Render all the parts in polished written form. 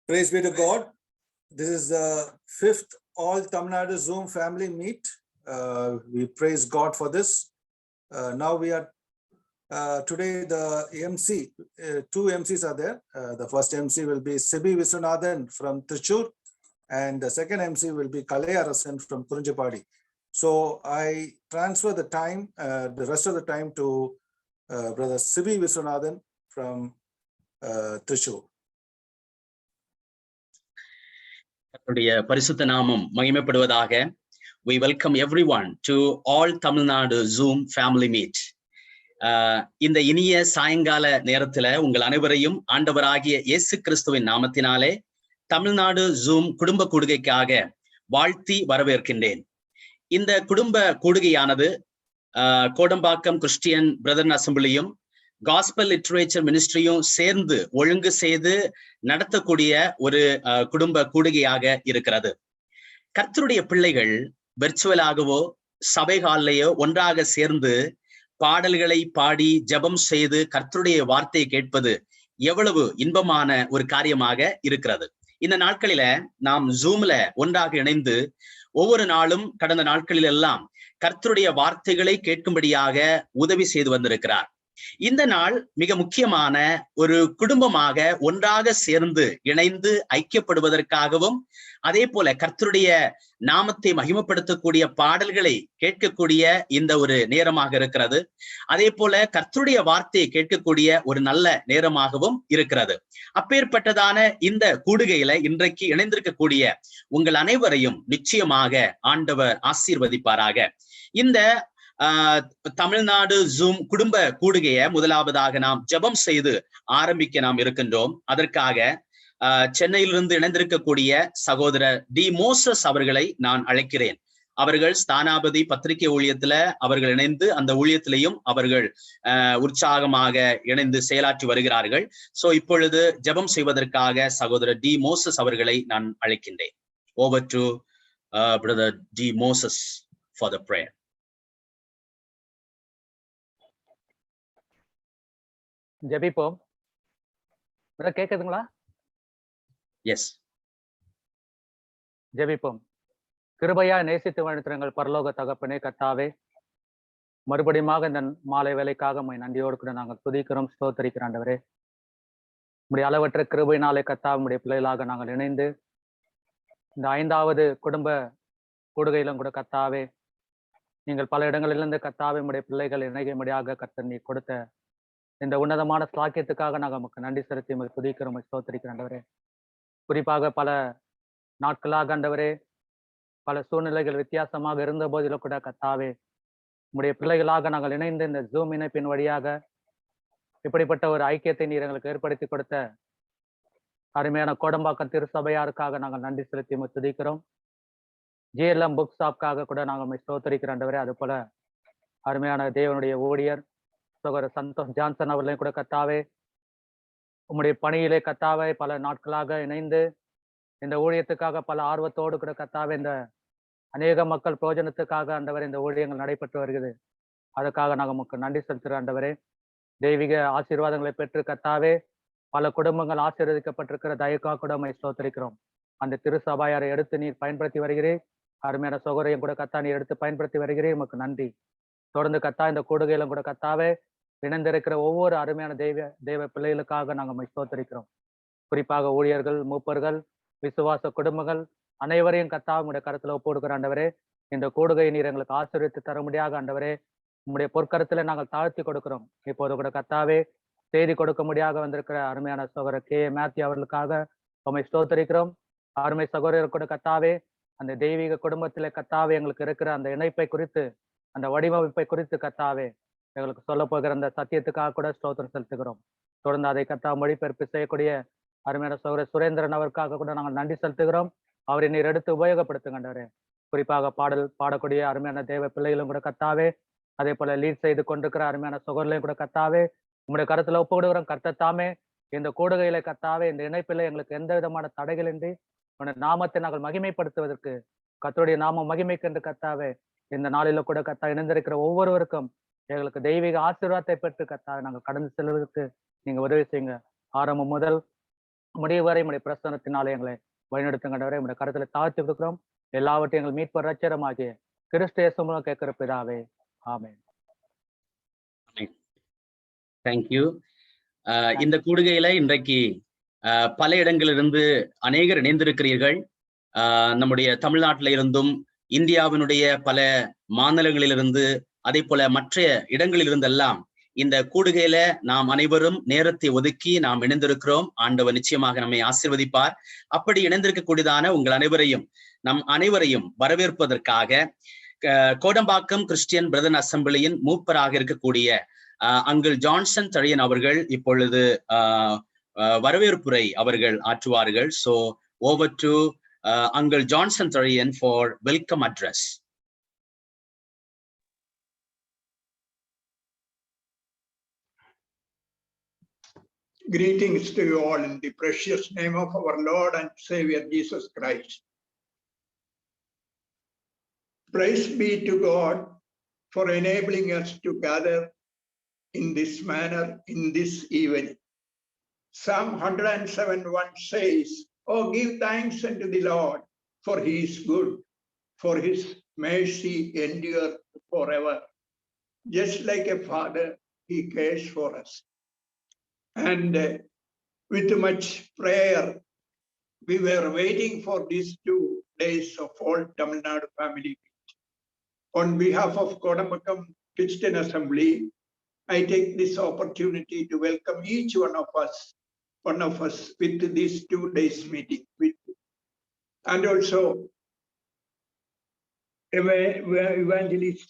Praise be to God. This is the fifth All Tamil Nadu Zoom family meet. We praise God for this. Now we are today the MC, two MCs are there. The first MC will be Sibi Viswanathan from Trichur, and the second MC will be Kalai Arasan from Kurinjapadi. So I transfer the time, the rest of the time to Brother Sibi Viswanathan from Trichur. பரிசுத்த நாமம் மகிமைப்படுவதாக. We welcome everyone to All Tamil Nadu Zoom family meet. இந்த இனிய சாயங்கால நேரத்துல உங்கள் அனைவரையும் ஆண்டவராகிய இயேசு கிறிஸ்துவின் நாமத்தினாலே தமிழ்நாடு ஜூம் குடும்ப கூடுகைக்காக வாழ்த்தி வரவேற்கின்றேன். இந்த குடும்ப கூடுகையானது கோடம்பாக்கம் கிறிஸ்டியன் பிரதர் அசம்பிளியும் காஸ்பல் லிட்ரேச்சர் மினிஸ்ட்ரியும் சேர்ந்து ஒழுங்கு செய்து நடத்தக்கூடிய ஒரு குடும்ப கூடுகையாக இருக்கிறது. கர்த்தருடைய பிள்ளைகள் வெர்ச்சுவலாகவோ சபை ஹால்லையோ ஒன்றாக சேர்ந்து பாடல்களை பாடி ஜெபம் செய்து கர்த்தருடைய வார்த்தையை கேட்பது எவ்வளவு இன்பமான ஒரு காரியமாக இருக்கிறது. இந்த நாட்களில நாம் ஜூம்ல ஒன்றாக இணைந்து ஒவ்வொரு நாளும் கடந்த நாட்களில் எல்லாம் கர்த்தருடைய வார்த்தைகளை கேட்கும்படியாக உதவி செய்து வந்திருக்கிறார். இந்த நாள் மிக முக்கியமான ஒரு குடும்பமாக ஒன்றாக சேர்ந்து இணைந்து ஐக்கியப்படுவதற்காகவும் அதே போல கர்த்தருடைய நாமத்தை மகிமைப்படுத்தக்கூடிய பாடல்களை கேட்கக்கூடிய இந்த ஒரு நேரமாக இருக்கிறது. அதே போல கர்த்தருடைய வார்த்தையை கேட்கக்கூடிய ஒரு நல்ல நேரமாகவும் இருக்கிறது. அப்பேற்பட்டதான இந்த கூடுகையில இன்றைக்கு இணைந்திருக்கக்கூடிய உங்கள் அனைவரையும் நிச்சயமாக ஆண்டவர் ஆசீர்வதிப்பாராக. இந்த தமிழ்நாடு ஜூம் குடும்ப கூடுகையை முதலாவதாக நாம் ஜெபம் செய்து ஆரம்பிக்க நாம் இருக்கின்றோம். அதற்காக சென்னையிலிருந்து இணைந்திருக்கக்கூடிய சகோதரர் டி மோசஸ் அவர்களை நான் அழைக்கிறேன். அவர்கள் ஸ்தானாபதி பத்திரிகை ஊழியத்துல அவர்கள் இணைந்து அந்த ஊழியத்திலையும் அவர்கள் உற்சாகமாக இணைந்து செயலாற்றி வருகிறார்கள். சோ இப்பொழுது ஜெபம் செய்வதற்காக சகோதரர் டி மோசஸ் அவர்களை நான் அழைக்கின்றேன். Over to brother D Moses for the prayer. ஜெபிப்போம். கேக்குதுங்களா? எஸ், ஜெபிப்போம். கிருபையா நேசித்து வழித்திரங்கள் பரலோக தகப்பனே கர்த்தாவே, மறுபடியும் இந்த மாலை வேலைக்காக நன்றியோடு கூட நாங்கள் துதிக்கிறோம், ஸ்தோத்தரிக்கிறோம் ஆண்டவரே. உடைய அளவற்ற கிருபையினாலே கர்த்தா உடைய பிள்ளைகளாக நாங்கள் இணைந்து இந்த 5வது குடும்ப கூடுகையிலும் கூட கர்த்தாவே, நீங்கள் பல இடங்களிலிருந்து கர்த்தாவே உடைய பிள்ளைகள் இணைகும்படியாக கர்த்தர் நீ கொடுத்த இந்த உன்னதமான ஸ்லாக்கியத்துக்காக நாங்கள் நமக்கு நன்றி செலுத்தி துதிக்கிறோம், ஸ்தோத்திரிக்கிறோம் ஆண்டவரே. குறிப்பாக பல நாட்களாக ஆண்டவரே, பல சூழ்நிலைகள் வித்தியாசமாக இருந்த போதிலும் கூட கர்த்தாவே, உடைய பிள்ளைகளாக நாங்கள் இணைந்து இந்த ஜூம் இணைப்பின் வழியாக இப்படிப்பட்ட ஒரு ஐக்கியத்தை நீர் எங்களுக்கு ஏற்படுத்தி கொடுத்த அருமையான கோடம்பாக்கம் திருசபையாருக்காக நாங்கள் நன்றி செலுத்தி துதிக்கிறோம். ஜிஎல்எம் புக் ஷாப்காக கூட நாங்கள் ஸ்தோத்திரிக்கிறோம் ஆண்டவரே. அது போல அருமையான தேவனுடைய ஊழியர் சகோதரர் சந்தோஷ் ஜான்சன் அவர்களையும் கூட கர்த்தாவே, உம்முடைய பணியிலே கர்த்தாவே பல நாட்களாக இணைந்து இந்த ஊழியத்துக்காக பல ஆர்வத்தோடு கூட கர்த்தாவே இந்த அநேக மக்கள் பிரயோஜனத்துக்காக ஆண்டவரே இந்த ஊழியங்கள் நடைபெற்று வருகிறது. அதுக்காக நாங்கள் நமக்கு நன்றி செலுத்துகிறோம் ஆண்டவரே. தெய்வீக ஆசீர்வாதங்களை பெற்று கர்த்தாவே பல குடும்பங்கள் ஆசீர்வதிக்கப்பட்டிருக்கிற தயக்கா கூட ஸ்தோத்திரிக்கிறோம். அந்த திருசபையாரை எடுத்து நீர் பயன்படுத்தி வருகிறேன். அருமையான சகோதரையும் கூட கர்த்தா நீர் எடுத்து பயன்படுத்தி வருகிறேன். உமக்கு நன்றி. தொடர்ந்து கர்த்தா இந்த கூடுகையிலும் கூட கர்த்தாவே இணைந்திருக்கிற ஒவ்வொரு அருமையான தெய்வ பிள்ளைகளுக்காக நாங்கள் ஸ்தோத்திரிக்கிறோம். குறிப்பாக ஊழியர்கள், மூப்பர்கள், விசுவாச குடும்பங்கள் அனைவரையும் கர்த்தா உங்களுடைய கருத்துல ஒப்புக்கொடுக்கிற ஆண்டவரே. இந்த கூடுகையை நீர் எங்களுக்கு ஆசீர்வதித்து தர முடியாத ஆண்டவரே, உங்களுடைய பொற்கரத்துல நாங்கள் தாழ்த்தி கொடுக்கிறோம். இப்போது கூட கர்த்தாவே செய்தி கொடுக்க முடியாத வந்திருக்கிற அருமையான சகோதரர் கே மேத்யூ அவர்களுக்காக உம்மை ஸ்தோத்திரிக்கிறோம். அருமை சகோதரர் கூட கர்த்தாவே அந்த தெய்வீக குடும்பத்திலே கர்த்தாவே எங்களுக்கு இருக்கிற அந்த இணைப்பை குறித்து, அந்த வடிவமைப்பை குறித்து கர்த்தாவே எங்களுக்கு சொல்ல போகிற அந்த சத்தியத்துக்காக கூட ஸ்தோத்திரம் செலுத்துகிறோம். தொடர்ந்து அதை கர்த்தா மொழிபெயர்ப்பு செய்யக்கூடிய அருமையான சகோதரர் சுரேந்திரன் அவருக்காக கூட நாங்கள் நன்றி செலுத்துகிறோம். அவரை நீர் எடுத்து உபயோகப்படுத்துகின்றாரு. குறிப்பாக பாடக்கூடிய அருமையான தேவ பிள்ளைகளும் கூட கர்த்தாவே, அதே போல லீட் செய்து கொண்டிருக்கிற அருமையான சகோதரர்களையும் கூட கர்த்தாவே உங்களுடைய கருத்துல ஒப்புவிடுகிறோம். கர்த்தர் தாமே இந்த கூடுகையில கர்த்தாவே இந்த இணைப்பில எங்களுக்கு எந்த விதமான தடைகளின்றி உன்னுடைய நாமத்தை நாங்கள் மகிமைப்படுத்துவதற்கு கர்த்தருடைய நாமம் மகிமைக்கென்று கர்த்தாவே இந்த நாளில கூட கர்த்தா இணைந்திருக்கிற ஒவ்வொருவருக்கும் எங்களுக்கு தெய்வீக ஆசீர்வாதத்தை பெற்று கர்த்தாவே நாங்கள் கடந்து செல்வதற்கு நீங்க உதவி செய்யுங்க. ஆரம்பம் முதல் முடிவு வரை உடைய பிரசனத்தினாலே எங்களை வழிநடத்துங்கண்டவரை உடைய கருத்துல தாழ்த்தி கொடுக்கிறோம். எல்லாவற்றையும் எங்கள் மீட்பு ரட்சகருமாகிய கிறிஸ்து இயேசு மூலம் கேட்கிற பிதாவே, ஆமென். தேங்க்யூ. இந்த கூடுகையில இன்றைக்கு பல இடங்களிலிருந்து அநேகர் இணைந்திருக்கிறீர்கள். நம்முடைய தமிழ்நாட்டில இருந்தும் இந்தியாவினுடைய பல மாநிலங்களிலிருந்து அதே போல மற்ற இடங்களிலிருந்தெல்லாம் இந்த கூடுகையில நாம் அனைவரும் நேரத்தை ஒதுக்கி நாம் இணைந்திருக்கிறோம். ஆண்டவர் நிச்சயமாக நம்மை ஆசீர்வதிப்பார். அப்படி இணைந்திருக்கக்கூடியதான உங்கள் அனைவரையும் நம் அனைவரையும் வரவேற்பதற்காக கோடம்பாக்கம் கிறிஸ்டியன் பிரதர் அசம்பிளியின் மூப்பராக இருக்கக்கூடிய அங்கிள் ஜான்சன் தழியன் அவர்கள் இப்பொழுது வரவேற்புரை அவர்கள் ஆற்றுவார்கள். So over to Uncle Johnson Tharian for welcome address. Greetings to you all in the precious name of our Lord and Savior Jesus Christ. Praise be to God for enabling us to gather in this manner in this evening. Psalm 107:1 says, "Oh, give thanks unto the Lord, for he is good, for his mercy endureth forever." Just like a father, he cares for us. And with much prayer, we were waiting for these 2 days of all Tamil Nadu family. On behalf of Kodambakkam Christian Assembly, I take this opportunity to welcome each one of us with this 2 days meeting. And also Evangelist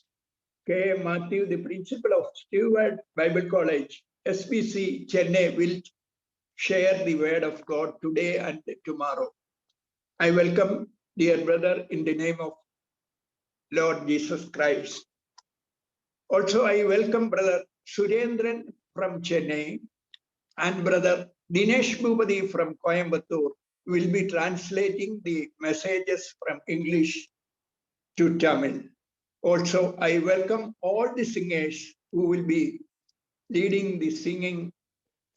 K. Matthew, the principal of Stewart Bible College, SPC Chennai, will share the word of God today and tomorrow. I welcome dear brother in the name of Lord Jesus Christ. Also, I welcome brother Surendran from Chennai and brother Dinesh Bhupati from Coimbatore will be translating the messages from English to Tamil. Also, I welcome all the singers who will be leading the singing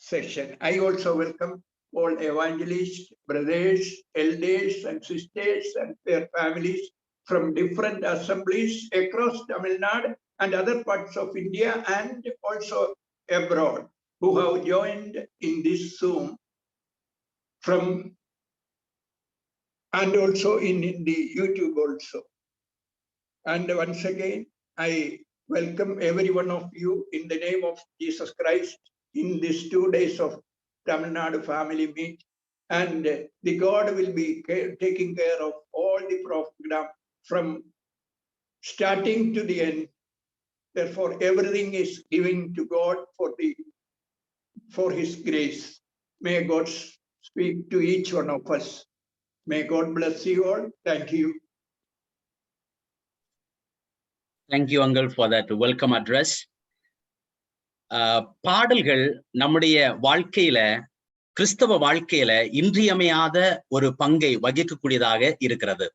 session. I also welcome all evangelists, brothers, elders and sisters and their families from different assemblies across Tamil Nadu and other parts of India and also abroad who have joined in this Zoom from and also in the YouTube also. And once again, I welcome every one of you in the name of Jesus Christ in these 2 days of Tamil Nadu family meet. And the God will be taking care of all the program from starting to the end. Therefore, everything is giving to God for his grace. May God speak to each one of us. May God bless you all. Thank you. Thank you, Uncle, for that welcome address. பாடல்கள் நம்முடைய வாழ்க்கையில, கிறிஸ்தவ வாழ்க்கையில இன்றியமையாத ஒரு பங்கை வகிக்கக்கூடியதாக இருக்கிறது.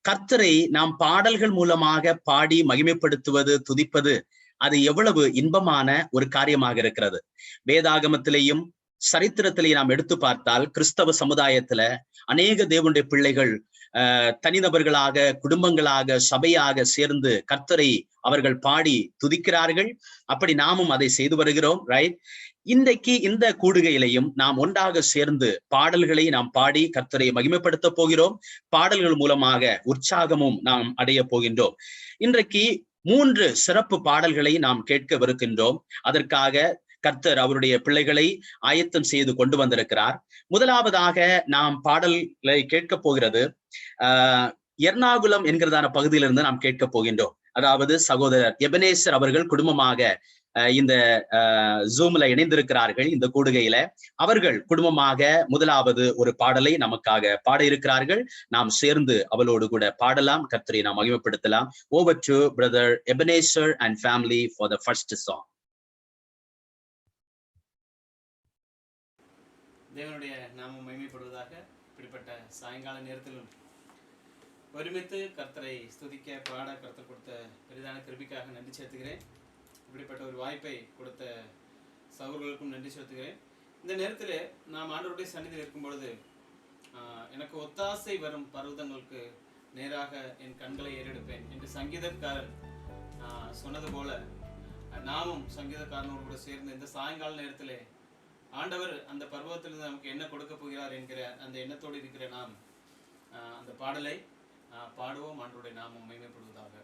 கர்த்தரை நாம் பாடல்கள் மூலமாக பாடி மகிமைப்படுத்துவது, துதிப்பது, அது எவ்வளவு இன்பமான ஒரு காரியமாக இருக்கிறது. வேதாகமத்திலேயும் சரித்திரத்திலேயே நாம் எடுத்து பார்த்தால் கிறிஸ்தவ சமுதாயத்துல அநேக தேவனுடைய பிள்ளைகள் தனிநபர்களாக, குடும்பங்களாக, சபையாக சேர்ந்து கர்த்தரை அவர்கள் பாடி துதிக்கிறார்கள். அப்படி நாமும் அதை செய்து வருகிறோம். ரைட்? இன்றைக்கு இந்த கூடுகையிலையும் நாம் ஒன்றாக சேர்ந்து பாடல்களை நாம் பாடி கர்த்தரை மகிமைப்படுத்த போகிறோம். பாடல்கள் மூலமாக உற்சாகமும் நாம் அடைய போகின்றோம். இன்றைக்கு 3 சிறப்பு பாடல்களை நாம் கேட்கவிருக்கின்றோம். அதற்காக கர்த்தர் அவருடைய பிள்ளைகளை ஆயத்தம் செய்து கொண்டு வந்திருக்கிறார். முதலாவதாக நாம் பாடல்களை கேட்க போகிறது எர்ணாகுளம் என்கிறதான பகுதியிலிருந்து நாம் கேட்க போகின்றோம். அதாவது சகோதரர் எபனேசர் அவர்கள் குடும்பமாக இந்த ஜூம்ல இணைந்திருக்கிறார்கள். இந்த கூடுகையில அவர்கள் குடும்பமாக முதலாவது ஒரு பாடலை நமக்காக பாட இருக்கிறார்கள். நாம் சேர்ந்து அவளோடு கூட பாடலாம், கர்த்தரை நாம் மகிமைப்படுத்தலாம். Over to brother Ebenezer and family for the first song. தேவனுடைய நாமம் மகிமைப்படுவதாக. இப்படிப்பட்ட சாயங்கால நேரத்திலும் ஒருமித்து கர்த்தரை ஸ்துதிக்க பாட கர்த்தர் கொடுத்த பெரிதான கிருபைக்காக நன்றி செலுத்துகிறேன். இப்படிப்பட்ட ஒரு வாய்ப்பை கொடுத்த சகோதரர்களுக்கும் நன்றி செலுத்துகிறேன். இந்த நேரத்தில் நாம் ஆண்டவருடைய சந்நிதியில் இருக்கும் பொழுது எனக்கு ஒத்தாசை வரும் பர்வதங்களுக்கு நேராக என் கண்களை ஏறெடுப்பேன் என்று சங்கீதக்காரன் சொன்னது போல நாமும் சங்கீதக்காரனோடு கூட சேர்ந்து இந்த சாயங்கால நேரத்திலே ஆண்டவர் அந்த பர்வதத்திலிருந்து நமக்கு என்ன கொடுக்க போகிறார் என்கிற அந்த எண்ணத்தோடு இருக்கிற நாம் அந்த பாடலை பாடுவோம். ஆண்டவருடைய நாமம் மகிமைப்படுவதாக.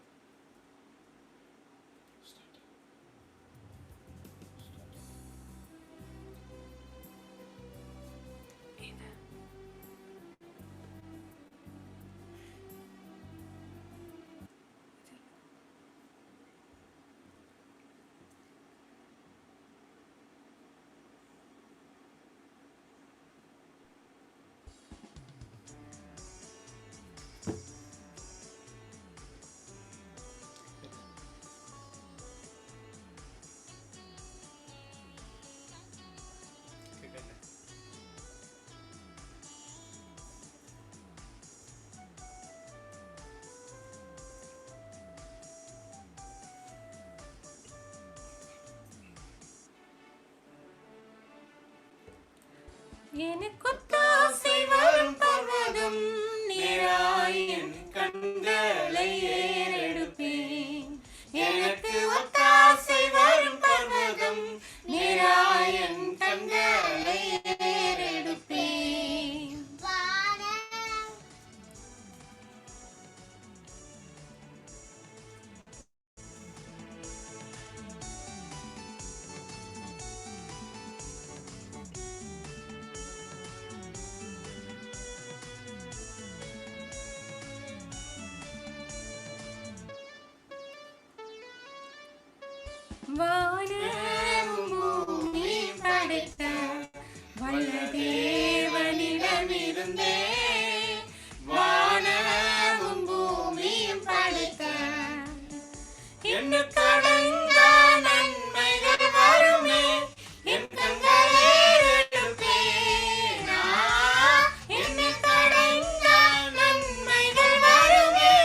எனக்கொத்தாசை வரும் பர்வதம் நேராயின் கண்களை ஏறெடுப்பேன். எனக்கு ஒத்தாசை வரும் பர்வதம் நேராயின் கண்களை ஏறெடுப்பேன். வானமும் பூமியும் படைத்த வல்ல தேவனிடமிருந்தே வானமும் பூமியும் படைத்த எண்ணுக்கு அடங்கா நன்மைகள் வருமே என் கண்களை ஏறெடுப்பேன். எண்ணுக்கு அடங்கா நன்மைகள் வருமே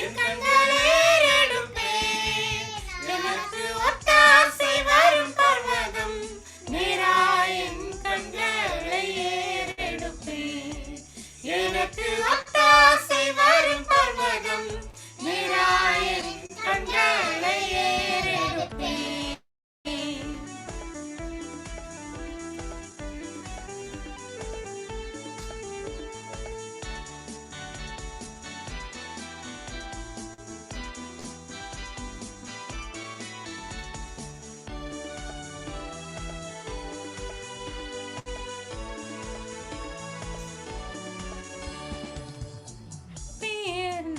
என் கண்களை ஏறெடுப்பேன். எனக்கு ஒத்தாசை வரும் பர்வதம் நேராயின் கண்களை ஏறெடுப்பேன். எனக்கு ஒத்தாசை வரும் பர்வதம் நேராயின் கண்களை ஏறெடுப்பேன்.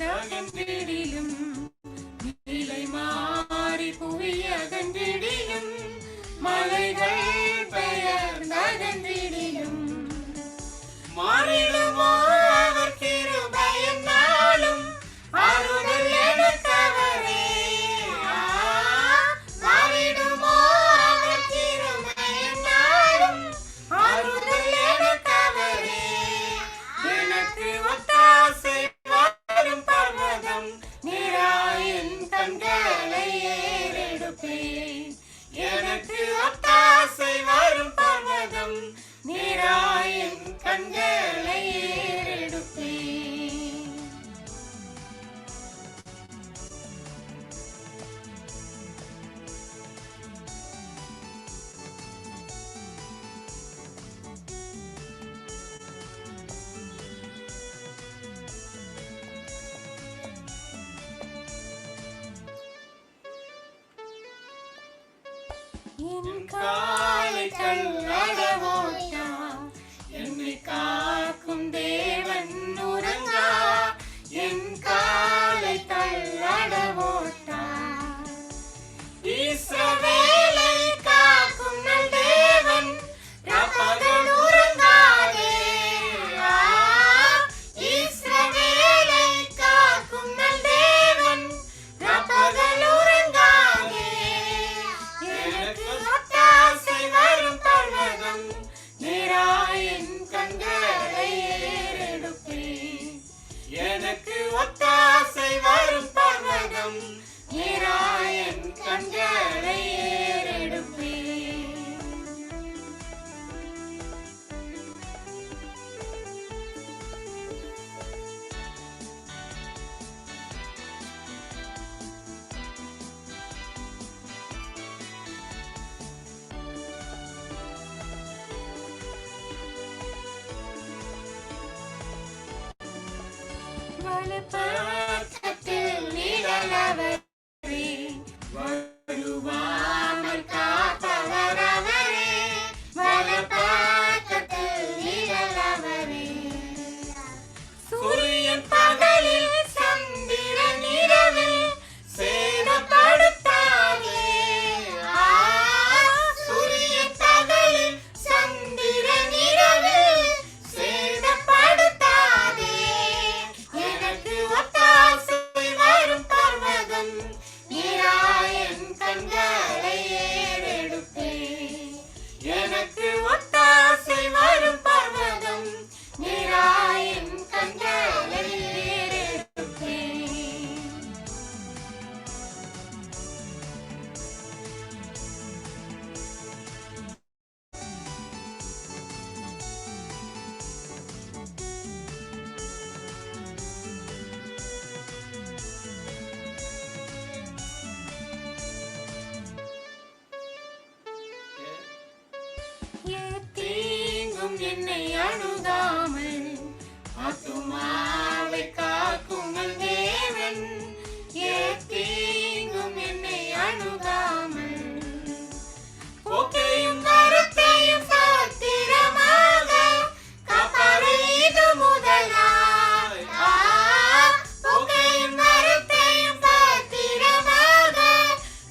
பெயர்ந்தகன்றிடிலும் நிலை மாறி புவி அகன்றிடிலும் மலைகள் பெயர்ந்தகன்றிடிலும் மாறிடுமோ அவர் கிருபை என்னாலும் ஆறுதல் எனக்கவரே. மாறிடுமோ அவர் கிருபை என்னாலும் ஆறுதல் எனக்கவரே. எனக்கு ஒத்தாசை வரும் பர்வதம் நேராயின் கண்களை ஏறெடுப்பேன். எனக்கு ஒத்தாசை வரும் பர்வதம் நேராயின் கண்களை ஏறெடுப்பேன். என் காலை தள்ளாடவோட்டா என்னை காக்கும் தேவன் உறங்கா. என் காலை தள்ளாடவோட்டா இஸ்ரவேலை காக்கும் நல் தேவன் ராப்பகல் உறங்காதே. இஸ்ரவேலை காக்கும் நல் தேவன் ராப்பகல் உறங்காதே. எனக்கு ஒத்தாசை வரும் பர்வதம் நேராயின் கண்களை ஏறெடுப்பேன். பக்கத்தில் நிழலவரே, வழுவாமல் காப்பவர் அவரே, வலப்பக்கத்தில் நிழலவரே. சூரியன் பகலில் சந்திரன் இரவில் சேதப்படுத்தாதே. சூரியன் பகலில் சந்திரன் இரவில் சேதப்படுத்தாதே. எனக்கு ஒத்தாசை வரும் பர்வதம், நீராயன் கண்களை ஏறெடுப்பேன். எனக்கு ஒத்தாசை வரும் பர்வதம், நீராயன் கண்களை ஏறெடுப்பேன். தீங்கும் என்னை அணுகாமல் ஆத்துமாவை காக்கும் தேவன். தீங்கும் என்னை அணுகாமல் போக்கையும் வரத்தையும் பத்திரமாக காப்பாரே இது முதலாய். போக்கையும் வரத்தையும் பத்திரமாக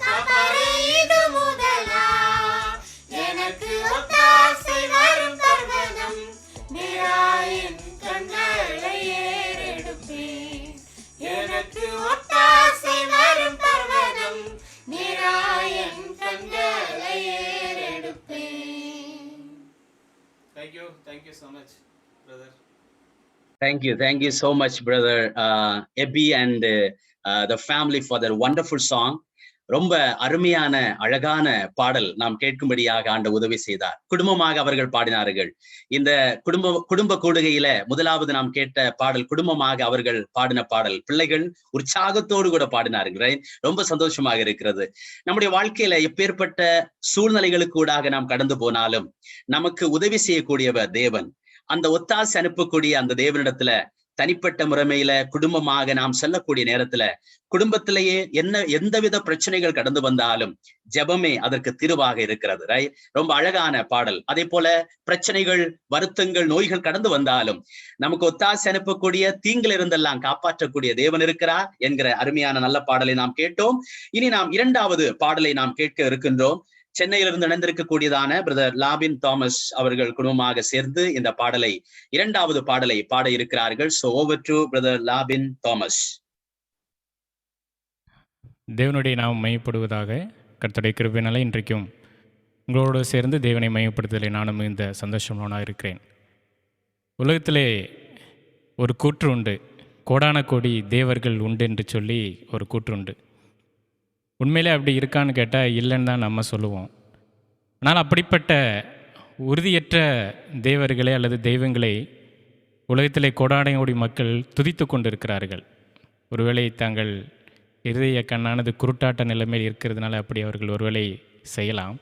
காப்பாரே இது முதலாய். எனக்கு ஒத்தாசை வரும் பர்வதம், நீராயன் கண்களை ஏறெடுப்பேன். எனக்கு ஒத்தாசை வரும் பர்வதம், நீராயன் கண்களை ஏறெடுப்பேன். Thank you so much, brother. Thank you so much, brother Ebi and the family for their wonderful song. ரொம்ப அருமையான அழகான பாடல் நாம் கேட்கும்படியாக ஆண்டவர் உதவி செய்தார். குடும்பமாக அவர்கள் பாடினார்கள். இந்த குடும்ப கூடுகையில முதலாவது நாம் கேட்ட பாடல் குடும்பமாக அவர்கள் பாடின பாடல். பிள்ளைகள் உற்சாகத்தோடு கூட பாடினார்கள். ரொம்ப சந்தோஷமாக இருக்கிறது. நம்முடைய வாழ்க்கையில எப்பேற்பட்ட சூழ்நிலைகளுக்கு கூடாக நாம் கடந்து போனாலும் நமக்கு உதவி செய்யக்கூடியவர் தேவன். அந்த ஒத்தாசை அனுப்பக்கூடிய அந்த தேவனிடத்துல தனிப்பட்ட முறைமையில குடும்பமாக நாம் செல்லக்கூடிய நேரத்துல குடும்பத்திலேயே எந்தவித பிரச்சனைகள் கடந்து வந்தாலும் ஜெபமே அதற்கு தீர்வாக இருக்கிறது. ரொம்ப அழகான பாடல். அதே போல பிரச்சனைகள், வருத்தங்கள், நோய்கள் கடந்து வந்தாலும் நமக்கு ஒத்தாசை அனுப்பக்கூடிய தீங்கில் இருந்தெல்லாம் காப்பாற்றக்கூடிய தேவன் இருக்கிறார் என்கிற அருமையான நல்ல பாடலை நாம் கேட்டோம். இனி நாம் இரண்டாவது பாடலை நாம் கேட்க இருக்கின்றோம். சென்னையிலிருந்து இணைந்திருக்கக்கூடியதான பிரதர் லாபின் தாமஸ் அவர்கள் குடும்பமாக சேர்ந்து இந்த பாடலை, இரண்டாவது பாடலை பாட இருக்கிறார்கள். So over to brother Labin Thomas. தேவனுடைய நாம் மையப்படுவதாக. கர்த்தருடைய கிருபையினால இன்றைக்கும் உங்களோடு சேர்ந்து தேவனை மையப்படுத்தலை நானும் இந்த சந்தோஷமானாக இருக்கிறேன். உலகத்திலே ஒரு கூற்று உண்டு, கோடான கோடி தேவர்கள் உண்டு என்று சொல்லி ஒரு கூற்று உண்டு. உண்மையிலே அப்படி இருக்கான்னு கேட்டால் இல்லைன்னு தான் நம்ம சொல்லுவோம். ஆனால் அப்படிப்பட்ட உறுதியற்ற தேவர்களை அல்லது தெய்வங்களை உலகத்திலே கோடான கோடி மக்கள் துதித்து கொண்டு இருக்கிறார்கள். ஒருவேளை தாங்கள் இருதய கண்ணானது குருட்டாட்ட நிலைமையில் இருக்கிறதுனால அப்படி அவர்கள் ஒருவேளை செய்யலாம்.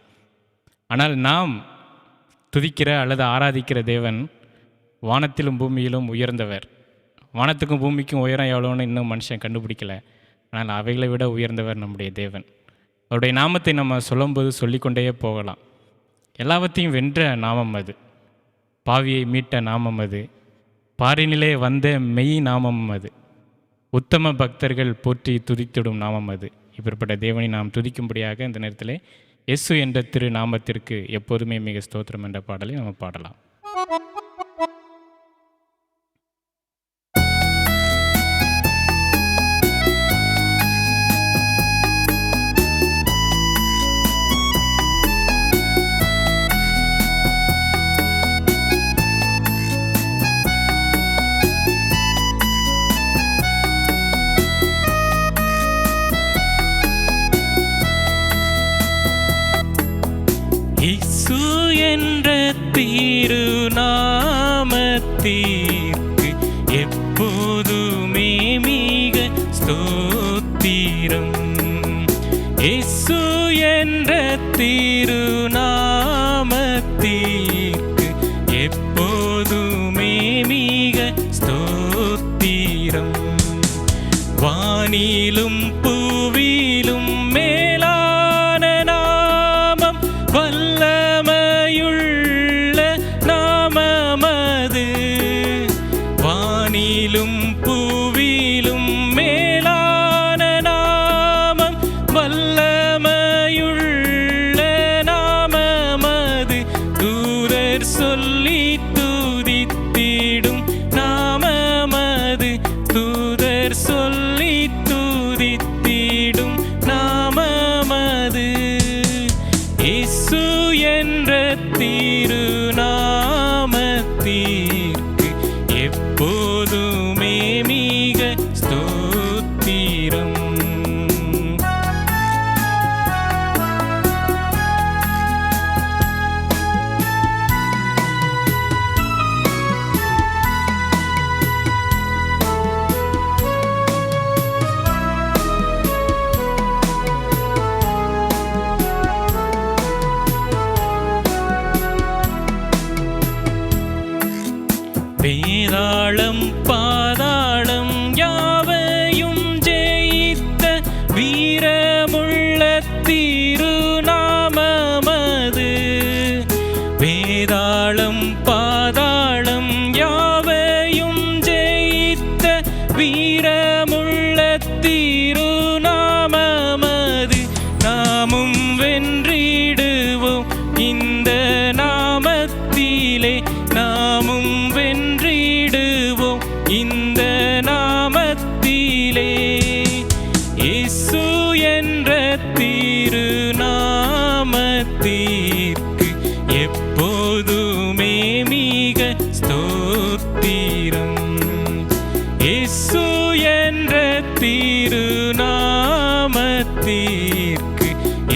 ஆனால் நாம் துதிக்கிற அல்லது ஆராதிக்கிற தேவன் வானத்திலும் பூமியிலும் உயர்ந்தவர். வானத்துக்கும் பூமிக்கும் உயரம் எவ்வளோன்னு இன்னும் மனுஷன் கண்டுபிடிக்கல. ஆனால் அவைகளை விட உயர்ந்தவர் நம்முடைய தேவன். அவருடைய நாமத்தை நம்ம சொல்லும்போது சொல்லிக்கொண்டே போகலாம். எல்லாவற்றையும் வென்ற நாமம் அது. பாவியை மீட்ட நாமம் அது. பாரினிலே வந்த மெய் நாமம் அது. உத்தம பக்தர்கள் போற்றி துதித்திடும் நாமம் அது. இப்படிப்பட்ட தேவனை நாம் துதிக்கும்படியாக இந்த நேரத்தில் இயேசு என்ற திரு நாமத்திற்கு எப்போதுமே மிக ஸ்தோத்திரம் என்ற பாடலை நம்ம பாடலாம். திருநாமத்திற்கு எப்போதுமே மிக ஸ்தோத்திரம். இயேசு என்ற திருநாமத்திற்கு எப்போதுமே மிக ஸ்தோத்திரம்.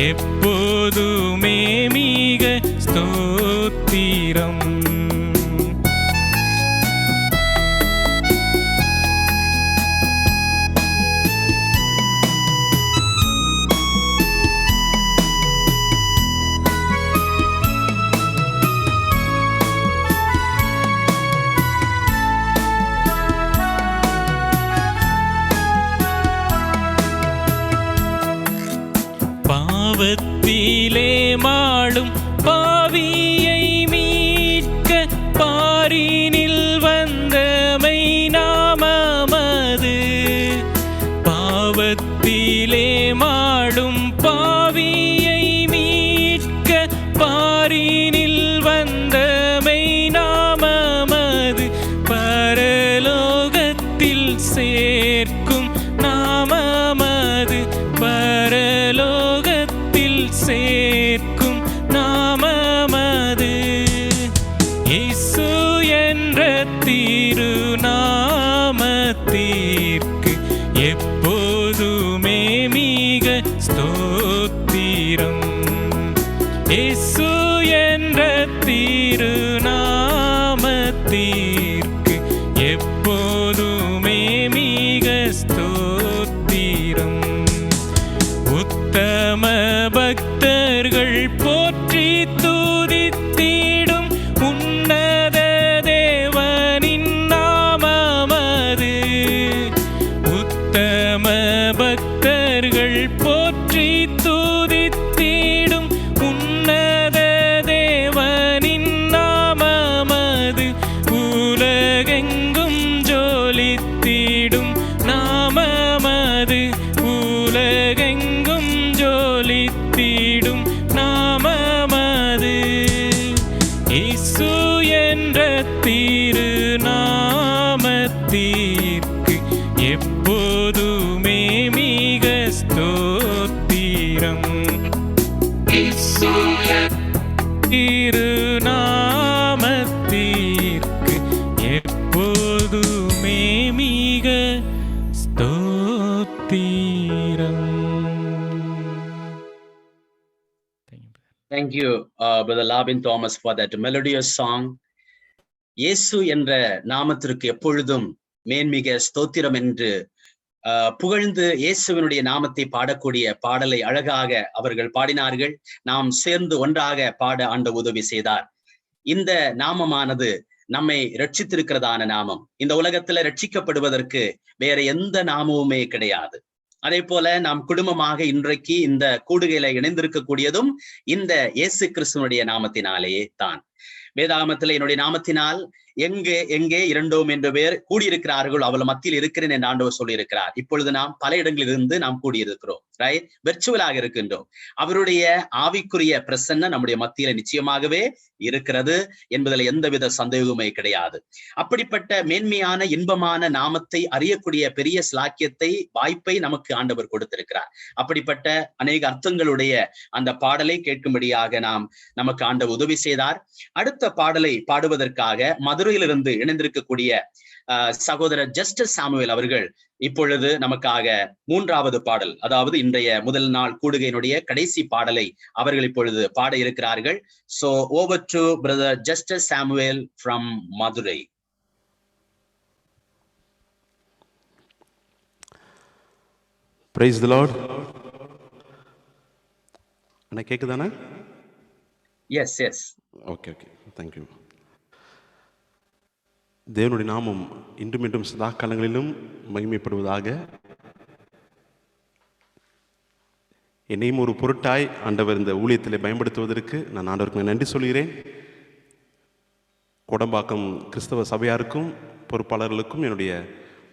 எப்போதுமே மிக ஸ்தோத்திரம். பாவத்திலே மாளும் பாவியை மீட்க பாரினில் வந்தமை நாமமது. பாவத்திலே மாளும் பாவியை மீட்க பாரினில் வந்தமை நாமமது. பரலோகத்தில் சேர்க்கும் நாமமது. பரலோகத்தில் சேர்க்கும் நாமமது. இயேசு என்ற திருநாமத்திற்கு எப்போதுமே மிக ஸ்தோத்திரம். இயேசு என்ற திருநாமத்திற்கு எப்போதுமே மிக ஸ்தோத்திரம். உத்தம பக்தர்கள் போற்றி துதித்திடும் உன்னத தேவனின் நாமமது. உத்தம பக்தர்கள் போற்றி துதித்திடும் உன்னத தேவனின் நாமமது. உலகெங்கும் ஜொலித்திடும் நாமமது. உலகெங்கும் ஜொலித்திடும் நாமமது. இயேசு என்ற திருநாமத்திற்கு எப்போதுமே மிக ஸ்தோத்திரம். இயேசு திருநாமத்திற்கு எப்போதுமே மிக ஸ்தோத்திரம். Thank you, Brother Labin Thomas, for that melodious song. இயேசு என்ற நாமத்திற்கு எப்பொழுதும் மேன்மிக ஸ்தோத்திரம் என்று புகழ்ந்து இயேசுவினுடைய நாமத்தை பாடக்கூடிய பாடலை அழகாக அவர்கள் பாடினார்கள். நாம் சேர்ந்து ஒன்றாக பாட ஆண்டவர் உதவி செய்தார். இந்த நாமமானது நம்மை ரட்சித்திருக்கிறதான நாமம். இந்த உலகத்துல ரட்சிக்கப்படுவதற்கு வேற எந்த நாமமுமே கிடையாது. அதே போல நாம் குடும்பமாக இன்றைக்கு இந்த கூடுகையில இணைந்திருக்கக்கூடியதும் இந்த இயேசு கிறிஸ்துவனுடைய நாமத்தினாலேயே தான். வேதாகமத்துல என்னுடைய நாமத்தினால் எங்கே 2 பேர் கூடியிருக்கிறார்கள் அவள் மத்தியில் இருக்கிறேன் என்று ஆண்டவர் சொல்லி இருக்கிறார். இப்பொழுது நாம் பல இடங்களில் இருந்து நாம் கூடியிருக்கிறோம், ரைட்? வெர்ச்சுவலாக இருக்கின்றோம். அவருடைய ஆவிக்குரிய பிரசன்னம் நம்முடைய மத்தியில நிச்சயமாகவே இருக்கிறது என்பதில் எந்தவித சந்தேகமே கிடையாது. அப்படிப்பட்ட மேன்மையான இன்பமான நாமத்தை அறியக்கூடிய பெரிய ஸ்லாக்கியத்தை, வாய்ப்பை நமக்கு ஆண்டவர் கொடுத்திருக்கிறார். அப்படிப்பட்ட அநேக அர்த்தங்களுடைய அந்த பாடலை கேட்கும்படியாக நமக்கு ஆண்டவர் உதவி செய்தார். அடுத்த பாடலை பாடுவதற்காக மதுரையிலிருந்து இணைந்திருக்கக்கூடிய சகோதரர் ஜஸ்டிஸ் சாமுவேல் அவர்கள் இப்பொழுது நமக்காக 3வது பாடல், அதாவது இன்றைய முதல் நாள் கூடுகையினுடைய கடைசி பாடலை அவர்கள் இப்பொழுது பாட இருக்கிறார்கள். So over to Brother Justice Samuel from Madurai. Praise the Lord. அண்ணா கேக்குதானே? Yes. ஓகே. தேங்க்யூ. தேவனுடைய நாமம் இன்றும் மீண்டும் சதா காலங்களிலும் மகிமைப்படுவதாக. என்னையும் ஒரு பொருட்டாய் ஆண்டவர் இந்த ஊழியத்தில் பயன்படுத்துவதற்கு நான் ஆண்டவருக்கு நன்றி சொல்கிறேன். கோடம்பாக்கம் கிறிஸ்தவ சபையாருக்கும் பொறுப்பாளர்களுக்கும் என்னுடைய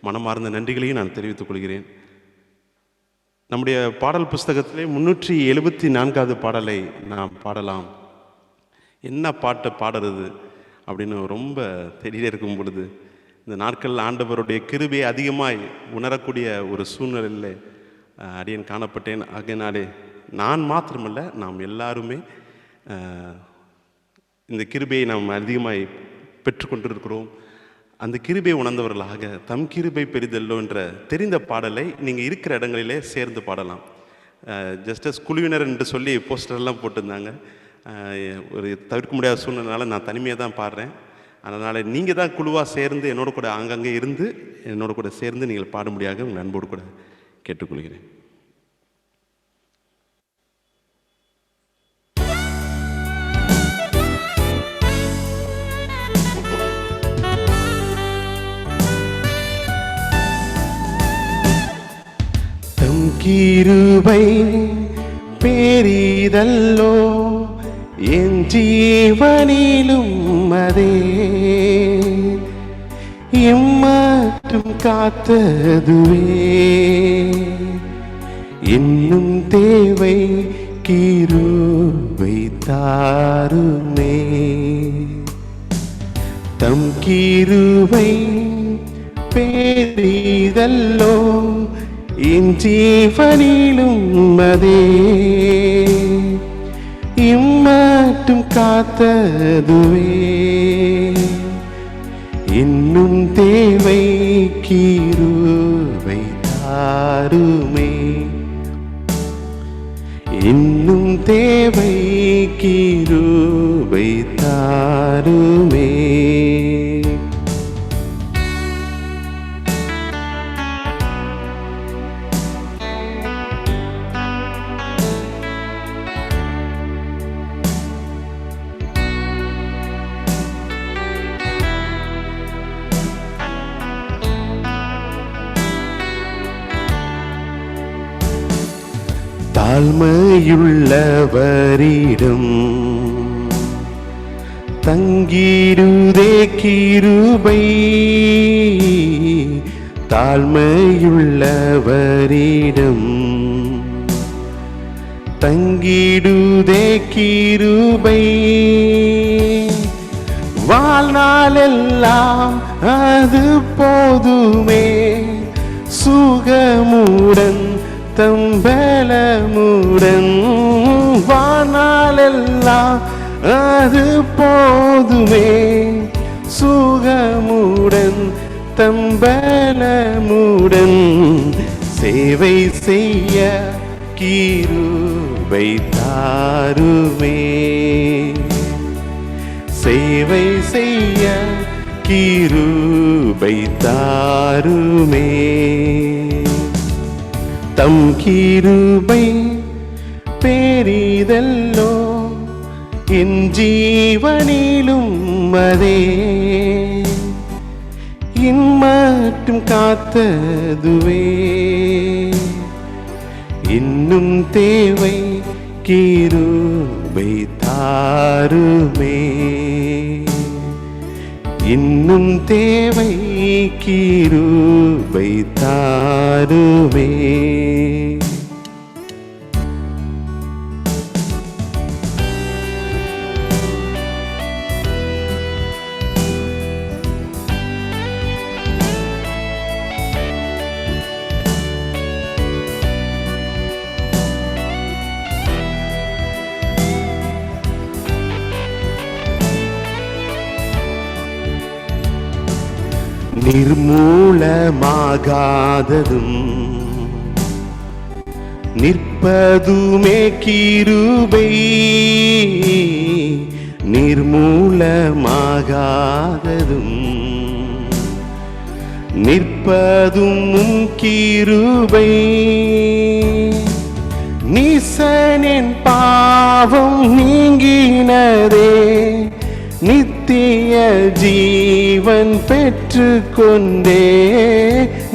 மனமார்ந்த நன்றிகளையும் நான் தெரிவித்துக் கொள்கிறேன். நம்முடைய பாடல் புஸ்தகத்திலே 374வது பாடலை நாம் பாடலாம். என்ன பாட்டை பாடுறது அப்படின்னு ரொம்ப தெரியல இருக்கும் பொழுது, இந்த நாட்களில் ஆண்டவருடைய கிருபையை அதிகமாய் உணரக்கூடிய ஒரு சூழ்நிலையில் அடியேன் காணப்பட்டேன். ஆகையினாலே நான் மாத்திரமல்ல, நாம் எல்லாருமே இந்த கிருபையை நாம் அதிகமாய் பெற்றுக்கொண்டிருக்கிறோம். அந்த கிருபை உணர்ந்தவர்களாக தம் கிருபை பெரிதல்லோ என்ற தெரிந்த பாடலை நீங்கள் இருக்கிற இடங்களிலே சேர்ந்து பாடலாம். ஜஸ்டஸ் குழுவினர் என்று சொல்லி போஸ்டர்லாம் போட்டிருந்தாங்க. ஒரு தவிர்க்க முடியாத சூழ்நிலைனால நான் தனிமையாக தான் பாடுறேன். அதனால் நீங்கள் தான் குழுவாக சேர்ந்து என்னோட கூட ஆங்காங்கே இருந்து என்னோட கூட சேர்ந்து நீங்கள் பாடும்படியாக உங்கள் அன்போடு கூட கேட்டுக்கொள்கிறேன். தம் கிருபை பெரிதல்லோ என் ஜீவனிலும் அதே எம்மாற்றும் காத்ததுவே இன்னும் தேவை கிருபை தாருமே. தம் கிருபை பெரிதல்லோ என் ஜீவனிலும் அதே இம்மாற்றும் காத்ததுவே இன்னும் தேவை கிருபை தாருமே. இன்னும் தேவை கிருபை தாருமே. தாழ்மையுள்ளவரிடம் தங்கிடுதே கிருபை தாழ்மையுள்ளவரிடம் தங்கிடுதே கிருபை வாழ்நாளெல்லாம் அது போதுமே சுகமுடன் தம்பலமுடன் வானாலெல்லாம் அது போதுமே சுகமுடன் தம்பலமுடன் சேவை செய்ய கிருபை தாருமே. சேவை செய்ய கிருபை தாருமே. தம் கிருபை பெரிதல்லோ என் ஜீவனிலும் அதே இம்மாற்றும் காத்ததுவே இன்னும் தேவை கிருபை தாருமே. இன்னும் தேவை கிருபை தாருமே. நிர்மூலமாகாததும் நிற்பதுமே கிருபை நிர்மூலமாகாததும் நிற்பதும் கிருபை நீசனின் பாவம் நீங்கினதே நித்திய ஜீவன் பெற்று கொண்டே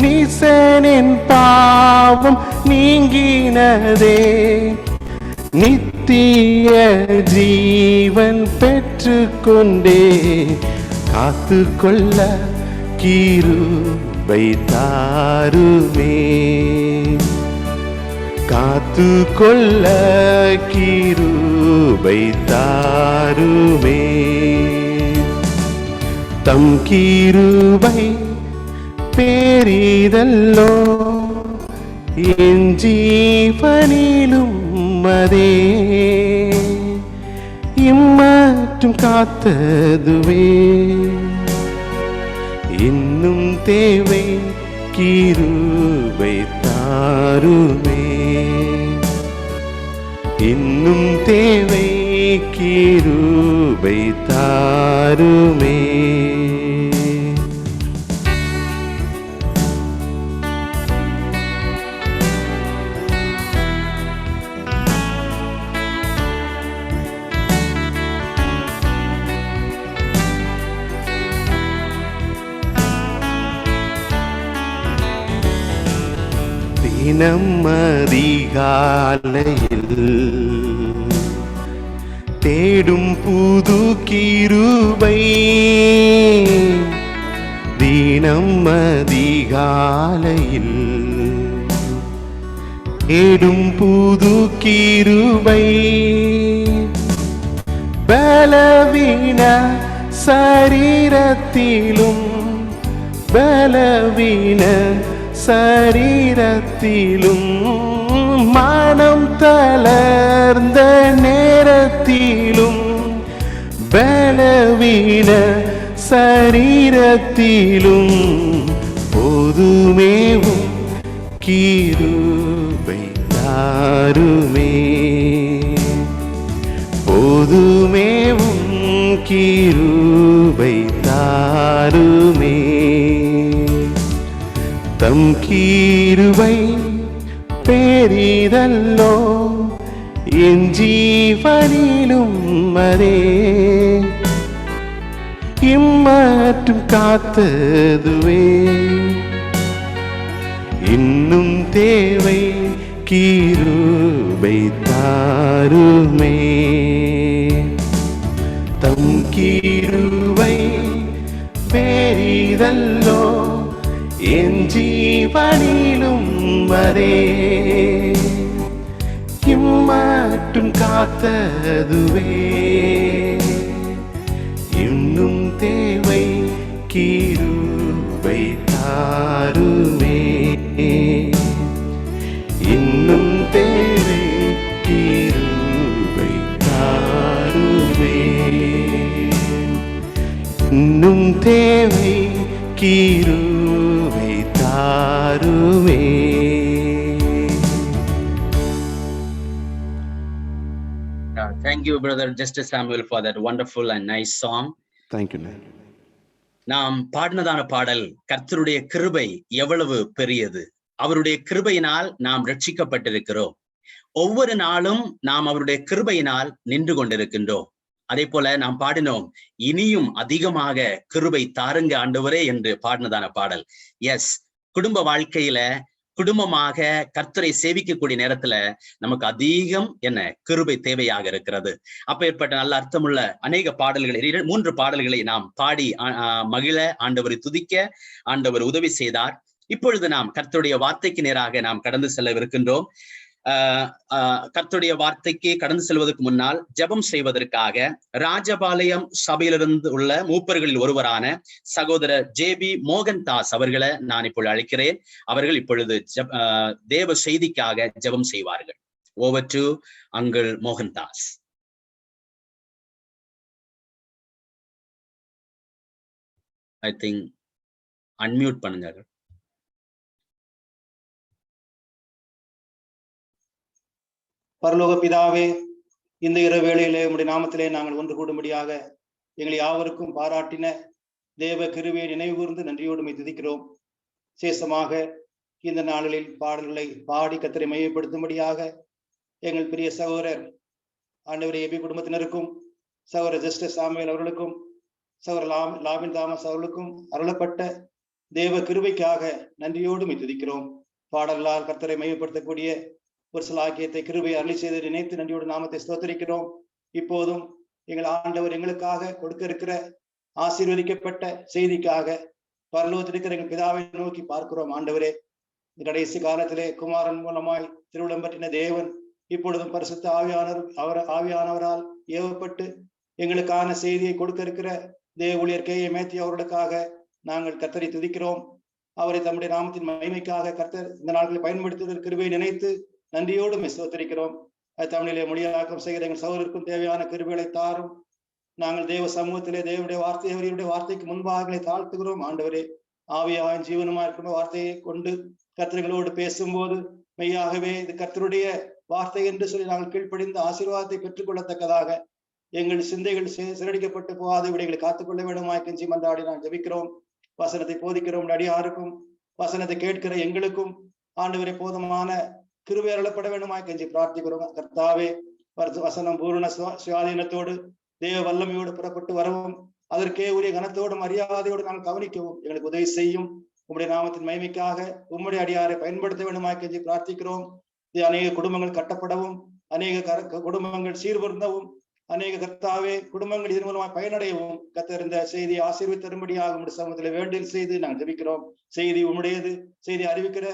நீசனின் பாவம் நீங்கினதே நித்திய ஜீவன் பெற்று கொண்டே காத்து கொள்ள கிருபை தாருமே. காத்து கொள்ள கிருபை தாருமே. தம் கிருபை பெரிதல்லோ என் ஜீவனிலும் அதே இம்மாற்றும் காத்ததுவே இன்னும் தேவை கிருபை தாருமே. இன்னும் தேவை கிருபை தாருமே. தினம் அதிகாலையில் தேடும் புது கிருபை, தினம் அதிகாலையில் தேடும் புது கிருபை, பலவீன சரீரத்திலும் பலவீன சரீரத்திலும் மனம் தளர்ந்த நேரத்திலும் பலவீன சரீரத்திலும் போதுமேவும் கிருபை தாருமே, போதுமேவும் கிருபை தாருமே. தம் கிருபை பெரிதல்லோ என் ஜீவனிலும் அதே, இம்மற்றும் காத்ததுவே. இன்னும் தேவை கிருபை தாருமே, தம் கிருபை பெரிதல்லோ என் ஜீவனிலும் அதே, இம்மற்றும் காத்ததுவே. இன்னும் தேவை கிருபை தாருமே, இன்னும் தேவை கிருபை தாருமே, இன்னும் தேவை கிருபை தாருமே. Thank you, Brother Justice Samuel, for that wonderful and nice song. Thank you. நாம் பாடினதான பாடல், கர்த்தருடைய கிருபை எவ்வளவு பெரியது, அவருடைய கிருபையினால் நாம் ரட்சிக்கப்பட்டிருக்கிறோம். ஒவ்வொரு நாளும் நாம் அவருடைய கிருபையினால் நின்று கொண்டிருக்கின்றோம். அதே போல நாம் பாடினோம், இனியும் அதிகமாக கிருபை தாருங்க ஆண்டவரே என்று பாடினதான பாடல். எஸ், குடும்ப வாழ்க்கையில குடும்பமாக கர்த்தரை சேவிக்கக்கூடிய நேரத்துல நமக்கு அதிகம் என்ன கிருபை தேவையாக இருக்கிறது. அப்பேற்பட்ட நல்ல அர்த்தமுள்ள அநேக பாடல்களை, 3 பாடல்களை நாம் பாடி மகிழ, ஆண்டவரை துதிக்க ஆண்டவர் உதவி செய்தார். இப்பொழுது நாம் கர்த்தருடைய வார்த்தைக்கு நேராக நாம் கடந்து செல்லவிருக்கின்றோம். கர்த்தருடைய வார்த்தைக்கு கடந்து செல்வதற்கு முன்னால் ஜெபம் செய்வதற்காக ராஜபாளையம் சபையிலிருந்து உள்ள மூப்பர்களில் ஒருவரான சகோதரர் JB மோகன்தாஸ் அவர்களை நான் இப்பொழுது அழைக்கிறேன். அவர்கள் இப்பொழுது தேவ செய்திக்காக ஜெபம் செய்வார்கள். Over to uncle Mohandas. I think unmute பண்ணுங்க. பரலோக பிதாவே, இந்த இரவு வேளையிலே உம்முடைய நாமத்திலே நாங்கள் ஒன்று கூடும்படியாக எங்களை யாவருக்கும் பாராட்டின தேவ கிருபையை நினைவு கூர்ந்து நன்றியோடு துதிக்கிறோம். விசேஷமாக இந்த நாளில் பாடல்களை பாடி கர்த்தரை மையப்படுத்தும்படியாக எங்கள் பிரிய சகோதரர் ஆண்டவரே எபி குடும்பத்தினருக்கும், சகோதரர் ஜஸ்டிஸ் சாமுவேல் அவர்களுக்கும், சகோதரர் லாபின் தாமஸ் அவர்களுக்கும் அருளப்பட்ட தேவ கிருபைக்காக நன்றியோடு துதிக்கிறோம். பாடலால் கர்த்தரை மையப்படுத்தக்கூடிய ஒரு சில ஆக்கியத்தை கிருபை அருளி செய்து நினைத்து நன்றியோடு நாமத்தை ஸ்தோத்திரிக்கிறோம். இப்போதும் எங்கள் ஆண்டவர் எங்களுக்காக கொடுக்க இருக்கிற ஆசீர்வதிக்கப்பட்ட செய்திக்காக பரலோகத்தில் இருக்கிற எங்கள் பிதாவை நோக்கி பார்க்கிறோம். ஆண்டவரே, இந்த கடைசி காலத்திலே குமாரன் மூலமாய் திருவிழம் பற்றின தேவன் இப்பொழுதும் பரிசுத்த ஆவியானவரால் ஏவப்பட்டு எங்களுக்கான செய்தியை கொடுக்க இருக்கிற தேவ ஊழியர் KA மேத்யூ அவர்களுக்காக நாங்கள் கர்த்தரை துதிக்கிறோம். அவரை தம்முடைய நாமத்தின் மகிமைக்காக கர்த்தர் இந்த நாட்களை பயன்படுத்துவதற்கு கிருபையை நினைத்து நன்றியோடு ஸ்தோத்திரிக்கிறோம். தமிழிலே மொழியாக்கம் செய்கிற எங்கள் சகோதரருக்கும் தேவையான கிருபைகளை தாரும். நாங்கள் தேவ சமூகத்திலே தேவனுடைய வார்த்தைக்கு முன்பாக எங்களை தாழ்த்துகிறோம். ஆண்டவரே, ஆவியாயின் ஜீவனுமா இருக்கிற வார்த்தையை கொண்டு கர்த்தர்களோடு பேசும்போது மெய்யாகவே இது கர்த்தருடைய வார்த்தை என்று சொல்லி நாங்கள் கீழ்ப்படிந்து ஆசீர்வாதத்தை பெற்றுக்கொள்ளத்தக்கதாக எங்கள் சிந்தைகள் சிறடிக்கப்பட்டு போகாத விடைகளை காத்துக்கொள்ள வேண்டுமாய் கெஞ்சி மன்றாடி நான் ஜெபிக்கிறோம். வசனத்தை போதிக்கிறோம் அடியாருக்கும் வசனத்தை கேட்கிற எங்களுக்கும் ஆண்டவரை போதுமான கிருபை அருளப்பட வேண்டுமாய் கெஞ்சி பிரார்த்திக்கிறோம். கர்த்தாவே, வசனம் பூரண சுயாதீனத்தோடு தேவ வல்லமையோடு புறப்பட்டு வரவும் அதற்கே உரிய கனத்தோடும் மரியாதையோடு நாம் கவனிக்கவும் எங்களுக்கு உதவி செய்யும். உம்முடைய நாமத்தின் மகிமைக்காக உம்முடைய அடியாரை பயன்படுத்த வேண்டுமாய் கெஞ்சி பிரார்த்திக்கிறோம். அநேக குடும்பங்கள் கட்டப்படவும், அநேக குடும்பங்கள் சீர்பொருந்தவும், அநேக கர்த்தாவே குடும்பங்கள் இதன் மூலமாக பயனடையவும் கர்த்தர் இந்த செய்தியை ஆசீர்வதித்தரும்படியாக உம்முடைய சமூகத்தில் வேண்டல் செய்து நாங்கள் ஜெபிக்கிறோம். செய்தி உம்முடையது, செய்தி அறிவிக்கிற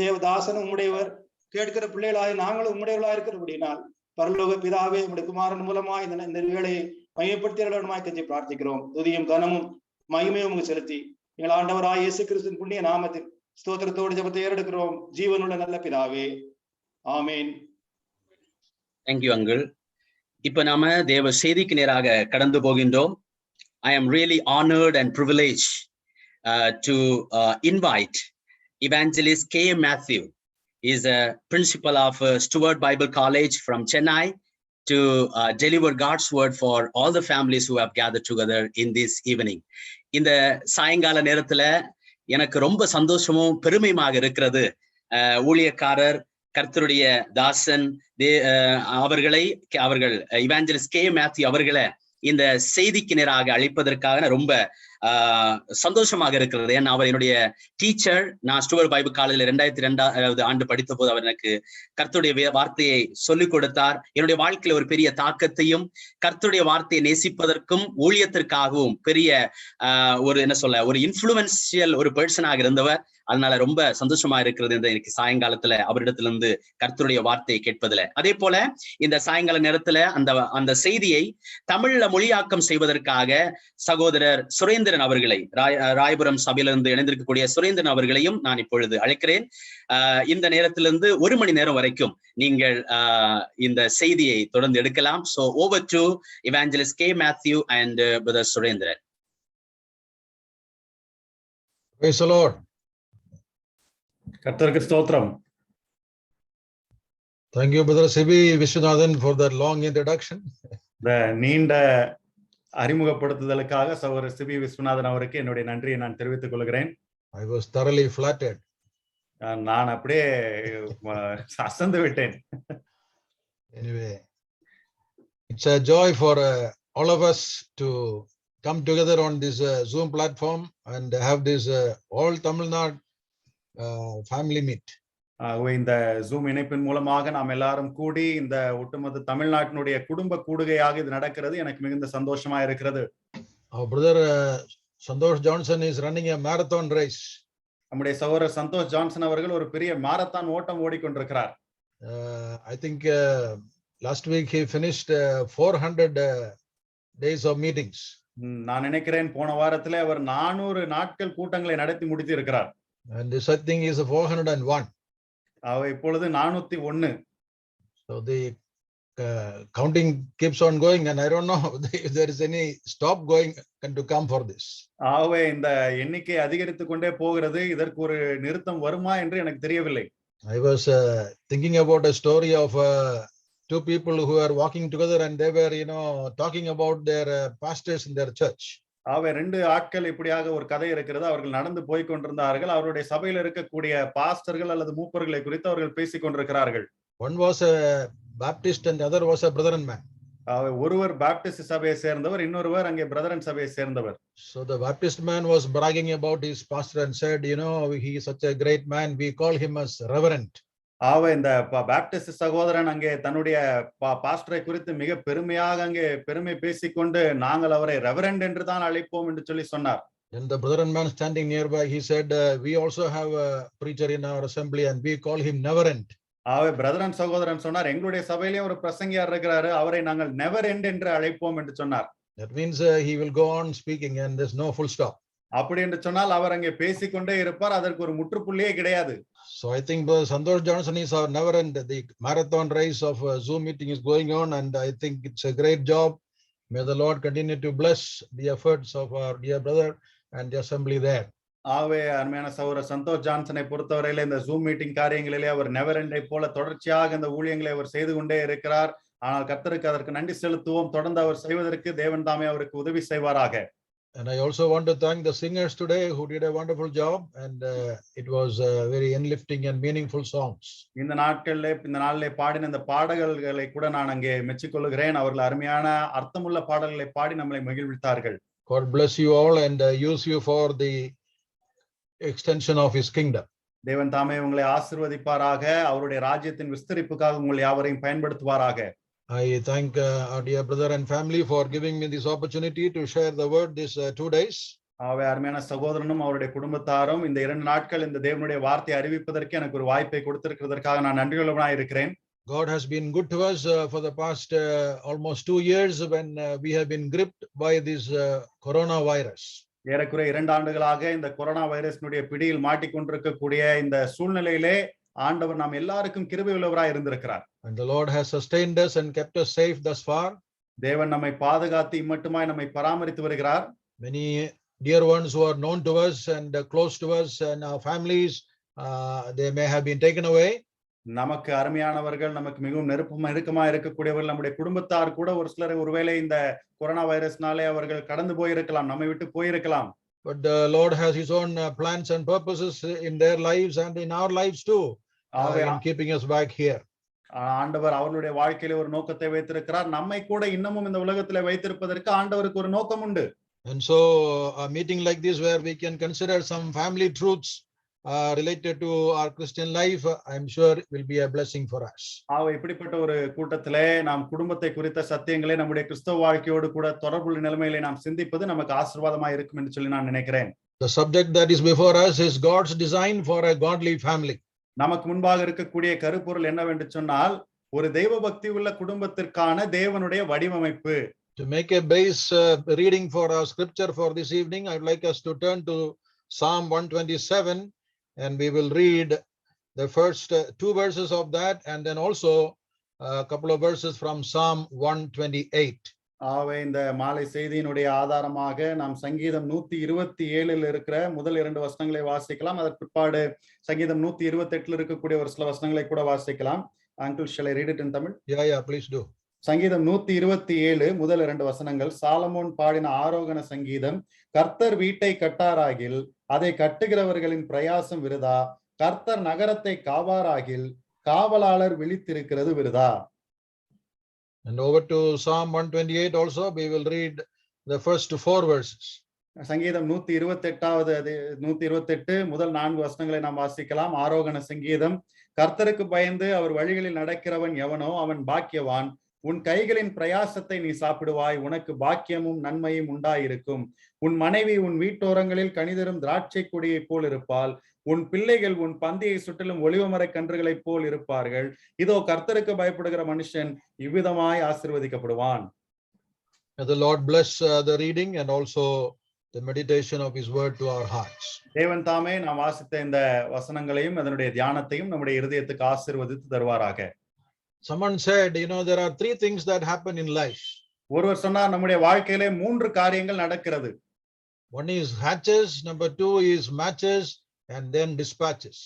தேவதாசனும் உம்முடையவர், கேட்கிற பிள்ளைகளாய் நாங்களும் உம்முடையவர்களாக இருக்கிறபடினால் பரலோக பிதாவே உம்முடைய குமாரன் மூலமாய் இந்த வேலையை மையப்படுத்தியவர்களுமாய் கெஞ்சி பிரார்த்திக்கிறோம். துதியும் கனமும் மகிமையும் செலுத்தி எங்கள் ஆண்டவராய் இயேசு கிறிஸ்துவின் புண்ணிய நாமத்தில் ஸ்தோத்திரத்தோடு ஜெபத்தை ஏறெடுக்கிறோம் ஜீவனுள்ள நல்ல பிதாவே, ஆமேன். Thank you uncle. இப்ப நாம தேவ செய்திக்கு நேராக கடந்து போகின்றோம். I am really honored and privileged to invite Evangelist K. Matthew. He is a principal of Stewart Bible College from Chennai to deliver God's word for all the families who have gathered together in this evening. இந்த சாயங்கால நேரத்துல எனக்கு ரொம்ப சந்தோஷமும் பெருமையுமாக இருக்கிறது. ஊழியக்காரர் கர்த்தருடைய தாசன் அவர்கள் இவாஞ்சலிஸ்ட் கே மேத்யூ அவர்களை இந்த செய்திக்கு நேராக அழைப்பதற்காக ரொம்ப சந்தோஷமாக இருக்கிறது. ஏன்னா அவர் என்னுடைய டீச்சர். நான் ஸ்டூவர்ட் பைபிள் காலேஜில் 2002 ஆண்டு படித்த போது அவர் எனக்கு கர்த்தருடைய வார்த்தையை சொல்லிக் கொடுத்தார். என்னுடைய வாழ்க்கையில ஒரு பெரிய தாக்கத்தையும் கர்த்தருடைய வார்த்தையை நேசிப்பதற்கும் ஊழியத்திற்காகவும் பெரிய ஒரு இன்ஃப்ளூயன்சியல் ஒரு பர்சனாக இருந்தவர். அதனால ரொம்ப சந்தோஷமா இருக்கிறது இந்த இன்னைக்கு சாயங்காலத்துல அவரிடத்திலிருந்து கர்த்தருடைய வார்த்தையை கேட்பதுல. அதே போல இந்த சாயங்கால நேரத்துல அந்த செய்தியை தமிழ்ல மொழியாக்கம் செய்வதற்காக சகோதரர் சுரேந்திரன் அவர்களை, ராயபுரம் சபையிலிருந்து இணைந்திருக்கக்கூடிய சுரேந்திரன் அவர்களையும் நான் இப்பொழுது அழைக்கிறேன். இந்த நேரத்திலிருந்து 1 மணி நேரம் வரைக்கும் நீங்கள் இந்த செய்தியை தொடர்ந்து எடுக்கலாம். So over to Evangelist K. Matthew and Brother Surendran. Praise the Lord. கர்த்தருக்கு ஸ்தோத்திரம். Thank you, Brother Sibi Vishwanathan, for that long introduction. இந்த நீண்ட அறிமுகப்படுத்துதலுக்காக சகோதரர் சிபி விஸ்வநாதன் அவருக்கு என்னுடைய நன்றியை நான் தெரிவித்துக் கொள்கிறேன். I was thoroughly flattered. நான் அப்படியே அசந்து விட்டேன். Anyway, it's a joy for all of us to come together on this Zoom platform and have this all Tamil Nadu family meet. இந்த ஜூம் இணைப்பின் மூலமாக நாம் எல்லாரும் கூடி இந்த ஒட்டுமொத்த தமிழ்நாட்டினுடைய குடும்ப கூடுகையாக இது நடக்கிறது. எனக்கு மிகுந்த சந்தோஷமா இருக்கிறது. Our brother Santosh Johnson is running a marathon race. நம்முடைய சகோதரர் சந்தோஷ் ஜான்சன் அவர்கள் ஒரு பெரிய மாரத்தான் ஓட்டம் ஓடிக்கொண்டிருக்கிறார். I think last week he finished 400 days of meetings. நான் நினைக்கிறேன் போன வாரத்திலே அவர் 400 நாட்கள் கூட்டங்களை நடத்தி முடித்து இருக்கிறார். And this I think is 401. இப்பொழுது 401. So the counting keeps on going and I don't know if there is any stop going to come for this. இந்த எண்ணிக்கை அதிகரித்துக் கொண்டே போகிறது. இதற்கு ஒரு நிறுத்தம் வருமா என்று எனக்கு தெரியவில்லை. I was thinking about a story of two people who are walking together and they were talking about their pastors in their church. 2 ஆட்கள் இப்படியாக ஒரு கதை இருக்கிறது. அவர்கள் நடந்து போய் கொண்டிருந்தார்கள். அவருடைய சபையில் இருக்கக்கூடிய பாஸ்டர்கள் அல்லது மூப்பர்களை குறித்து அவர்கள் பேசிக் கொண்டிருக்கிறார்கள். One was a Baptist and the other was a Brethren man. ஒருவர் பாப்டிஸ்ட் சபையை சேர்ந்தவர், இன்னொருவர் அங்கே பிரதரன் சபையை சேர்ந்தவர். So the Baptist man was bragging about his pastor and said, he is such a great man, we call him as reverend. இந்த Baptist சகோதரன் அங்கே தன்னுடைய பாஸ்டரை குறித்து மிக பெருமையாக அங்கே பெருமை பேசிக்கொண்டு நாங்கள் அவரை ரெவரண்ட் என்று தான் அழைப்போம் என்று சொல்லி சொன்னார். And the Brethren man standing nearby, he said, we also have a preacher in our assembly and we call him neverend. Brethren சகோதரன் சொன்னார், எங்களுடைய சபையிலே ஒரு பிரசங்கியார் இருக்கிறாரு, அவரை நாங்கள் நெவர் எண்ட் என்று அழைப்போம் என்று சொன்னார். That means he will go on speaking and there's no full stop. அப்படி என்று சொன்னால் அவர் அங்கே பேசிக்கொண்டே இருப்பார், அதற்கு ஒரு முற்றுப்புள்ளியே கிடையாது. So I think Santosh Johnson is our never end. The marathon race of Zoom meeting is going on and I think it's a great job. May the Lord continue to bless the efforts of our dear brother and the assembly there. ஆகவே அருமையான சகோதரர் சந்தோஷ் ஜான்சனை பொறுத்தவரையில இந்த zoom meeting காரியங்களிலே அவர் நெவரெண்டை போல தொடர்ச்சியாக இந்த ஊழியங்களை அவர் செய்து கொண்டே இருக்கிறார். ஆனால் கர்த்தருக்கு அதற்கு நன்றி செலுத்துவோம். தொடர்ந்து அவர் செய்வதற்கு தேவன் தாமே அவருக்கு உதவி செய்வாராக. And I also want to thank the singers today who did a wonderful job, and it was very enlifting and meaningful songs. இந்த நாளிலே பாடின இந்த பாடல்களை கூட நான் அங்கே மெச்சிக்கொள்கிறேன். அவர்கள் அருமையான அர்த்தமுள்ள பாடல்களை பாடி நம்மளை மகிழ்வித்தார்கள். God bless you all and use you for the extension of his kingdom. தேவன் தாமே உங்களை ஆசீர்வதிப்பாராக. அவருடைய ராஜ்யத்தின் விஸ்தரிப்புக்காக உங்களை யாவரையும் பயன்படுத்துவாராக. I thank our dear brother and family for giving me this opportunity to share the word this 2 days. ஆகவே அருமையான சகோதரனும் அவருடைய குடும்பத்தாரும் இந்த 2 நாட்கள் இந்த தேவனுடைய வார்த்தையை அறிவிப்பதற்கு எனக்கு ஒரு வாய்ப்பை கொடுத்திருக்கிறதற்காக நான் நன்றியுள்ளவனாய் இருக்கிறேன். God has been good to us for the past almost 2 years when we have been gripped by this coronavirus. ஏறக்குறைய 2 ஆண்டுகளாக இந்த கொரோனா வைரஸினுடைய பிடியில் மாட்டிக்கொண்டிருக்கக்கூடிய இந்த சூழ்நிலையிலே ஆண்டவர் நாம் எல்லாருக்கும் கிருபை உள்ளவராய் இருந்திருக்கிறார். And the Lord has sustained us and kept us safe thus far. தேவன் நம்மை பாதுகாத்து இம்மட்டுமாய் நம்மை பராமரித்து வருகிறார். Many dear ones who are known to us and close to us and our families, they may have been taken away. நமக்கு அருமையானவர்கள், நமக்கு மிகவும் நெருக்கமா இருக்கக்கூடியவர்கள், நம்முடைய குடும்பத்தார் கூட ஒரு சிலர் ஒருவேளை இந்த கொரோனா வைரஸ்னாலே அவர்கள் கடந்து போயிருக்கலாம், நம்மை விட்டு போயிருக்கலாம். But the Lord has his own plans and purposes in their lives and in our lives too, in keeping us back here. ஆண்டவர் அவருடைய வாழ்க்கையில ஒரு நோக்கத்தை வைத்திருக்கிறார். நம்மை கூட இன்னமும் இந்த உலகத்திலே வைத்திருப்பதற்கு ஆண்டவருக்கு ஒரு நோக்கம் உண்டு. And so a meeting like this where we can consider some family truths related to our Christian life, I'm sure will be a blessing for us. இப்படிப்பட்ட ஒரு கூட்டத்திலே நாம் குடும்பத்தை குறித்த சத்தியங்களை நம்முடைய கிறிஸ்தவ வாழ்க்கையோடு கூட தொடர்புள்ள நிலைமையிலே நாம் சிந்திப்பது நமக்கு ஆசீர்வாதமாக இருக்கும் என்று சொல்லி நான் நினைக்கிறேன். The subject that is before us is God's design for a godly family. நமக்கு முன்பாக இருக்கக்கூடிய கருப்பொருள் என்னவென்று சொன்னால், ஒரு தெய்வ பக்தி உள்ள குடும்பத்திற்கான தேவனுடைய வடிவமைப்பு. To make a base reading for our scripture for this evening, I'd like us to turn to Psalm 127, and we will read the first 2 verses of that, and then also a couple of verses from Psalm 128. இந்த மாலை செய்தியினுடைய ஆதாரமாக நாம் சங்கீதம் 127 இருக்கிற முதல் 2 வசனங்களை வாசிக்கலாம். அதற்கு பிற்பாடு சங்கீதம் 128 இருக்கக்கூடிய ஒரு சில வசனங்களை கூட வாசிக்கலாம். Uncle, shall I read it in Tamil? Yeah, please do. சங்கீதம் 127 முதல் 2 வசனங்கள். சாலமோன் பாடின ஆரோகண சங்கீதம். கர்த்தர் வீட்டை கட்டாராகில் அதை கட்டுகிறவர்களின் பிரயாசம் விருதா. கர்த்தர் நகரத்தை காவாராகில் காவலாளர் விழித்திருக்கிறது விருதா. And over to Psalm 128 also, we will read the first 4 verses. சங்கீதம் 128 முதல் 4 வசனங்களை நாம் வாசிக்கலாம். ஆரோகண சங்கீதம். கர்த்தருக்கு பயந்து அவர் வழிகளில் நடக்கிறவன் எவனோ அவன் பாக்கியவான். உன் கைகளின் பிரயாசத்தை நீ சாப்பிடுவாய், உனக்கு பாக்கியமும் நன்மையும் உண்டாயிருக்கும். உன் மனைவி உன் வீட்டோரங்களில் கனிதரும் திராட்சை கொடியை போல் இருப்பாள். உன் பிள்ளைகள் உன் பந்தியை சுற்றிலும் ஒலிவமர கன்றுகளைப் போல் இருப்பார்கள். இதோ கர்த்தருக்கு பயப்படுகிற மனுஷன் இவ்விதமாய் ஆசீர்வதிக்கப்படுவான். May the Lord bless the reading and also the meditation of his word to our hearts. தேவன் தாமே நாம் வாசித்த இந்த வசனங்களையும் அதனுடைய தியானத்தையும் நம்முடைய இருதயத்துக்கு ஆசீர்வதித்து தருவாராக. Someone said, there are 3 things that happen in life. ஒருவர் சொன்னார், நம்முடைய வாழ்க்கையிலே 3 காரியங்கள் நடக்கிறது. One is hatches, number 2 is matches, and then dispatches.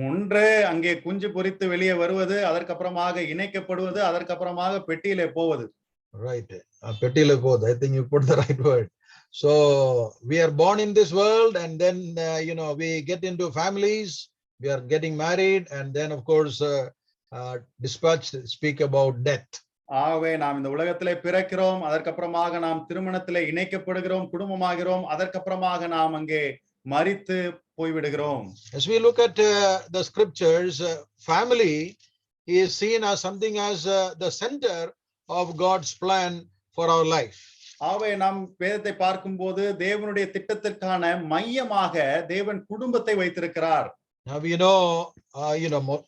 ஒன்று அங்கே குஞ்சு பொரித்து வெளியே வருவது, அதற்கப்புறமாக இணைக்கப்படுவது, அதற்கப்புறமாக பெட்டியிலே போவது. Right, பெட்டியிலே போவது. I think you put the right word. So we are born in this world, and then we get into families, we are getting married, and then of course dispatch speak about death. ஆகவே நாம் இந்த உலகத்திலே பிறக்கிறோம், அதற்கப்புறமாக நாம் திருமணத்திலே இணைக்கப்படுகிறோம், குடும்பமாகிறோம், அதற்கப்புறமாக நாம் அங்கே மரித்து போய்விடுகிறோம். As we look at the scriptures, family is seen as something as the center of God's plan for our life. ஆகவே நாம் வேதத்தை பார்க்கும்போது தேவனுடைய திட்டத்திற்கான மையமாக தேவன் குடும்பத்தை வைத்திருக்கிறார். Now we know,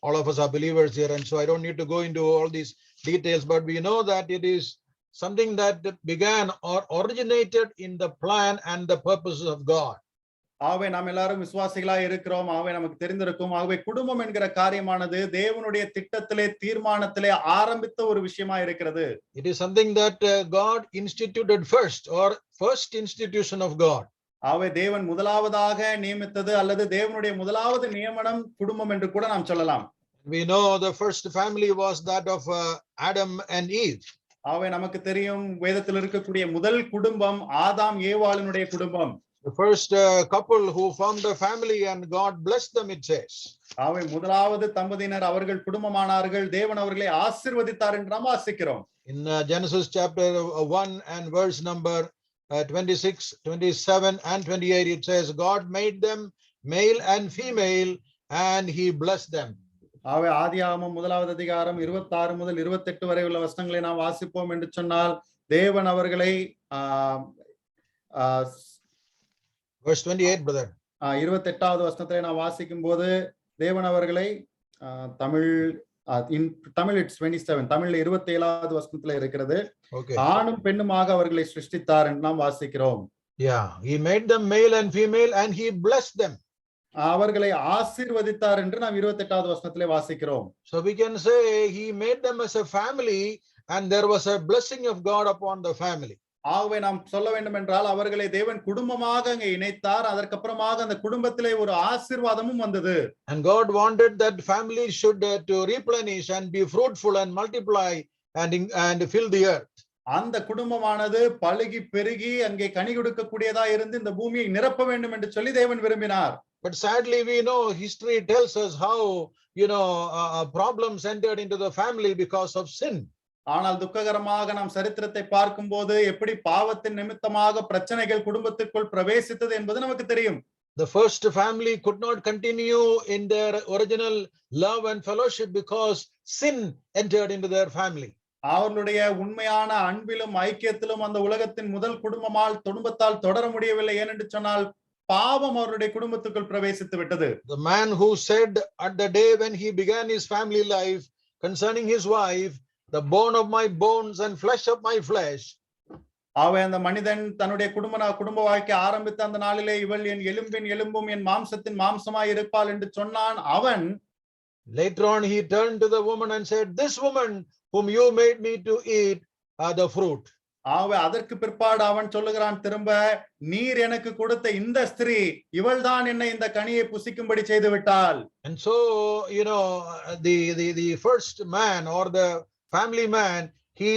all of us are believers here, and so I don't need to go into all these details, but we know that it is something that began or originated in the plan and the purposes of God. ஆகவே நாம் எல்லாரும் விசுவாசிகளாய் இருக்கிறோம். ஆகவே நமக்கு தெரிந்திருக்கும். ஆகவே குடும்பம் என்கிற காரியமானது தேவனுடைய திட்டத்திலே தீர்மானத்திலே ஆரம்பித்த ஒரு விஷயமா இருக்கிறது. It is something that God instituted first, or first institution of God. ஆகவே தேவன் முதலாவதாக நியமித்தது அல்லது தேவனுடைய முதலாவது நியமனம் குடும்பம் என்று கூட நாம் சொல்லலாம். We know the first family was that of Adam and Eve. ஆகவே நமக்கு தெரியும் வேதத்தில் இருக்கக்கூடிய முதல் குடும்பம் ஆதாம் ஏவாளினுடைய குடும்பம். The first couple who formed a family and God blessed them, it says. ஆகவே முதலாவது தம்பதியினர் அவர்கள் குடும்பமானார்கள், தேவன் அவர்களை ஆசீர்வதித்தார் என்று நாம் வாசிக்கிறோம். In Genesis chapter 1 and verse number 26, 27 and 28, it says, God made them male and female and he blessed them. ஆகவே ஆதியாகமம் முதலாவது அதிகாரம் 26 முதல் 28 வரை உள்ள வசனங்களை நாம் வாசிப்போம் என்று சொன்னால் தேவன் அவர்களை Verse 28, brother. 28வது வசனத்தை நாம் வாசிக்கும் போது தேவன் அவர்களை தமிழ் இட்ஸ் 27, தமிழ்ல 27வது வசனத்துல இருக்கிறது. Okay. ஆணும் பெண்ணுமாக அவர்களை சிருஷ்டித்தார் என்று நாம் வாசிக்கிறோம். Yeah, he made them male and female and he blessed them. அவர்களை ஆசீர்வதித்தார் என்று நாம் 28வது வசனத்திலே வாசிக்கிறோம். So we can say he made them as a family and there was a blessing of God upon the family. ஆகவே நாம் சொல்ல வேண்டும் என்றால் அவர்களை தேவன் குடும்பமாக அங்கே இணைத்தார், அதற்கப்புறமாக அந்த குடும்பத்திலே ஒரு ஆசீர்வாதமும் வந்தது. And God wanted that family should to replenish and be fruitful and multiply and fill the earth. அந்த குடும்பமானது பலுகி பெருகி அங்கே கனி கொடுக்கக்கூடியதா இருந்து இந்த பூமியை நிரப்ப வேண்டும் என்று சொல்லி தேவன் விரும்பினார். But sadly we know history tells us how problems entered into the family because of sin. ஆனால் துக்ககரமாக நாம் சரித்திரத்தை பார்க்கும்போது எப்படி பாவத்தின் நிமித்தமாக பிரச்சனைகள் குடும்பத்திற்குள் பிரவேசித்தது என்பது நமக்கு தெரியும். The first family could not continue in their original love and fellowship because sin entered into their family. அவர்களுடைய உண்மையான அன்பிலும் ஐக்கியத்திலும் அந்த உலகத்தின் முதல் குடும்பத்தால் தொடர முடியவில்லை. ஏனென்று சொன்னால் பாவம் அவருடைய குடும்பத்துக்குள் பிரவேசித்து விட்டது. The man who said at the day when he began his family life concerning his wife, the bone of my bones and flesh of my flesh. அந்த மனிதன் தன்னுடைய குடும்ப வாழ்க்கை ஆரம்பித்த அந்த நாளிலே இவள் என் எலும்பின் எலும்பும் என் மாம்சத்தின் மாம்சமாய் இருப்பாள் என்று சொன்னான். அவன் later on he turned to the woman and said, this woman whom you made me to eat the fruit. அதற்கு பிற்பாடு அவன் சொல்லுகிறான் திரும்ப, நீர் எனக்கு கொடுத்த இந்த ஸ்திரீ இவள்தான் என்னை இந்த கனியை புசிக்கும்படி செய்து விட்டாள். And so the first man or the family man, he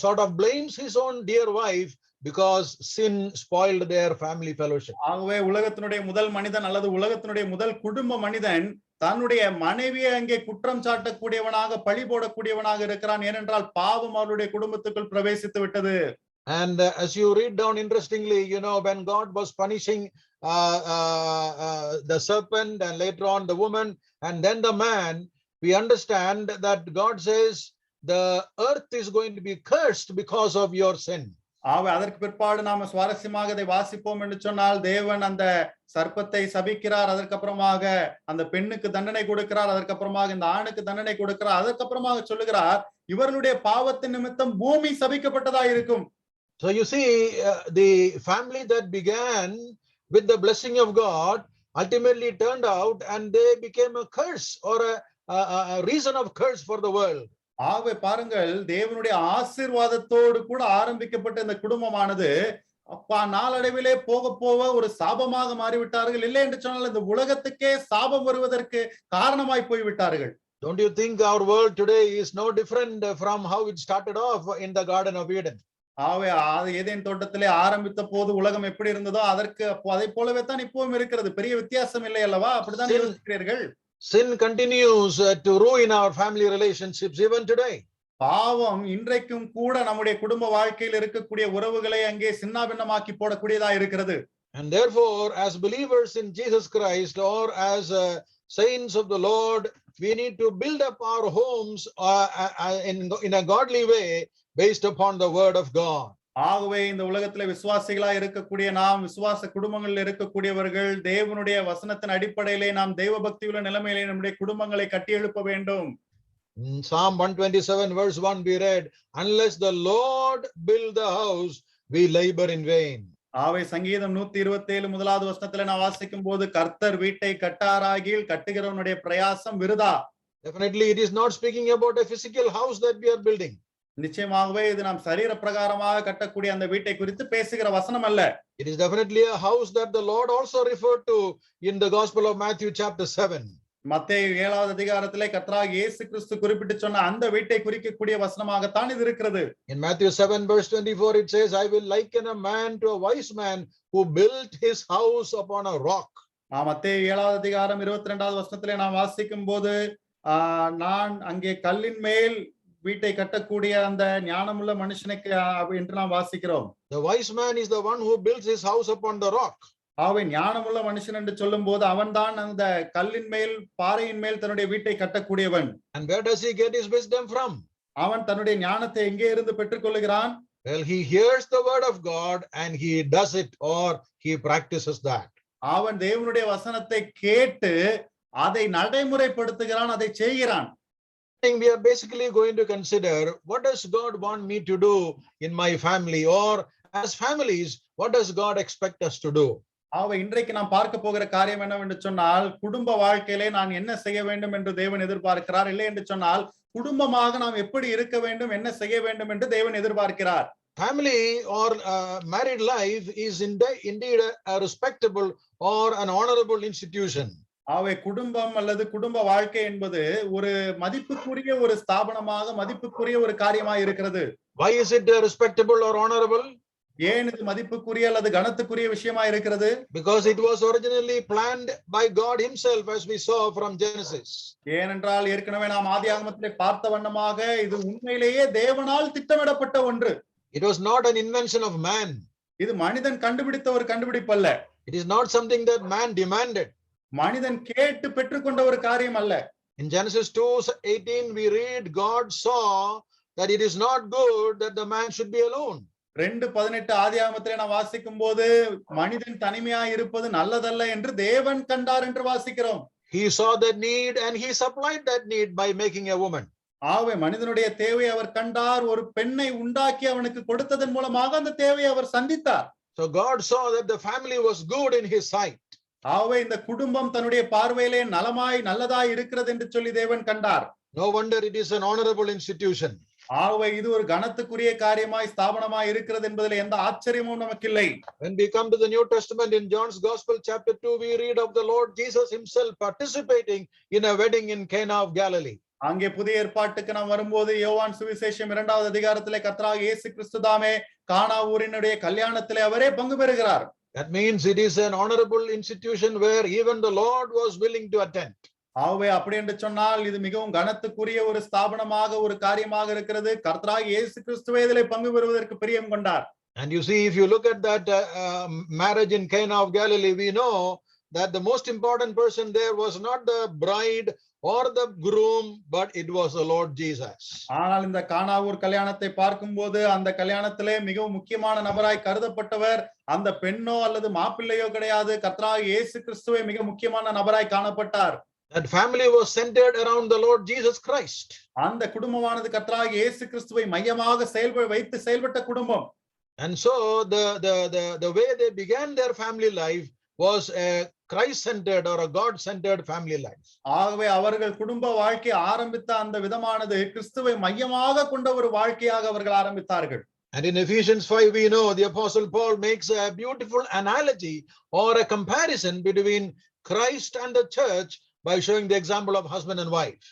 sort of blames his own dear wife because sin spoiled their family fellowship. ஆகவே உலகத்தினுடைய முதல் மனிதன் அல்லது உலகத்தினுடைய முதல் குடும்ப மனிதன் தன்னுடைய மனைவியை அங்கே குற்றம் சாட்டக்கூடியவனாக பழி போடக்கூடியவனாக இருக்கிறான். ஏனென்றால் பாவம் அவருடைய குடும்பத்துக்குள் பிரவேசித்து விட்டது. And as you read down, interestingly, when God was punishing the serpent and later on the woman and then the man, we understand that God says the earth is going to be cursed because of your sin. அதற்கு பிற்பாடு நாம சுவாரஸ்யமாக அதை வாசிப்போம் என்று சொன்னால் தேவன் அந்த சர்ப்பத்தை சபிக்கிறார், அதற்கப்புறமாக அந்த பெண்ணுக்கு தண்டனை கொடுக்கிறார், அதற்கப்புறமாக இந்த ஆணுக்கு தண்டனை கொடுக்கிறார், அதற்கப்புறமாக சொல்லுகிறார் இவர்களுடைய பாவத்தின் நிமித்தம் பூமி சபிக்கப்பட்டதா இருக்கும். So you see, the family that began with the blessing of God ultimately turned out and they became a curse or a reason of curse for the world. ஆகவே பாருங்கள், தேவனுடைய ஆசீர்வாதத்தோடு கூட ஆரம்பிக்கப்பட்ட இந்த குடும்பமானது நாளடைவிலே போக ஒரு சாபமாக மாறிவிட்டார்கள். இல்லை என்று சொன்னால் இந்த உலகத்துக்கே சாபம் வருவதற்கு காரணமாய் போய்விட்டார்கள். Don't you think our world today is no different from how it started off in the Garden of Eden? ஆகவே ஏதேன் தோட்டத்திலே ஆரம்பித்த போது உலகம் எப்படி இருந்ததோ அதை போலவே தான் இப்பவும் இருக்கிறது. பெரிய வித்தியாசம் இல்லை அல்லவா? அப்படிதான் யோசிக்கிறீர்கள். Sin continues to ruin our family relationships even today. பாவம் இன்றைக்கும் கூட நம்முடைய குடும்ப வாழ்க்கையில் இருக்கக்கூடிய உறவுகளை அங்கே சின்னாபின்னமாக்கி போடக்கூடியதா இருக்கிறது. And therefore, as believers in Jesus Christ or as saints of the Lord, we need to build up our homes in a godly way based upon the word of God. ஆகவே இந்த உலகத்திலே விசுவாசிகளா இருக்கக்கூடிய நாம், விசுவாச குடும்பங்களில் இருக்கக்கூடியவர்கள், தேவனுடைய வசனத்தின் அடிப்படையிலே நாம் தெய்வ பக்தியுள்ள நிலைமையிலே நம்முடைய குடும்பங்களை கட்டி எழுப்ப வேண்டும். Psalm 127 verse 1 we read, unless the Lord build the house, we labor in vain. ஆகவே சங்கீதம் 127 முதலாவது வசனத்திலே நான் வாசிக்கும் போது, கர்த்தர் வீட்டை கட்டாராகில் கட்டுகிறவனுடைய பிரயாசம் விருதா. Definitely it is not speaking about a physical house that we are building. நிச்சயமாகவே இது நாம் சரீர பிரகாரமாக கட்டக்கூடிய அந்த வீட்டை குறித்து பேசுகிற வசனம் அல்ல. It is definitely a house that the Lord also referred to in the Gospel of Matthew chapter 7. மத்தேயு 7வது அதிகாரத்திலே கர்த்தராகிய இயேசு கிறிஸ்து குறிப்பிட்டு சொன்ன அந்த வீட்டை குறிக்கக்கூடிய வசனமாகத்தான் இது இருக்கிறது. In Matthew 7 verse 24 it says, I will liken a man to a wise man who built his house upon a rock. மத்தேயு 7வது அதிகாரம் 22வது வசனத்திலே நாம் வாசிக்கும் போது நான் அங்கே கல்லின் மேல் வீட்டை கட்டக்கூடிய அந்த ஞானமுள்ள மனுஷனுக்கு என்று நாம் வாசிக்கிறோம். The wise man is the one who builds his house upon the rock. அவன் ஞானமுள்ள மனுஷன் என்று சொல்லும் போது அவன்தான் அந்த கல்லின் மேல் பாறையின் மேல் தன்னுடைய வீட்டை கட்டக்கூடியவன். And where does he get his wisdom from? அவன் தன்னுடைய ஞானத்தை எங்கே இருந்து பெற்றுக்கொள்கிறான்? Well, he hears the word of God and he does it, or he practices that. அவன் தேவனுடைய வசனத்தை கேட்டு அதை நடைமுறைப்படுத்துகிறான், அதை செய்கிறான். We are basically going to consider, what does God want me to do in my family, or as families, what does God expect us to do? இன்றைக்கு நாம் பார்க்க போகிற காரியம் என்னவென்று சொன்னால், குடும்ப வாழ்க்கையிலே நான் என்ன செய்ய வேண்டும் என்று தேவன் எதிர்பார்க்கிறார், இல்லை என்று சொன்னால் குடும்பமாக நாம் எப்படி இருக்க வேண்டும், என்ன செய்ய வேண்டும் என்று தேவன் எதிர்பார்க்கிறார். Family or married life is indeed a respectable or an honorable institution. குடும்பம் அல்லது குடும்ப வாழ்க்கை என்பது ஒரு மதிப்புக்குரிய ஒரு ஸ்தாபனமாக, மதிப்புக்குரிய ஒரு காரியமாக இருக்கிறது. Why is it respectable or honorable? ஏன் இது மதிப்புக்குரிய அல்லது கனத்துக்குரிய விஷயமா இருக்கிறது? Because it was originally planned by God himself, as we saw from Genesis. ஏனென்றால் ஏற்கனவே நாம் ஆதியாகமத்திலே பார்த்த வண்ணமாக இது உண்மையிலேயே தேவனால் திட்டமிடப்பட்ட ஒன்று. It was not an invention of man. இது மனிதன் கண்டுபிடித்த ஒரு கண்டுபிடிப்பு அல்ல. It is not something that man demanded. மனிதன் கேட்டு பெற்றுக்கொண்ட ஒரு காரியம் அல்ல. In Genesis 2:18 we read, God saw that it is not good that the man should be alone. 2:18 ஆதியாகமத்திலே நாம் வாசிக்கும் போது மனிதன் தனிமையாய் இருப்பது நல்லதல்ல என்று தேவன் கண்டார் என்று வாசிக்கிறோம். He saw that need and he supplied that need by making a woman. மனிதனுடைய தேவையை அவர் கண்டார், ஒரு பெண்ணை உண்டாக்கி அவனுக்கு கொடுத்ததன் மூலமாக அந்த தேவையை அவர் சந்தித்தார். So God saw that the family was good in his sight. இந்த குடும்பம் தன்னுடைய பார்வையிலே நலமாய் நல்லதாய் இருக்கிறது என்று சொல்லி தேவன் கண்டார். No wonder it is an honorable institution. இது ஒரு கனத்துக்குரிய காரியமாய் ஸ்தாபனமாய் இருக்கிறது என்பதில் எந்த ஆச்சரியமும் நமக்கு இல்லை. When we come to the New Testament in John's Gospel chapter 2 we read of the Lord Jesus himself participating in a wedding in Cana of Galilee. அங்கே புதிய ஏற்பாட்டுக்கு நாம் வரும்போது யோவான் சுவிசேஷம் 2வது அதிகாரத்திலே கர்த்தராகிய இயேசு கிறிஸ்து தாமே கானா ஊரினுடைய கல்யாணத்திலே அவரே பங்கு பெறுகிறார். That means it is an honorable institution where even the Lord was willing to attend. அப்படி என்று சொன்னால் இது மிகவும் கனத்துக்குரிய ஒரு ஸ்தாபனமாக ஒரு காரியமாக இருக்கிறது. கர்த்தராகிய இயேசு கிறிஸ்துவே இதிலே பங்கு பெறுவதற்கு பிரியம் கொண்டார். And you see, if you look at that marriage in Cana of Galilee, we know that the most important person there was not the bride or the groom, but it was the Lord Jesus. ஆனால் இந்த கானாவூர் கல்யாணத்தை பார்க்கும்போது அந்த கல்யாணத்திலே மிகவும் முக்கியமான நபராய் கருதப்பட்டவர் அந்த பெண்ணோ அல்லது மாப்பிள்ளையோ கிடையாது, கர்த்தராகிய இயேசு கிறிஸ்துவே மிக முக்கியமான நபராய் காணப்பட்டார். That family was centered around the Lord Jesus Christ. அந்த குடும்பமானது கர்த்தராகிய இயேசு கிறிஸ்துவை மையமாக வைத்து செயல்பட்ட குடும்பம். And so the way they began their family life was a Christ-centered or a God-centered family life. அவர்கள் குடும்ப வாழ்க்கை ஆரம்பித்த அந்த விதமானது கிறிஸ்துவை மையமாக கொண்ட ஒரு வாழ்க்கையாக அவர்கள் ஆரம்பித்தார்கள். And in Ephesians 5 we know the apostle Paul makes a beautiful analogy or a comparison between Christ and the church by showing the example of husband and wife.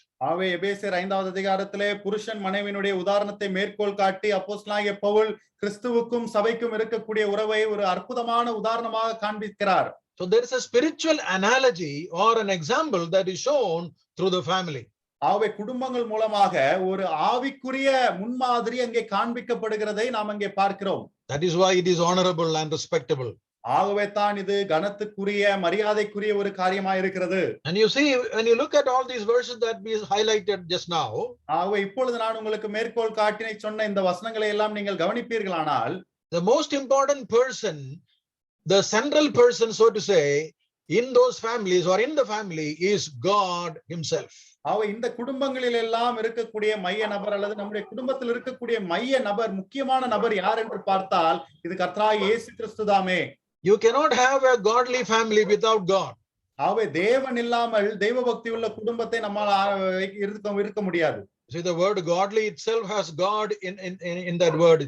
எபேசியர் 5வது அதிகாரத்திலே புருஷன் மனைவியினுடைய உதாரணத்தை மேற்கோள் காட்டி அப்போஸ்தலனாகிய பவுல் கிறிஸ்துவுக்கும் சபைக்கும் இருக்கக்கூடிய உறவை ஒரு அற்புதமான உதாரணமாக காண்பிக்கிறார். So there is a spiritual analogy or an example that is shown through the family. குடும்பங்கள் மூலமாக ஒரு ஆவிக்குரிய முன்மாதிரி அங்கே காண்பிக்கப்படுகிறதை நாம் அங்கே பார்க்கிறோம். That is why it is honorable and respectable. தான் இது கனத்துக்குரிய மரியாதைக்குரிய ஒரு காரியமாக இருக்கிறது. And you see, when you look at all these verses that we highlighted just now, இப்பொழுது நான் உங்களுக்கு மேற்கோள் காட்டினை சொன்ன இந்த வசனங்களை எல்லாம் நீங்கள் கவனிப்பீர்களானால், the most important person, the central person, so to say, in those families or in the family is God himself. இந்த குடும்பங்களில் எல்லாம் இருக்கக்கூடிய மைய நபர் அல்லது நம்முடைய குடும்பத்தில் இருக்கக்கூடிய மைய நபர், முக்கியமான நபர் யார் என்று பார்த்தால் இது கர்த்தராகிய இயேசு கிறிஸ்துதாமே. You cannot have a godly family without God. தேவன் இல்லாமல் தெய்வ பக்தி உள்ள குடும்பத்தை நம்மால் இருக்க முடியாது. See, the word godly itself has God in that word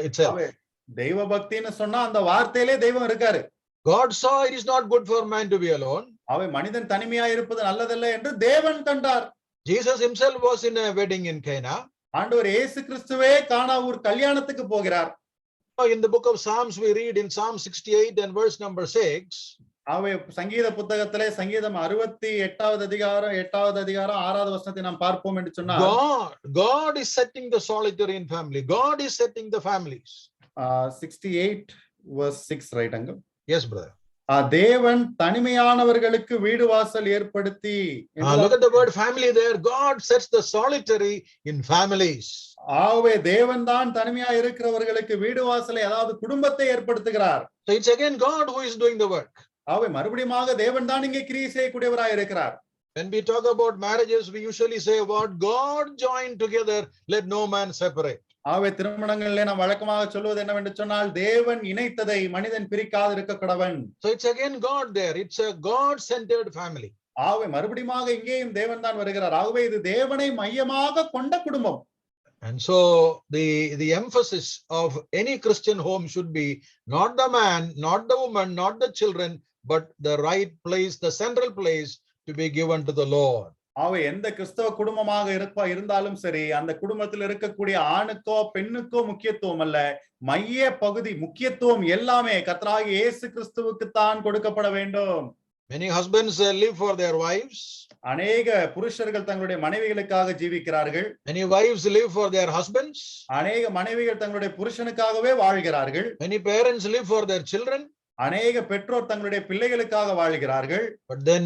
itself. அவை தெய்வ பக்தின்னு சொன்னா அந்த வார்த்தையிலே தெய்வம் இருக்காரு. God saw it is not good for man to be alone. அவை மனிதன் தனிமையா இருப்பது நல்லதல்ல என்று தேவன் கண்டார். Jesus himself was in a wedding in Cana. ஆண்டவர் இயேசு கிறிஸ்துவே கானா ஊர் கல்யாணத்துக்கு போகிறார். In the book of Psalms, we read in Psalm 68 and verse number 6. அவை சங்கீத புத்தகத்திலே சங்கீதம் 68வது அதிகாரம் 8வது அதிகாரம் 6வது வசனத்தை நாம் பார்ப்போம் என்று சொன்னார். God is setting the solitary in family. God is setting the families. 68 verse 6 right அங்க. Yes, brother. தேவன் தனிமையானவர்களுக்கு வீடு வாசல் ஏற்படுத்தி. Look at the word family there. God sets the solitary in families. ஆவே தேவன் தான் தனிமையா இருக்கிறவர்களுக்கு வீடு வாசலை அதாவது குடும்பத்தை ஏற்படுத்துகிறார். So it's again God who is doing the work. ஆவே மறுபடியுமாக தேவன் தான் இங்கே கிரியை செய்யக்கூடியவராய் இருக்கிறார். When we talk about marriages, we usually say what God joined together, let no man separate. ஆவே திருமணங்களிலே நாம் வழக்கமாக சொல்வது என்னவென்று சொன்னால் தேவன் இணைத்ததை மனிதன் பிரிக்காது இருக்க கடவன். So it's again God there. It's a God-centered family. ஆவே மறுபடியுமாக இங்கேயும் தேவன் தான் வருகிறார். ஆகவே இது தேவனை மையமாக கொண்ட குடும்பம். And so the emphasis of any Christian home should be not the man, not the woman, not the children, but the right place, the central place to be given to the Lord. ஆவே எந்த கிறிஸ்தவ குடும்பமாக இருந்தாலும் சரி அந்த குடும்பத்தில் இருக்கக்கூடிய ஆணுக்கோ பெண்ணுக்கோ முக்கியத்துவம் அல்ல, மைய பகுதி முக்கியத்துவம் எல்லாமே கர்த்தராகிய இயேசு கிறிஸ்துவுக்கு தான் கொடுக்கப்பட வேண்டும். Many husbands live for their wives. அநேக புருஷர்கள் தங்களுடைய மனைவிகளுக்காக ஜீவிக்கிறார்கள். Many wives live for their husbands. அநேக மனைவிகள் தங்களுடைய புருஷனுக்காகவே வாழ்கிறார்கள். Many parents live for their children. அநேக பெற்றோர் தங்களுடைய பிள்ளைகளுக்காக வாழ்கிறார்கள். But then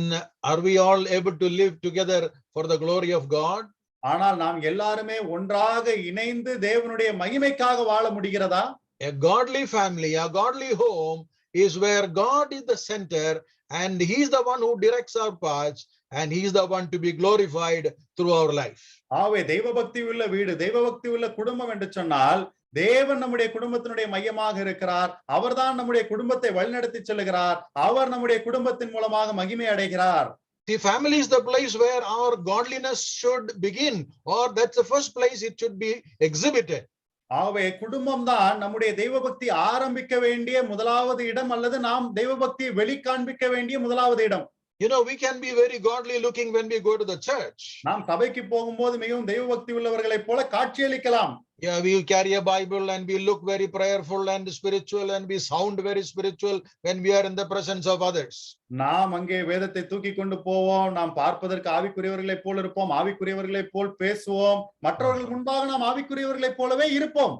are we all able to live together for the glory of God? ஆனால் நாம் எல்லாருமே ஒன்றாக இணைந்து தேவனுடைய மகிமைக்காக வாழ முடிகிறதா? A godly family, a godly home is where God is the center and he is the one who directs our paths and he is the one to be glorified through our life. ஆவே தெய்வபக்தி உள்ள வீடு, தெய்வபக்தி உள்ள குடும்பம் என்று சொன்னால் தேவன் நம்முடைய குடும்பத்தினுடைய மையமாக இருக்கிறார். அவர்தான் நம்முடைய குடும்பத்தை வழிநடத்தி செல்கிறார். அவர் நம்முடைய குடும்பத்தின் மூலமாக மகிமை அடைகிறார். The family is the place where our godliness should begin, or that's the first place it should be exhibited. ஆகவே குடும்பம் தான் நம்முடைய தெய்வபக்தி ஆரம்பிக்க வேண்டிய முதலாவது இடம் அல்லது நாம் தெய்வபக்தியை வெளிக்காண்பிக்க வேண்டிய முதலாவது இடம். You know, we can be very godly looking when we go to the church. நாம் சபைக்கு போகும்போது மிகவும் தெய்வபக்தி உள்ளவர்களைப் போல காட்சியளிக்கலாம். Yeah, we carry a Bible and we look very prayerful and spiritual and we sound very spiritual when we are in the presence of others. நாம் அங்கே வேதத்தை தூக்கி கொண்டு போவோம். நாம் பார்ப்பதற்கு ஆவிக்குரியவர்களைப் போல இருப்போம். ஆவிக்குரியவர்களைப் போல் பேசுவோம். மற்றவர்கள் முன்பாக நாம் ஆவிக்குரியவர்களைப் போலவே இருப்போம்.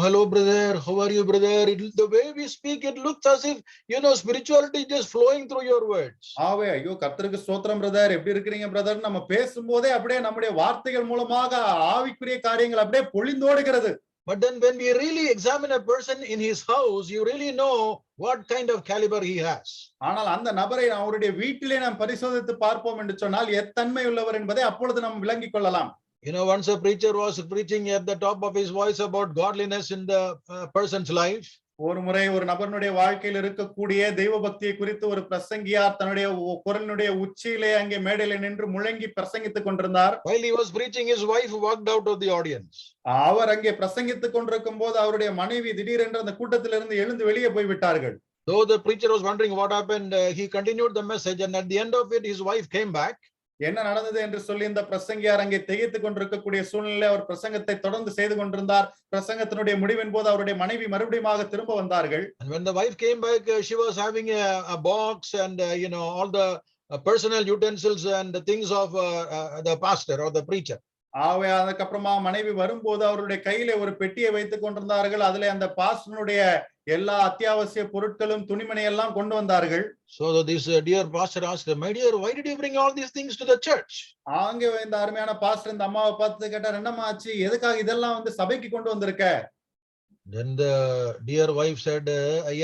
Hello brother, how are you brother? The way we speak, it looks as if, you know, spirituality is just flowing through your words. ஆவே ஐயோ கர்த்தருக்கு ஸ்தோத்திரம் பிரதர், எப்படி இருக்கீங்க பிரதர்? நம்ம பேசும்போதே அப்படியே நம்முடைய வார்த்தைகள் மூலமாக ஆவிக்குரிய காரியங்கள் அப்படியே பொழிந்தோடுகிறது. But then when we really examine a person in his house, you really know what kind of caliber he has. ஆனால் அந்த நபரை அவருடைய வீட்டிலே நாம் பரிசோதித்து பார்ப்போம் என்று சொன்னால் எத்தன்மை உள்ளவர் என்பதை அப்பொழுது நாம் விளங்கிக் கொள்ளலாம். You know, once a preacher was preaching at the top of his voice about godliness in the person's life. ஒரு முறை ஒரு நபருடைய வாழ்க்கையில் இருக்கக்கூடிய தெய்வ பக்தியை குறித்து ஒரு பிரசங்கியார் தன்னுடைய குரலினுடைய உச்சியிலே அங்கே மேடையில நின்று முழங்கி பிரசங்கித்துக் கொண்டிருந்தார். While he was preaching, his wife walked out of the audience. அவர் அங்கே பிரசங்கித்துக் கொண்டிருக்கும் போது அவருடைய மனைவி திடீரென்று அந்த கூட்டத்திலிருந்து எழுந்து வெளியே போய் விட்டார்கள். Though the preacher was wondering what happened, he continued the message and at the end of it, his wife came back. என்ன நடந்தது என்று சொல்லி இந்த பிரசங்கியார் அங்கே திகைத்துக் கொண்டிருக்கக்கூடிய சூழ்நிலை அவர் பிரசங்கத்தை தொடர்ந்து செய்து கொண்டிருந்தார். பிரசங்கத்தினுடைய முடிவின் போது அவருடைய மனைவி மறுபடியும் திரும்ப வந்தார்கள். And when the wife came back, she was having a box and you know, all the personal utensils and the things of the pastor or the preacher. ஆவே அதுக்கப்புறமா மனைவி வரும்போது அவருடைய கையில ஒரு பெட்டியை வைத்துக் கொண்டிருந்தார்கள். அதுல அந்த பாஸ்டருடைய எல்லா அத்தியாவசிய பொருட்களும் துணிமணி எல்லாம் கொண்டு வந்தார்கள். So this dear pastor asked, "My dear, why did you bring all these things to the church?" அங்கே இந்த அருமையான பாஸ்டர் இந்த அம்மாவை பார்த்து கேட்டார், என்னம்மா ஆச்சு, எதுக்காக இதெல்லாம் சபைக்கு கொண்டு வந்திருக்க? Then the dear wife said,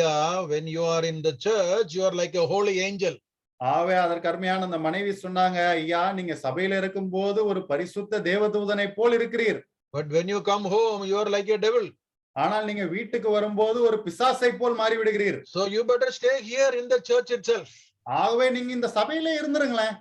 "Yeah, when you are in the church, you are like a holy angel." ஆவே அதற்கு அருமையான அந்த மனைவி சொன்னாங்க, ஐயா நீங்க சபையில இருக்கும் போது ஒரு பரிசுத்த தேவதூதனை போல் இருக்கிறீர். But when you come home, you are like a devil. ஆனால் நீங்க வீட்டுக்கு வரும்போது ஒரு பிசாசை போல் மாறி விடுகிறீர். So you better stay here in the church itself. ஆகவே நீங்க இந்த சபையிலே இருந்துருங்களேன்.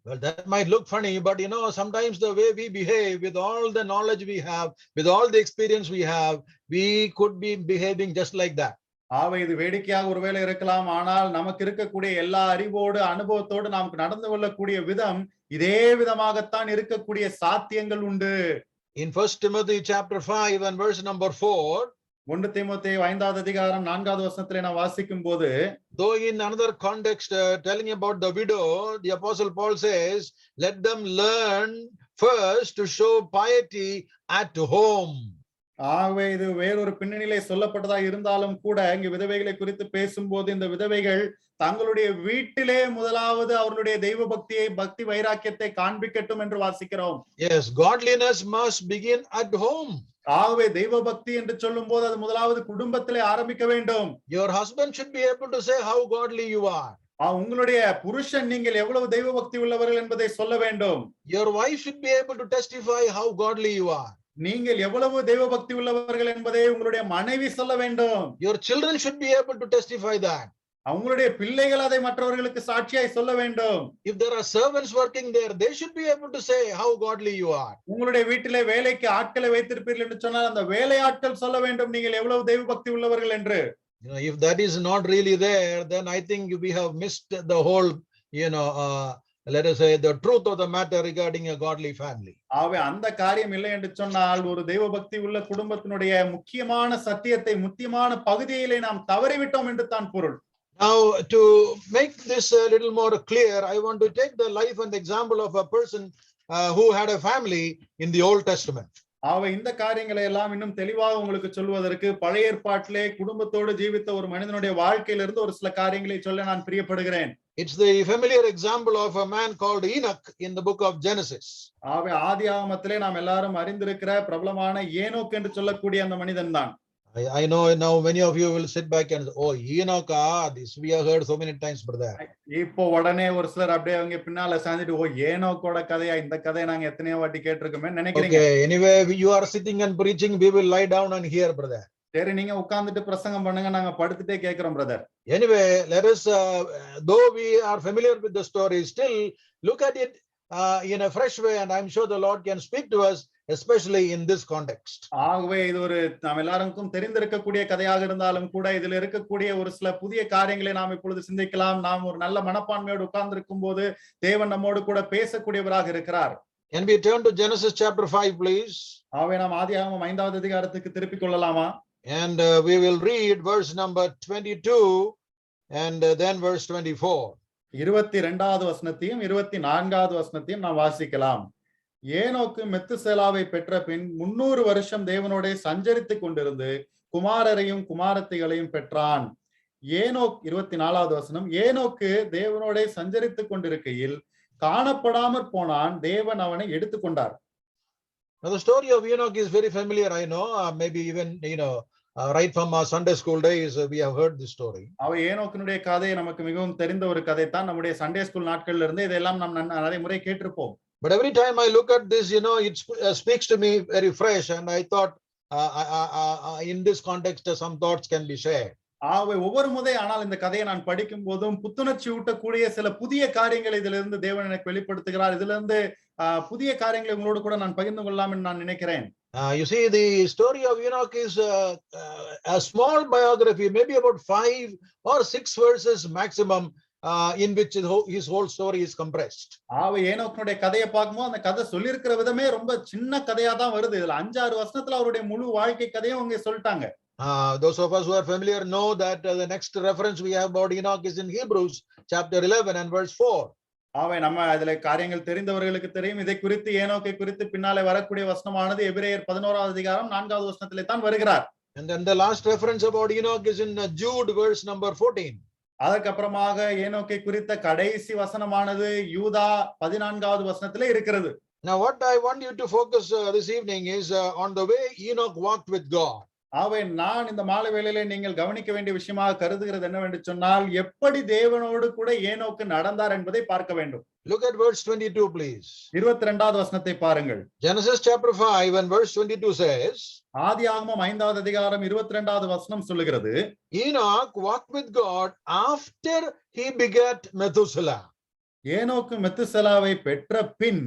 Well, that might look funny, but sometimes the way we behave, with all the knowledge we have, with all the experience we have, we could be behaving just like that. ஆக இது வேடிக்கையாக ஒருவேளை இருக்கலாம், ஆனால் நமக்கு இருக்கக்கூடிய எல்லா அறிவோடு அனுபவத்தோடு நாம் நடந்து கொள்ளக்கூடிய விதம் இதே விதமாகத்தான் இருக்கக்கூடிய சாத்தியங்கள் உண்டு. In 1 Timothy chapter 5 and verse number 4, 1 தீமோத்தேயு 5வது அதிகாரம் 4வது வசனத்திலே நாம் வாசிக்கும் போது, though in another context telling about the widow, the apostle Paul says, let them learn first to show piety at home. ஆகவே இது வேறொரு பின்னணியிலே சொல்லப்பட்டதா இருந்தாலும் கூட இங்கு விதவைகளை குறித்து பேசும்போது இந்த விதவைகள் தங்களுடைய வீட்டிலே முதலாவது அவர்களுடைய தெய்வ பக்தி வைராக்கியத்தை காண்பிக்கட்டும் என்று வாசிக்கிறோம். Yes, godliness must begin at home. ஆகவே தெய்வ பக்தி என்று சொல்லும் போது அது முதலாவது குடும்பத்திலே ஆரம்பிக்க வேண்டும். Your husband should be able to say how godly you are. உங்களுடைய புருஷன் நீங்கள் எவ்வளவு தெய்வ பக்தி உள்ளவர்கள் என்பதை சொல்ல வேண்டும். Your wife should be able to testify how godly you are. நீங்கள் எவ்வளவு தெய்வ பக்தி உள்ளவர்கள் என்பதை உங்களுடைய மனைவி சொல்ல வேண்டும். Your children should be able to testify that. அவங்களுடைய பிள்ளைகள் அதை மற்றவர்களுக்கு சாட்சியாய் சொல்ல வேண்டும். If there are servants working there, they should be able to say how godly you are. உங்களுடைய வீட்டிலே வேலைக்கு ஆட்களை வைத்திருப்பீர்கள் என்று சொன்னால் அந்த வேலையாட்கள் சொல்ல வேண்டும் நீங்கள் எவ்வளவு தெய்வ பக்தி உள்ளவர்கள் என்று. If that is not really there, then I think we have missed the whole, let us say, the truth of the matter regarding a godly family. ஆகவே அந்த காரியம் இல்லை என்று சொன்னால் ஒரு தெய்வ பக்தி உள்ள குடும்பத்தினுடைய முக்கியமான சத்தியத்தை முக்கியமான பகுதியிலே நாம் தவறிவிட்டோம் என்று தான் பொருள். Now, to make this a little more clear, I want to take the life and example of a person who had a family in the Old Testament. ஆகவே இந்த காரியங்களை எல்லாம் இன்னும் தெளிவாக உங்களுக்கு சொல்வதற்கு பழைய ஏற்பாட்டிலே குடும்பத்தோடு ஜீவித்த ஒரு மனிதனுடைய வாழ்க்கையிலிருந்து ஒரு சில காரியங்களை சொல்ல நான் பிரியப்படுகிறேன். It's the familiar example of a man called Enoch in the book of Genesis. ஆகவே ஆதியாகமத்திலே நாம் எல்லாரும் அறிந்திருக்கிற பிரபலமான ஏனோக் என்று சொல்லக்கூடிய அந்த மனிதன் தான். I know now many of you will sit back and say, oh, Enoch, this we have heard so many times, brother. இப்போ உடனே ஒரு சிலர் அப்படியே அவங்க பின்னால சாஞ்சிட்டு ஓ ஏனோக்கோட கதையா இந்த கதையை நாங்க எத்தனையோ வாட்டி கேட்டிருக்கோமே நினைக்கிறீங்க. Okay, anyway, you are sitting and preaching, we will lie down and hear, brother. சரி நீங்க உட்கார்ந்துட்டு பிரசங்கம் பண்ணுங்க நாங்க படுத்துட்டே கேக்குறோம் brother. Anyway, let us though we are familiar with the story, still look at it in a fresh way, and I'm sure the Lord can speak to us, especially in this context. ஆகவே இது ஒரு நாம் எல்லாருக்கும் தெரிந்திருக்கக்கூடிய கதையாக இருந்தாலும் கூட இதில் இருக்கக்கூடிய ஒரு சில புதிய காரியங்களை நாம் இப்பொழுது சிந்திக்கலாம். நாம் ஒரு நல்ல மனப்பான்மையோடு உட்கார்ந்திருக்கும் போது தேவன் நம்மோடு கூட பேசக்கூடியவராக இருக்கிறார். Can we turn to Genesis chapter 5, please? ஆகவே நாம் ஆதியாகமம் 5வது அதிகாரத்துக்கு திருப்பிக் கொள்ளலாமா? And we will read verse number 22 and then verse 24. 22வது வசனத்தையும் 24வது வசனத்தையும் நாம் வாசிக்கலாம். ஏனோக்கு மெத்துசேலாவை பெற்ற பின் 300 வருஷம் தேவனோட சஞ்சரித்துக் கொண்டிருந்து குமாரரையும் குமாரத்திகளையும் பெற்றான். ஏனோக் 24வது வசனம், ஏனோக்கு தேவனோட சஞ்சரித்துக் கொண்டிருக்கையில் காணப்படாமற் போனான், தேவன் அவனை எடுத்துக்கொண்டார். Now the story of Enoch is very familiar, I know, maybe even right from our Sunday school days we have heard this story. அவ ஏனோக்கினுடைய கதை நமக்கு மிகவும் தெரிந்த ஒரு கதை தான். நம்முடைய சண்டே ஸ்கூல் நாட்கள்ல இருந்து இதெல்லாம் நாம் நிறைய முறை கேட்டிருப்போம். But every time I look at this, it speaks to me very fresh, and I thought in this context some thoughts can be shared. ஆகவே ஒவ்வொரு முறை ஆனால் இந்த கதையை நான் படிக்கும் போதும் புத்துணர்ச்சி ஊட்டக்கூடிய சில புதிய காரியங்களை இதிலிருந்து தேவன் எனக்கு வெளிப்படுத்துகிறார். இதுல இருந்து புதிய காரியங்களை உங்களோடு கூட நான் பகிர்ந்து கொள்ளலாம் என்று நான் நினைக்கிறேன். You see, the story of Enoch is a small biography, maybe about 5 or 6 verses maximum, in which his whole story is compressed. ஆகவே ஏனோக்கினுடைய கதையை பார்க்கும்போது அந்த கதை சொல்லியிருக்கிற விதமே ரொம்ப சின்ன கதையா தான் வருது. இதுல 5-6 வசனத்துல அவருடைய முழு வாழ்க்கை கதையும் அவங்க சொல்லிட்டாங்க. Those of us who are familiar know that the next reference we have about Enoch is in Hebrews chapter 11 and verse 4. ஆகவே நம்ம அதுல காரியங்கள் தெரிந்தவர்களுக்கு தெரியும். இதை குறித்து ஏனோக்கை குறித்து பின்னாலே வரக்கூடிய வசனமானது எபிரேயர் 11வது அதிகாரம் 4வது வசனத்திலே தான் வருகிறார். And then the last reference about Enoch is in Jude verse number 14. அதற்கப்புறமாக ஏனோக்கை குறித்த கடைசி வசனமானது யூதா 14வது வசனத்திலே இருக்கிறது. Now what I want you to focus this evening is on the way Enoch walked with God. ஆகவே நான் இந்த மாலை வேளையிலே நீங்கள் கவனிக்க வேண்டிய விஷயமாக கருதுகிறது என்னவென்று சொன்னால் எப்படி தேவனோடு கூட ஏனோக்கு நடந்தார் என்பதை பார்க்க வேண்டும். Look at verse 22, please. 22வது வசனத்தை பாருங்கள். Genesis chapter 5 and verse 22 says, ஆதியாகமம் 5வது அதிகாரம் 22வது வசனம் சொல்லுகிறது, Enoch walked with God after he begat Methuselah. ஏனோக்கு மெத்துசலாவை பெற்ற பின்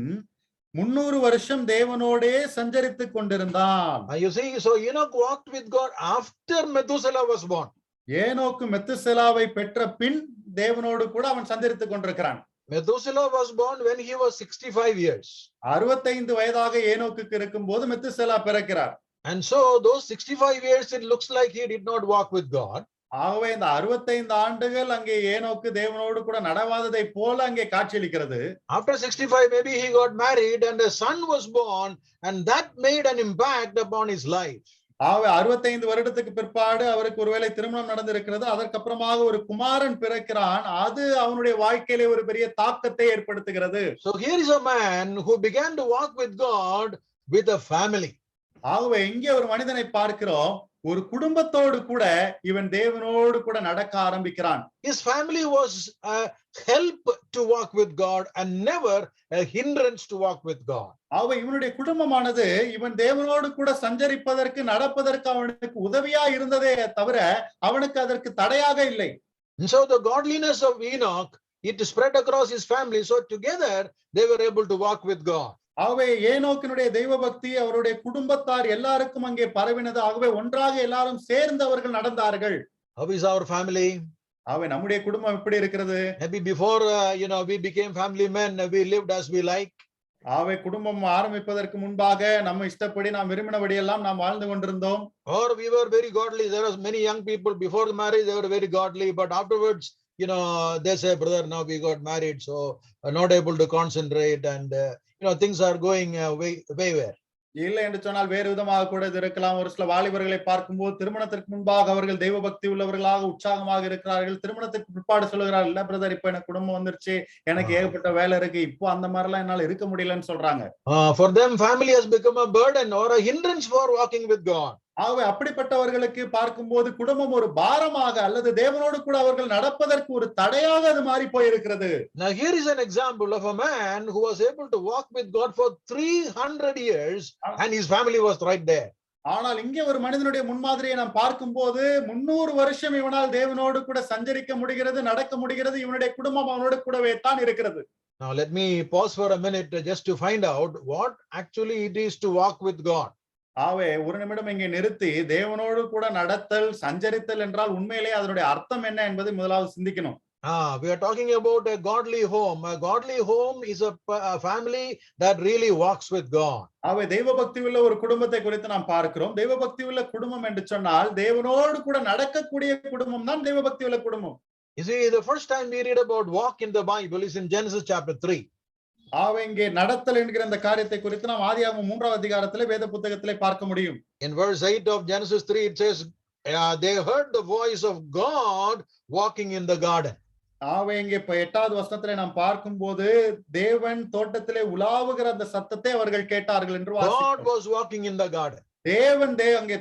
300 வருஷம் தேவனோடே சஞ்சரித்துக் கொண்டிருந்தான். You see, so Enoch walked with God after Methuselah was born. ஏனோக்கு மெத்துசலாவை பெற்ற பின் தேவனோடு கூட அவன் சஞ்சரித்துக் கொண்டிருக்கிறான். Methuselah was born when he was 65 years. 65 வயதாக ஏனோக்குக்கு இருக்கும்போது மெத்துசலா பிறக்கிறார். And so those 65 years, it looks like he did not walk with God. ஆகவே இந்த 65 ஆண்டுகள் அங்கே ஏனோக்கு தேவனோடு கூட நடவாததை போல அங்கே காட்சியளிக்கிறது. After 65, maybe he got married and a son was born, and that made an impact upon his life. ஆகவே 65 வருடத்துக்கு பிற்பாடு அவருக்கு ஒருவேளை திருமணம் நடந்திருக்கிறது. அதற்கப்புறமாக ஒரு குமாரன் பிறக்கிறான். அது அவனுடைய வாழ்க்கையிலே ஒரு பெரிய தாக்கத்தை ஏற்படுத்துகிறது. So here is a man who began to walk with God with a family. ஆகவே இங்கே ஒரு மனிதனை பார்க்கிறோம், ஒரு குடும்பத்தோடு கூட இவன் தேவனோடு கூட நடக்க ஆரம்பிக்கிறான். His family was a help to walk with God and never a hindrance to walk with God. ஆகவே இவனுடைய குடும்பமானது இவன் தேவனோடு கூட சஞ்சரிப்பதற்கு நடப்பதற்கு அவனுக்கு உதவியா இருந்ததே தவிர அவனுக்கு அதற்கு தடையாக இல்லை. And so the godliness of Enoch, it spread across his family. So together they were able to walk with God. ஆகவே ஏனோக்கினுடைய தெய்வ பக்தி அவருடைய குடும்பத்தார் எல்லாருக்கும் அங்கே பரவினது. ஆகவே ஒன்றாக எல்லாரும் சேர்ந்து அவர்கள் நடந்தார்கள். How is our family? ஆகவே நம்முடைய குடும்பம் எப்படி இருக்கிறது? Maybe before we became family men, we lived as we like. ஆகவே குடும்பம் ஆரம்பிப்பதற்கு முன்பாக நம்ம இஷ்டப்படி நாம் விரும்பினபடி எல்லாம் நாம் வாழ்ந்து கொண்டிருந்தோம். Or we were very godly. There was many young people before the marriage, they were very godly, but afterwards, they say, brother, now we got married, so not able to concentrate, and things are going wayward. இல்லை என்று சொன்னால் வேறு விதமாக கூட இது இருக்கலாம். ஒரு சில வாலிபர்களை பார்க்கும்போது திருமணத்திற்கு முன்பாக அவர்கள் தெய்வ பக்தி உள்ளவர்களாக உற்சாகமாக இருக்கிறார்கள். திருமணத்துக்கு பிற்பாடு சொல்லுகிறார்கள், இல்ல பிரதர், இப்ப எனக்கு குடும்பம் வந்துருச்சு, எனக்கு ஏகப்பட்ட வேலை இருக்கு, இப்போ அந்த மாதிரி எல்லாம் என்னால இருக்க முடியலன்னு சொல்றாங்க. For them, family has become a burden or a hindrance for walking with God. ஆகவே அப்படிப்பட்டவர்களுக்கு பார்க்கும்போது குடும்பம் ஒரு பாரமாக அல்லது தேவனோடு கூட அவர்கள் நடப்பதற்கு ஒரு தடையாக அது மாறி போயிருக்கிறது. Now here is an example of a man who was able to walk with God for 300 years and his family was right there. ஆனால் இங்கே ஒரு மனிதனுடைய முன்மாதிரியை நாம் பார்க்கும்போது 300 வருஷம் இவனால் தேவனோடு கூட சஞ்சரிக்க முடிகிறது, நடக்க முடிகிறது. இவனுடைய குடும்பம் அவனோடு கூடவே தான் இருக்கிறது. Now let me pause for a minute just to find out what actually it is to walk with God. ஆகவே ஒரு நிமிடம் இங்கே நிறுத்தி தேவனோடு கூட நடத்தல், சஞ்சரித்தல் என்றால் உண்மையிலே அதனுடைய அர்த்தம் என்ன என்பதை முதலாவது சிந்திக்கணும். We are talking about a godly home. A godly home is a family that really walks with God. ஆகவே தெய்வ பக்தி உள்ள ஒரு குடும்பத்தை குறித்து நாம் பார்க்கிறோம். தெய்வ பக்தி உள்ள குடும்பம் என்று சொன்னால் தேவனோடு கூட நடக்கக்கூடிய குடும்பம் தான் தெய்வ பக்தி உள்ள குடும்பம். You see, the first time we read about walk in the Bible is in Genesis chapter 3. ஆகவே இங்கே நடத்தல் என்கிற அந்த காரியத்தை குறித்து நாம் ஆதியாகமம் 3ஆம் அதிகாரத்திலே வேத புத்தகத்திலே பார்க்க முடியும். In verse 8 of Genesis 3 it says, they heard the voice of God walking in the garden. ஆகவே இங்கே 8வது வசனத்திலே நாம் பார்க்கும்போது தேவன் தோட்டத்திலே உலாவுகிற அந்த சத்தத்தை அவர்கள் கேட்டார்கள் என்று வாசிக்கிறோம். God was walking in the garden. தேவன் அங்கே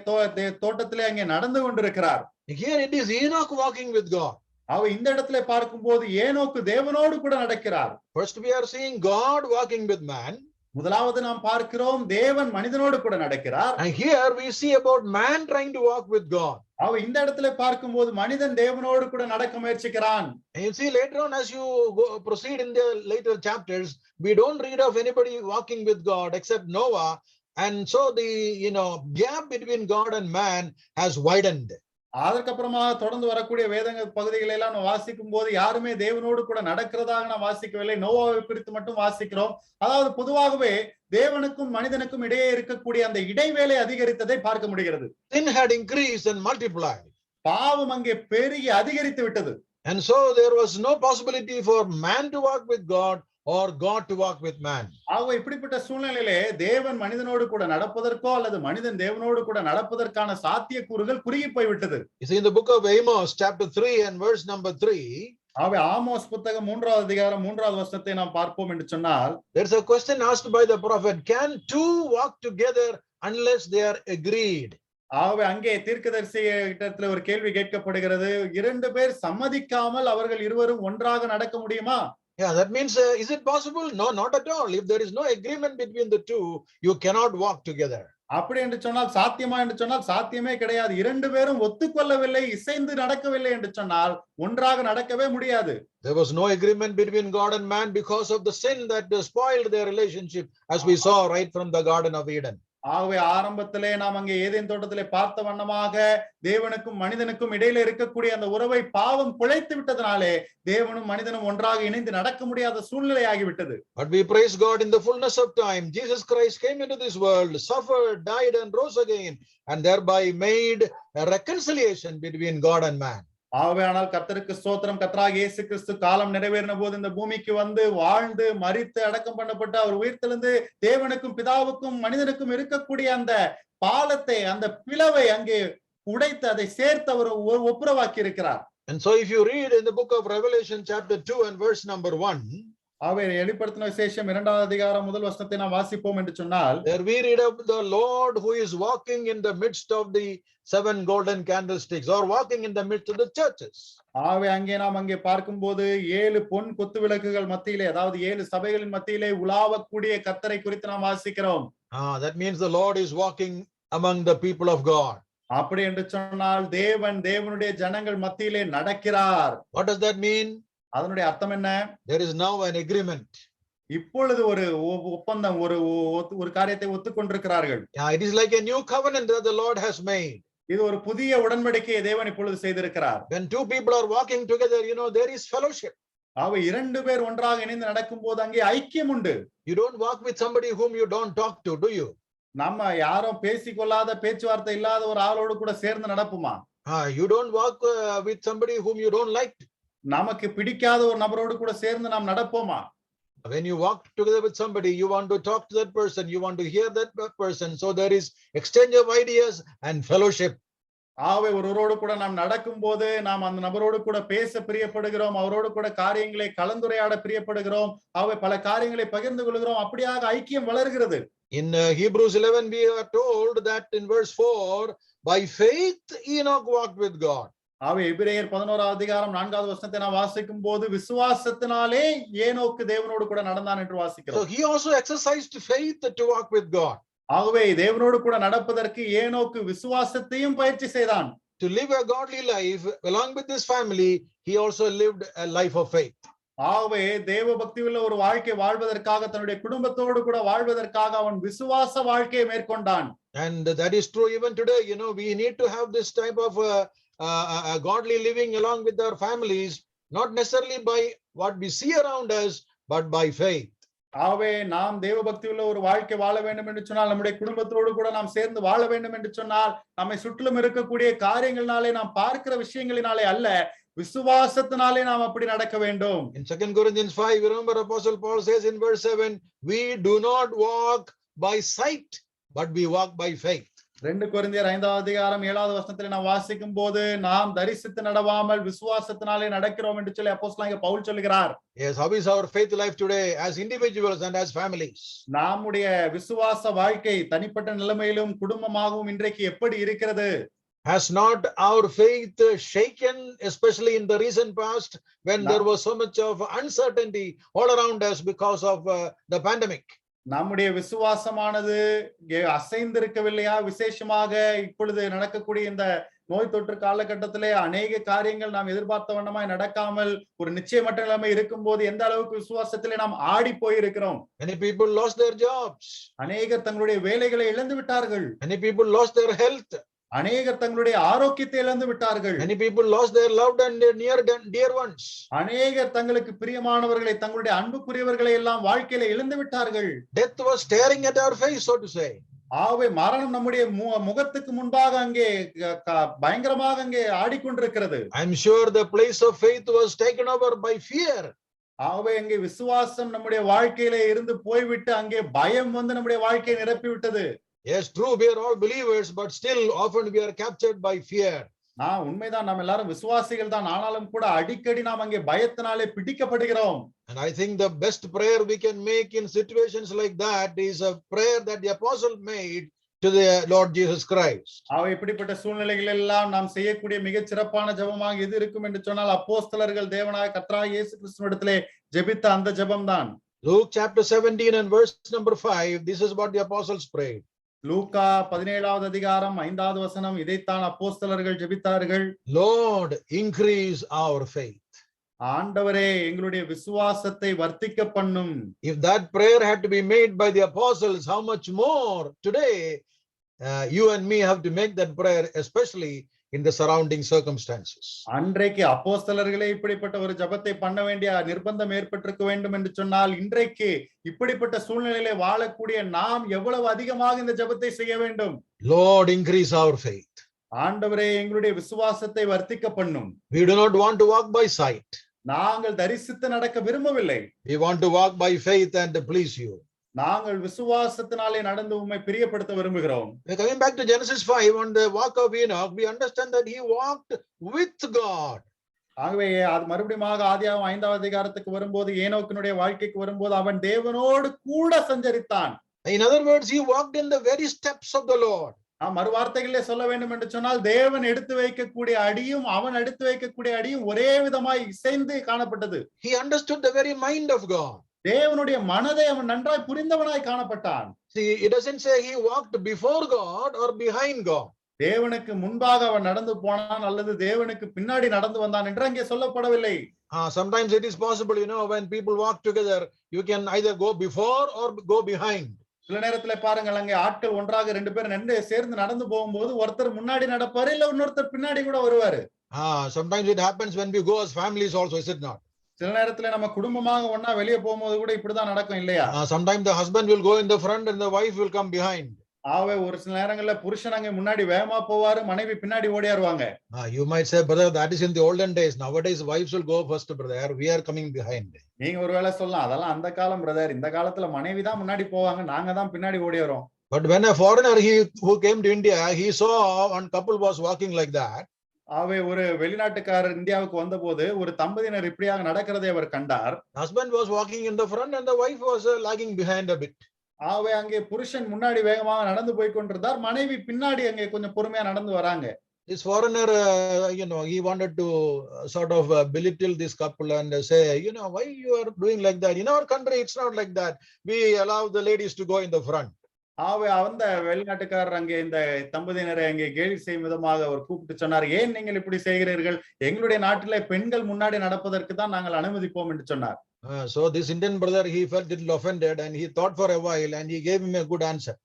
தோட்டத்திலே அங்கே நடந்து கொண்டிருக்கிறார். Here it is Enoch walking with God. அவ இந்த இடத்துல பார்க்கும்போது ஏனோக்கு தேவனோடு கூட நடக்கிறார். First we are seeing God walking with man. முதலாவது நாம் பார்க்கிறோம் தேவன் மனிதனோடு கூட நடக்கிறார். And here we see about man trying to walk with God. அவ இந்த இடத்துல பார்க்கும்போது மனிதன் தேவனோடு கூட நடக்க முயற்சிக்கிறான். And you see later on as you proceed in the later chapters, we don't read of anybody walking with God except Noah, and so the gap between God and man has widened. அதற்கப்புறமா தொடர்ந்து வரக்கூடிய வேத பகுதிகளை எல்லாம் நாம் வாசிக்கும் போது யாருமே தேவனோடு கூட நடக்கிறதாக நாம் வாசிக்கவில்லை. நோவாவை குறித்து மட்டும் வாசிக்கிறோம். அதாவது பொதுவாகவே தேவனுக்கும் மனிதனுக்கும் இடையே இருக்கக்கூடிய அந்த இடைவேளை அதிகரித்ததை பார்க்க முடிகிறது. Sin had increased and multiplied. பாவம் அங்கே பெருகி அதிகரித்து விட்டது. And so there was no possibility for man to walk with God or God to walk with man. ஆகவே இப்படிப்பட்ட சூழ்நிலையிலே தேவன் மனிதனோடு கூட நடப்பதற்கோ அல்லது மனிதன் தேவனோடு கூட நடப்பதற்கான சாத்தியக்கூறுகள் குறுகி போய்விட்டது. You see in the book of Amos chapter 3 and verse number 3. ஆகவே ஆமோஸ் புத்தகம் 3வது அதிகாரம் 3வது வசனத்தை நாம் பார்ப்போம் என்று சொன்னால், there's a question asked by the prophet, can two walk together unless they are agreed? ஆகவே அங்கே தீர்க்கதரிசியிடத்துல ஒரு கேள்வி கேட்கப்படுகிறது. 2 பேர் சம்மதிக்காமல் அவர்கள் இருவரும் ஒன்றாக நடக்க முடியுமா? Yeah, that means is it possible? No, not at all. If there is no agreement between the two, you cannot walk together. அப்படி என்று சொன்னால் சாத்தியமா என்று சொன்னால் சாத்தியமே கிடையாது. இரண்டு பேரும் ஒத்துக்கொள்ளவில்லை, இசைந்து நடக்கவில்லை என்று சொன்னால் ஒன்றாக நடக்கவே முடியாது. There was no agreement between God and man because of the sin that spoiled their relationship, as we saw right from the Garden of Eden. ஆகவே ஆரம்பத்திலே நாம் அங்கே ஏதேன் தோட்டத்திலே பார்த்த வண்ணமாக தேவனுக்கும் மனிதனுக்கும் இடையில இருக்கக்கூடிய அந்த உறவை பாவம் குலைத்து விட்டதனாலே தேவனும் மனிதனும் ஒன்றாக இணைந்து நடக்க முடியாத சூழ்நிலை ஆகிவிட்டது. But we praise God in the fullness of time. Jesus Christ came into this world, suffered, died, and rose again, and thereby made a reconciliation between God and man. ஆகவே ஆனால் கர்த்தருக்கு ஸ்தோத்திரம். கர்த்தராகிய இயேசு கிறிஸ்து காலம் நிறைவேறின போது இந்த பூமிக்கு வந்து வாழ்ந்து மரித்து அடக்கம் பண்ணப்பட்டு அவர் உயிர்த்தெழுந்து தேவனுக்கும் பிதாவுக்கும் மனிதனுக்கும் இருக்கக்கூடிய அந்த பாலத்தை, அந்த பிளவை அங்கே உடைத்து அதை சேர்த்து அவர் ஒப்புரவாக்கி இருக்கிறார். And so if you read in the book of Revelation chapter 2 and verse number 1, ஆகவே வெளிப்படுத்தின விசேஷம் 2வது அதிகாரம் முதல் வசனத்தை நாம் வாசிப்போம் என்று சொன்னால், there we read of the Lord who is walking in the midst of the 7 golden candlesticks, or walking in the midst of the churches. ஆகவே அங்கே நாம் அங்கே பார்க்கும்போது 7 பொன் கொத்து விளக்குகள் மத்தியிலே, அதாவது 7 சபைகளின் மத்தியிலே உலாவக்கூடிய கர்த்தரை குறித்து நாம் வாசிக்கிறோம். That means the Lord is walking among the people of God. அப்படி என்று சொன்னால் தேவன் தேவனுடைய ஜனங்கள் மத்தியிலே நடக்கிறார். What does that mean? அதனுடைய அர்த்தம் என்ன? There is now an agreement. இப்பொழுது ஒரு ஒப்பந்தம், ஒரு காரியத்தை ஒத்துக்கொண்டிருக்கிறார்கள். It is like a new covenant that the Lord has made. இது ஒரு புதிய உடன்படிக்கையை தேவன் இப்பொழுது செய்திருக்கிறார். When two people are walking together, there is fellowship. அவை 2 பேர் ஒன்றாக இணைந்து நடக்கும்போது அங்கே ஐக்கியம் உண்டு. You don't walk with somebody whom you don't talk to, do you? நம்ம யாரும் பேசிக்கொள்ளாத, பேச்சுவார்த்தை இல்லாத ஒரு ஆளோடு கூட சேர்ந்து நடப்புமா? You don't walk with somebody whom you don't like. நமக்கு பிடிக்காத ஒரு நபரோடு கூட சேர்ந்து நாம் நடப்போமா? When you walk together with somebody, you want to talk to that person, you want to hear that person, so there is exchange of ideas and fellowship. ஆகவே ஒருவரோடு கூட நாம் நடக்கும்போது நாம் அந்த நபரோடு கூட பேச பிரியப்படுகிறோம், அவரோடு கூட காரியங்களை கலந்துரையாட பிரியப்படுகிறோம், ஆகவே பல காரியங்களை பகிர்ந்து கொள்கிறோம், அப்படியாக ஐக்கியம் வளர்கிறது. In Hebrews 11 we are told that in verse 4, by faith Enoch walked with God. ஆகவே எபிரேயர் 11வது அதிகாரம் 4வது வசனத்தை நாம் வாசிக்கும் போது விசுவாசத்தினாலே ஏனோக்கு தேவனோடு கூட நடந்தான் என்று வாசிக்கிறோம். So he also exercised faith to walk with God. ஆகவே தேவனோடு கூட நடப்பதற்கு ஏனோக்கு விசுவாசத்தையும் பயிற்சி செய்தான். To live a godly life along with his family, he also lived a life of faith. ஆகவே தேவ பக்தி உள்ள ஒரு வாழ்க்கை வாழ்வதற்காக, தன்னுடைய குடும்பத்தோடு கூட வாழ்வதற்காக அவன் விசுவாச வாழ்க்கையை மேற்கொண்டான். And that is true even today. We need to have this type of a godly living along with our families, not necessarily by what we see around us, but by faith. ஆகவே நாம் தேவ பக்தி உள்ள ஒரு வாழ்க்கை வாழ வேண்டும் என்று சொன்னால், நம்முடைய குடும்பத்தோடு கூட நாம் சேர்ந்து வாழ வேண்டும் என்று சொன்னால், நம்மை சுற்றிலும் இருக்கக்கூடிய காரியங்களினாலே, நாம் பார்க்கிற விஷயங்களினாலே அல்ல, விசுவாசத்தினாலே நாம் அப்படி நடக்க வேண்டும். In 2 Corinthians 5, remember Apostle Paul says in verse 7, we do not walk by sight, but we walk by faith. 2 கொரிந்தியர் 5வது அதிகாரம் 7வது வசனத்திலே நாம் வாசிக்கும் போது, நாம் தரிசித்து நடவாமல் விசுவாசத்தினாலே நடக்கிறோம் என்று சொல்லி அப்போஸ்தலனாகிய பவுல் சொல்கிறார். Yes, how is our faith life today as individuals and as families? நம்முடைய விசுவாச வாழ்க்கை தனிப்பட்ட நிலைமையிலும் குடும்பமாகவும் இன்றைக்கு எப்படி இருக்கிறது? Has not our faith shaken, especially in the recent past when there was so much of uncertainty all around us because of the pandemic? நம்முடைய விசுவாசமானது அசைந்திருக்கவில்லையா? விசேஷமாக இப்பொழுது நடக்கக்கூடிய இந்த நோய் தொற்று காலகட்டத்திலே அநேக காரியங்கள் நாம் எதிர்பார்த்த வண்ணமாய் நடக்காமல் ஒரு நிச்சயமற்ற நிலைமை இருக்கும் போது எந்த அளவுக்கு விசுவாசத்திலே நாம் ஆடி போயிருக்கிறோம். Many people lost their jobs. அநேகர் தங்களுடைய வேலைகளை இழந்து விட்டார்கள். Many people lost their health. அநேகர் தங்களுடைய ஆரோக்கியத்தை இழந்து விட்டார்கள். Many people lost their loved and their near and dear ones. அநேகர் தங்களுக்கு பிரியமானவர்களை, தங்களுடைய அன்புக்குரியவர்களை எல்லாம் வாழ்க்கையில இழந்து விட்டார்கள். Death was staring at our face, so to say. ஆகவே மரணம் நம்முடைய முகத்துக்கு முன்பாக அங்கே பயங்கரமாக அங்கே ஆடிக்கொண்டிருக்கிறது. I'm sure the place of faith was taken over by fear. ஆகவே அங்கே விசுவாசம் நம்முடைய வாழ்க்கையில இருந்து போய்விட்டு அங்கே பயம் வந்து நம்முடைய வாழ்க்கையை நிரப்பி விட்டது. Yes, true, we are all believers, but still often we are captured by fear. உண்மைதான், நாம் எல்லாரும் விசுவாசிகள் தான், ஆனாலும் கூட அடிக்கடி நாம் அங்கே பயத்தினாலே பிடிக்கப்படுகிறோம். And I think the best prayer we can make in situations like that is a prayer that the apostle made to the Lord Jesus Christ. இப்படிப்பட்ட சூழ்நிலைகள் எல்லாம் நாம் செய்யக்கூடிய மிகச் சிறப்பான ஜெபமாக எது இருக்கும் என்று சொன்னால், அப்போஸ்தலர்கள் தேவனாகிய கர்த்தராகிய இயேசு கிறிஸ்துவிடத்திலே ஜெபித்த அந்த ஜெபம்தான். Luke chapter 17 and verse number 5, this is what the apostles prayed. லூக்கா 17வது அதிகாரம் 5வது வசனம், இதைத்தான் அப்போஸ்தலர்கள் ஜெபித்தார்கள். Lord, increase our faith. ஆண்டவரே எங்களுடைய விசுவாசத்தை வர்த்திக்க பண்ணும். If that prayer had to be made by the apostles, how much more today you and me have to make that prayer, especially in the surrounding circumstances. அன்றைக்கு அப்போஸ்தலர்களே இப்படிப்பட்ட ஒரு ஜெபத்தை பண்ண வேண்டிய நிர்பந்தம் ஏற்பட்டிருக்க வேண்டும் என்று சொன்னால், இன்றைக்கு இப்படிப்பட்ட சூழ்நிலையிலே வாழக்கூடிய நாம் எவ்வளவு அதிகமாக இந்த ஜெபத்தை செய்ய வேண்டும். Lord, increase our faith. ஆண்டவரே எங்களுடைய விசுவாசத்தை வர்த்திக்க பண்ணும். We do not want to walk by sight. நாங்கள் தரிசித்து நடக்க விரும்பவில்லை. We want to walk by faith and please you. நாங்கள் விசுவாசத்தினாலே நடந்து உம்மை பிரியப்படுத்த விரும்புகிறோம். Coming back to Genesis 5, on the walk of Enoch, we understand that he walked with God. ஆகவே அது மறுபடியும் ஆதியாகமம் 5வது அதிகாரத்துக்கு வரும்போது, ஏனோக்கினுடைய வாழ்க்கைக்கு வரும்போது அவன் தேவனோடு கூட சஞ்சரித்தான். In other words, he walked in the very steps of the Lord. மறுவார்த்தைகளிலே சொல்ல வேண்டும் என்று சொன்னால், தேவன் எடுத்து வைக்கக்கூடிய அடியும் அவன் எடுத்து வைக்கக்கூடிய அடியும் ஒரே விதமாய் இசைந்து காணப்பட்டது. He understood the very mind of God. தேவனுடைய மனதை அவன் நன்றாய் புரிந்தவனாய் காணப்பட்டான். See, it doesn't say he walked before God or behind God. தேவனுக்கு முன்பாக அவன் நடந்து போனான் அல்லது தேவனுக்கு பின்னாடி நடந்து வந்தான் என்று அங்கே சொல்லப்படவில்லை. Sometimes it is possible, when people walk together, you can either go before or go behind. சில நேரத்துல பாருங்கள், அங்கே ஆட்கள் ஒன்றாக 2 பேர் நின்று சேர்ந்து நடந்து போகும்போது ஒருத்தர் முன்னாடி நடப்பாரு, இல்ல இன்னொருத்தர் பின்னாடி கூட வருவாரு. Sometimes it happens when we go as families also, is it not? சில நேரத்துல நம்ம குடும்பமாக ஒண்ணா வெளியே போகும்போது கூட இப்படிதான் நடக்கும் இல்லையா? Sometimes the husband will go in the front and the wife will come behind. ஆவே ஒரு சில நேரங்கள்ல புருஷன் அங்க முன்னாடி வேகமா போவாரு, மனைவி பின்னாடி ஓடியாருவாங்க. You might say, brother, that is in the olden days. Nowadays wives will go first, brother. We are coming behind. நீங்க ஒருவேளை சொல்லலாம், அதெல்லாம் அந்த காலம் பிரதர், இந்த காலத்துல மனைவி தான் முன்னாடி போவாங்க, நாங்க தான் பின்னாடி ஓடியாரோம். But when a foreigner who came to India, he saw one couple was walking like that. ஆவே ஒரு வெளிநாட்டுக்காரர் இந்தியாவுக்கு வந்தபோது ஒரு தம்பதியினர் இப்படியாக நடக்கிறதை அவர் கண்டார். Husband was walking in the front and the wife was lagging behind a bit. ஆவே அங்கே புருஷன் முன்னாடி வேகமாக நடந்து போய் கொண்டிருந்தார், மனைவி பின்னாடி அங்கே கொஞ்சம் பொறுமையா நடந்து வராங்க. This foreigner, he wanted to sort of belittle this couple and say, why you are doing like that? In our country, it's not like that. We allow the ladies to go in the front. ஆவே அந்த வெளிநாட்டுக்காரர் அங்கே இந்த தம்பதியினரை அங்கே கேலி செய்யும் விதமாக அவர் கூப்பிட்டு சொன்னார், ஏன் நீங்கள் இப்படி செய்கிறீர்கள்? எங்களுடைய நாட்டிலே பெண்கள் முன்னாடி நடப்பதற்கு தான் நாங்கள் அனுமதிப்போம் என்று சொன்னார். So this Indian brother, he felt a little offended and he thought for a while and he gave him a good answer.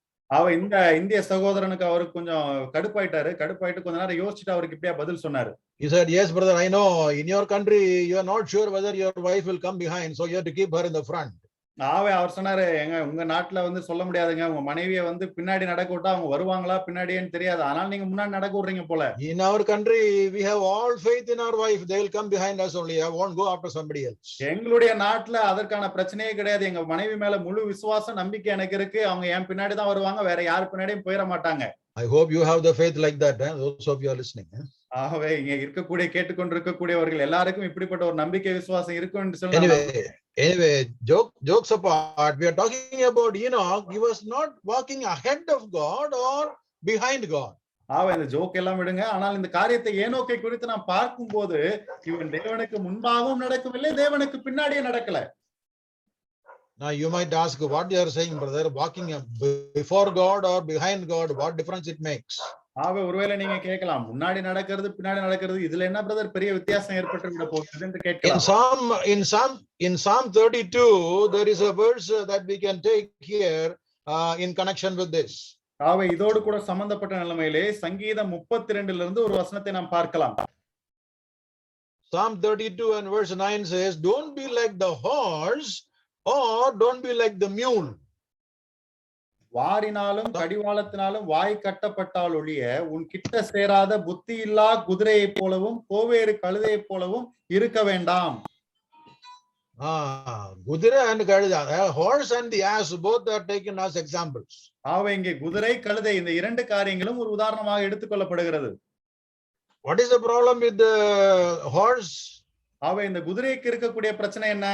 இந்த இந்திய சகோதரனுக்கு அவருக்கு கொஞ்சம் கடுப்பாயிட்டு கொஞ்ச நேரம் யோசிச்சுட்டு அவருக்கு இப்படியா பதில் சொன்னாரு. He said, yes brother, I know in your country you are not sure whether your wife will come behind, so you have to keep her in the front. அவர் சொன்னாரு, உங்க நாட்டுல சொல்ல முடியாதுங்க, உங்க மனைவியை பின்னாடி நடக்க விட்டா அவங்க வருவாங்களா பின்னாடின்னு தெரியாது, ஆனால் நீங்க முன்னாடி நடக்க விடுறீங்க போல. In our country we have all faith in our wife, they will come behind us only, I won't go after somebody else. எங்களுடைய நாட்டுல அதற்கான பிரச்சனையே கிடையாது, எங்க மனைவி மேல முழு விசுவாசம் நம்பிக்கை எனக்கு இருக்கு, அவங்க என் பின்னாடி தான் வருவாங்க, வேற யார் பின்னாடியும் போயிட மாட்டாங்க. I hope you have the faith like that, those of you are listening. ஆகவே இங்க கேட்டுக்கொண்டிருக்கக்கூடியவர்கள் எல்லாருக்கும் இப்படிப்பட்ட ஒரு நம்பிக்கை விசுவாசம் இருக்கும் என்று சொல்லுங்க. Anyway, jokes apart, we are talking about Enoch. He was not walking ahead of God or behind God. இந்த ஜோக் எல்லாம் விடுங்க, ஆனால் இந்த காரியத்தை ஏனோக்கை குறித்து நாம் பார்க்கும்போது இவன் தேவனுக்கு முன்பாகவும் நடக்கவில்லை, தேவனுக்கு பின்னாடியே நடக்கல. Now you might ask, what you are saying, brother, walking before God or behind God, what difference it makes? ஒருவேளை நீங்க கேட்கலாம், முன்னாடி நடக்கிறது பின்னாடி நடக்கிறது இதுல என்ன பிரதர் பெரிய வித்தியாசம் ஏற்பட்டு விட போகுது என்று கேட்கலாம். In Psalm 32 there is a verse that we can take here in connection with this. இதோடு கூட சம்பந்தப்பட்ட நிலைமையிலே சங்கீதம் 32 இருந்து ஒரு வசனத்தை நாம் பார்க்கலாம். Psalm 32 and verse 9 says, don't be like the horse or don't be like the mule. வாரினாலும் கடிவாளத்தினாலும் வாய் கட்டப்பட்டால் ஒழிய உன் கிட்ட சேராத புத்தி இல்லா குதிரையை போலவும் கோவேறு கழுதையை போலவும் இருக்க வேண்டாம். குதிரை and கழுதை, horse and the ass both are taken as examples. இங்கே குதிரை கழுதை இந்த 2 காரியங்களும் ஒரு உதாரணமாக எடுத்துக்கொள்ளப்படுகிறது. What is the problem with the horse? இந்த குதிரைக்கு இருக்கக்கூடிய பிரச்சனை என்ன?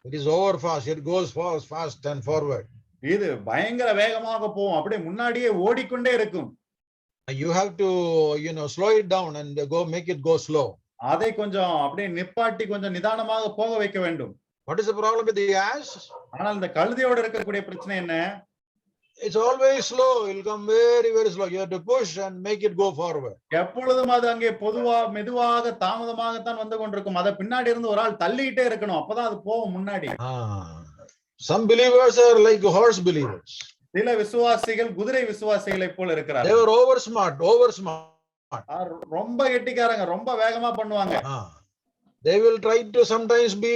It is over fast, it goes fast and forward. இது பயங்கர வேகமாக போகும், அப்படியே முன்னாடியே ஓடிக்கொண்டே இருக்கும். You have to slow it down and make it go slow. அதை கொஞ்சம் அப்படியே நிப்பாட்டி கொஞ்சம் நிதானமாக போக வைக்க வேண்டும். What is the problem with the ass? ஆனால் இந்த கழுதையோட இருக்கக்கூடிய பிரச்சனை என்ன? it's always slow. It'll come very, very slow. You have to push and make it go forward. எப்பொழுதும் அது அங்கே மெதுவாக தாமதமாகத்தான் வந்து கொண்டிருக்கும். அதை பின்னாடி இருந்து ஒரு ஆள் தள்ளிட்டே இருக்கணும், அப்பதான் அது போகும் முன்னாடி. Some believers are like horse believers. சில விசுவாசிகள் குதிரை விசுவாசிகளை போல இருக்கிறார்கள். They were oversmart. ரொம்ப கெட்டிக்காரங்க, ரொம்ப வேகமா பண்ணுவாங்க. They will try to sometimes be,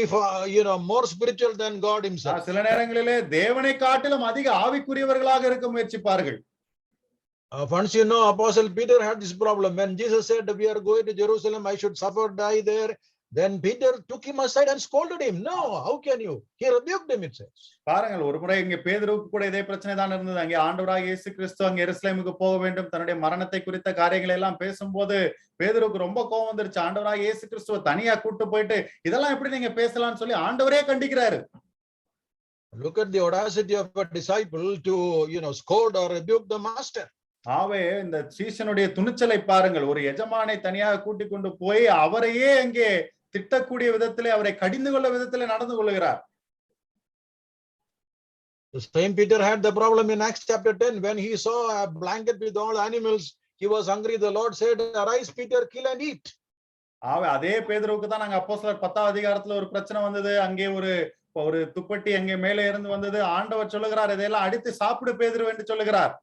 more spiritual than God himself. சில நேரங்களிலே தேவனை காட்டிலும் அதிக ஆவிக்குரியவர்களாக இருக்க முயற்சிப்பார்கள். Once Apostle Peter had this problem. When Jesus said, we are going to Jerusalem, I should suffer, die there. Then Peter took him aside and scolded him. No, how can you? He rebuked him, it says. பாருங்கள், ஒரு முறை இங்கே பேதுருவுக்கு கூட இதே பிரச்சனை தான் இருந்தது. அங்கே ஆண்டவராகிய இயேசு கிறிஸ்து அங்கே எருசலேமுக்கு போக வேண்டும், தன்னுடைய மரணத்தை குறித்த காரியங்களை எல்லாம் பேசும்போது பேதுருவுக்கு ரொம்ப கோபம் வந்துருச்சு. ஆண்டவராகிய இயேசு கிறிஸ்துவை தனியா கூட்டு போயிட்டு இதெல்லாம் எப்படி நீங்க பேசலாம்னு சொல்லி ஆண்டவரே கண்டிக்கிறாரு. Look at the audacity of a disciple to, scold or rebuke the master. ஆவே இந்த சீஷனுடைய துணிச்சலை பாருங்கள். ஒரு எஜமானை தனியாக கூட்டிக் கொண்டு போய் அவரையே அங்கே திட்டக்கூடிய விதத்திலே, அவரை கடிந்து கொள்ள விதத்திலே நடந்து கொள்கிறார். The same Peter had the problem in Acts chapter 10 when he saw a blanket with all animals. He was hungry. The Lord said, "Arise, Peter, kill and eat." ஆவே அதே பேதுருவுக்கு தான் நாங்க அப்போஸ்தலர் 10ஆம் அதிகாரத்துல ஒரு பிரச்சனை வந்தது. அங்கே ஒரு துப்பட்டி அங்கே மேலே இருந்து வந்தது. ஆண்டவர் சொல்லுகிறார், இதெல்லாம் அடித்து சாப்பிடு பேதுரு என்று சொல்லுகிறார்.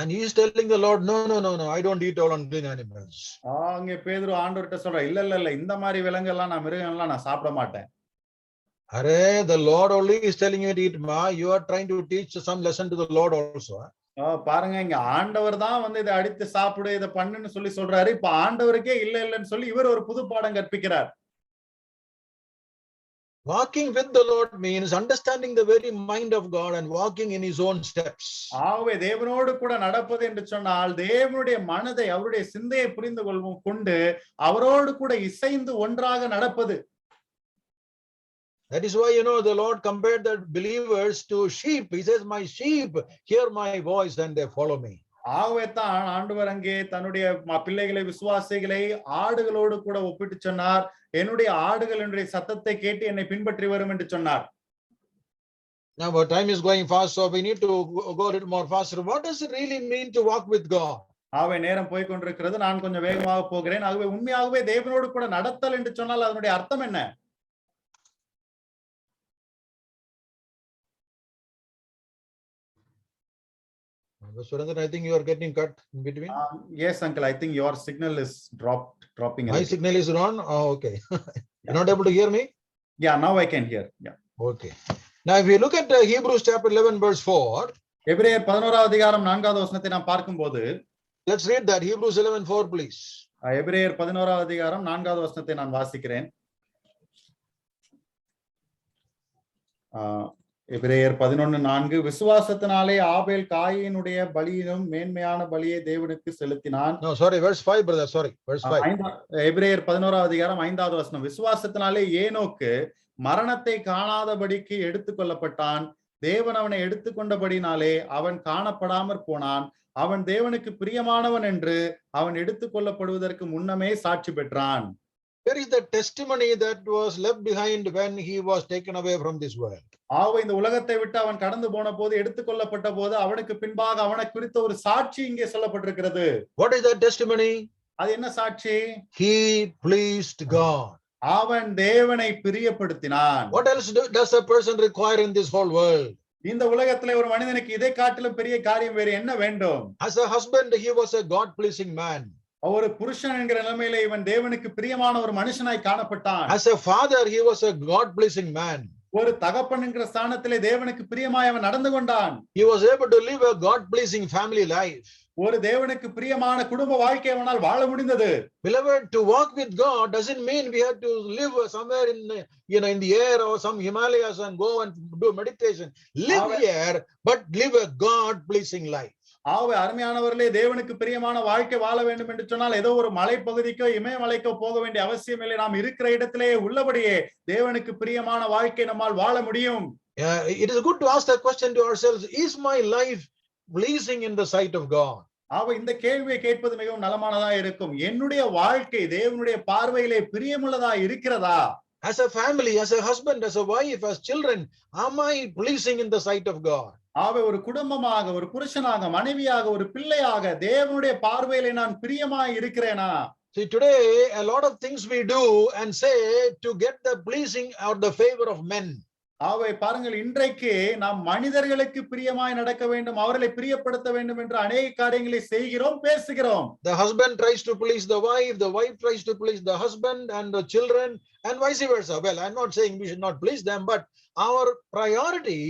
And he is telling the Lord, no, I don't eat all unclean animals. அங்கே பேதுரு ஆண்டவர்கிட்ட சொல்ற, இல்ல இந்த மாதிரி விலங்கெல்லாம் நான் மிருகங்கள்லாம் நான் சாப்பிட மாட்டேன். The Lord only is telling you to eat. You are trying to teach some lesson to the Lord also. பாருங்க, இங்க ஆண்டவர் தான் இதை அடித்து சாப்பிடு, இதை பண்ணுன்னு சொல்லி சொல்றாரு. இப்ப ஆண்டவருக்கே இல்லன்னு சொல்லி இவர் ஒரு புது பாடம் கற்பிக்கிறார். Walking with the Lord means understanding the very mind of God and walking in his own steps. ஆகவே தேவனோடு கூட நடப்பது என்று சொன்னால் தேவனுடைய மனதை, அவருடைய சிந்தையை புரிந்து கொண்டு அவரோடு கூட இசைந்து ஒன்றாக நடப்பது. That is why the Lord compared the believers to sheep. He says, my sheep hear my voice and they follow me. ஆகவே தான் ஆண்டவர் அங்கே தன்னுடைய பிள்ளைகளை, விசுவாசிகளை ஆடுகளோடு கூட ஒப்பிட்டு சொன்னார். என்னுடைய ஆடுகள் என்னுடைய சத்தத்தை கேட்டு என்னை பின்பற்றி வரும் என்று சொன்னார். Now our time is going fast, so we need to go a little more faster. What does it really mean to walk with God? ஆகவே நேரம் போய் கொண்டிருக்கிறது, நான் கொஞ்சம் வேகமாக போகிறேன். ஆகவே உண்மையாகவே தேவனோடு கூட நடத்தல் என்று சொன்னால் அதனுடைய அர்த்தம் என்ன? Surendran, I think you are getting cut in between. Yes, uncle. I think your signal is dropping. My signal is on. Oh, okay. You're not able to hear me? Yeah, now I can hear. Yeah. Okay. Now, if you look at Hebrews chapter 11, verse 4. எபிரேயர் 11ஆம் அதிகாரம் 4வது வசனத்தை நாம் பார்க்கும்போது, let's read that. Hebrews 11:4, please. எபிரேயர் 11ஆம் அதிகாரம் 4வது வசனத்தை நான் வாசிக்கிறேன். எபிரேயர் 11:4, விசுவாசத்தினாலே ஆபேல் காயினுடைய பலியிலும் மேன்மையான பலியை தேவனுக்கு செலுத்தினான். No, sorry, verse 5, brother. Sorry, verse 5. எபிரேயர் 11ஆம் அதிகாரம் 5வது வசனம், விசுவாசத்தினாலே ஏனோக்கு மரணத்தை காணாதபடிக்கு எடுத்துக்கொள்ளப்பட்டான். தேவன் அவனை எடுத்துக்கொண்டபடினாலே அவன் காணப்படாமற் போனான். அவன் தேவனுக்கு பிரியமானவன் என்று அவன் எடுத்துக்கொள்ளப்படுவதற்கு முன்னமே சாட்சி பெற்றான். There is the testimony that was left behind when he was taken away from this world. ஆகவே இந்த உலகத்தை விட்டு அவன் கடந்து போன போது, எடுத்துக்கொள்ளப்பட்ட போது அவனுக்கு பின்பாக அவனை குறித்த ஒரு சாட்சி இங்கே சொல்லப்பட்டிருக்கிறது. What is that testimony? அது என்ன சாட்சி? He pleased God. அவன் தேவனை பிரியப்படுத்தினான். What else does a person require in this whole world? இந்த உலகத்திலே ஒரு மனிதனுக்கு இதை காட்டிலும் பெரிய காரியம் வேறு என்ன வேண்டும்? As a husband, he was a God pleasing man. ஒரு புருஷன் என்கிற நிலைமையில இவன் தேவனுக்கு பிரியமான ஒரு மனுஷனாய் காணப்பட்டான். As a father, he was a God pleasing man. ஒரு தகப்பன் என்கிற ஸ்தானத்திலே தேவனுக்கு பிரியமாய் அவன் நடந்து கொண்டான். He was able to live a God pleasing family life. ஒரு தேவனுக்கு பிரியமான குடும்ப வாழ்க்கை அவனால் வாழ முடிந்தது. Beloved, to walk with God doesn't mean we have to live somewhere in the air or some Himalayas and go and do meditation. Live here, but live a God pleasing life. ஆகவே அருமையானவர்களே, தேவனுக்கு பிரியமான வாழ்க்கை வாழ வேண்டும் என்று சொன்னால் ஏதோ ஒரு மலை பகுதிக்கோ இமயமலைக்கோ போக வேண்டிய அவசியம் இல்லை. நாம் இருக்கிற இடத்திலே உள்ளபடியே தேவனுக்கு பிரியமான வாழ்க்கை நம்மால் வாழ முடியும். It is good to ask that question to ourselves. Is my life pleasing in the sight of God? ஆகவே இந்த கேள்வியை கேட்பது மிகவும் நலமானதா இருக்கும். என்னுடைய வாழ்க்கை தேவனுடைய பார்வையிலே பிரியமுள்ளதா இருக்கிறதா? As a family, as a husband, as a wife, as children, am I pleasing in the sight of God? ஆகவே ஒரு குடும்பமாக, ஒரு புருஷனாக, மனைவியாக, ஒரு பிள்ளையாக தேவனுடைய பார்வையிலே நான் பிரியமாய் இருக்கிறேனா? See, today a lot of things we do and say to get the pleasing or the favor of men. ஆகவே பாருங்கள், இன்றைக்கு நாம் மனிதர்களுக்கு பிரியமாய் நடக்க வேண்டும், அவர்களை பிரியப்படுத்த வேண்டும் என்று அநேக காரியங்களை செய்கிறோம், பேசுகிறோம். The husband tries to please the wife tries to please the husband and the children, and vice versa. Well, I'm not saying we should not please them, but our priority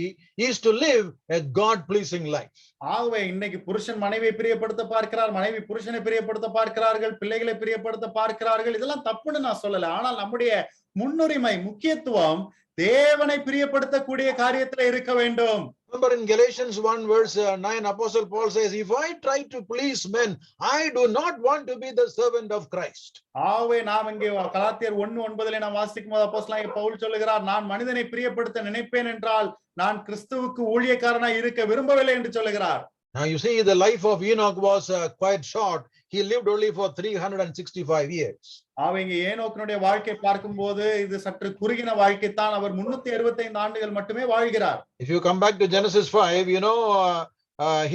is to live a God-pleasing life. ஆகவே இன்னைக்கு புருஷன் மனைவியை பிரியப்படுத்த பார்க்கிறார், மனைவி புருஷனை பிரியப்படுத்த பார்க்கிறார்கள், பிள்ளைகளை பிரியப்படுத்த பார்க்கிறார்கள். இதெல்லாம் தப்புன்னு நான் சொல்லல. ஆனால் நம்முடைய முன்னுரிமை, முக்கியத்துவம் தேவனை பிரியப்படுத்தக்கூடிய காரியத்துல இருக்க வேண்டும். Remember in Galatians 1 verse 9, Apostle Paul says, if I try to please men, I do not want to be the servant of Christ. ஆகவே நாம் இங்கே கலாத்தியர் 1:9 நாம் வாசிக்கும் போது அப்போஸ்தலனாகிய பவுல் சொல்லுகிறார், நான் மனிதனை பிரியப்படுத்த நினைப்பேன் என்றால் நான் கிறிஸ்துவுக்கு ஊழியக்காரனாய் இருக்க விரும்பவில்லை என்று சொல்லுகிறார். Now you see, the life of Enoch was quite short. He lived only for 365 years. அவங்க ஏனோக்கினுடைய வாழ்க்கை பார்க்கும்போது இது சற்று குறுகின வாழ்க்கை தான். அவர் 365 ஆண்டுகள் மட்டுமே வாழ்கிறார். If you come back to Genesis 5, you know,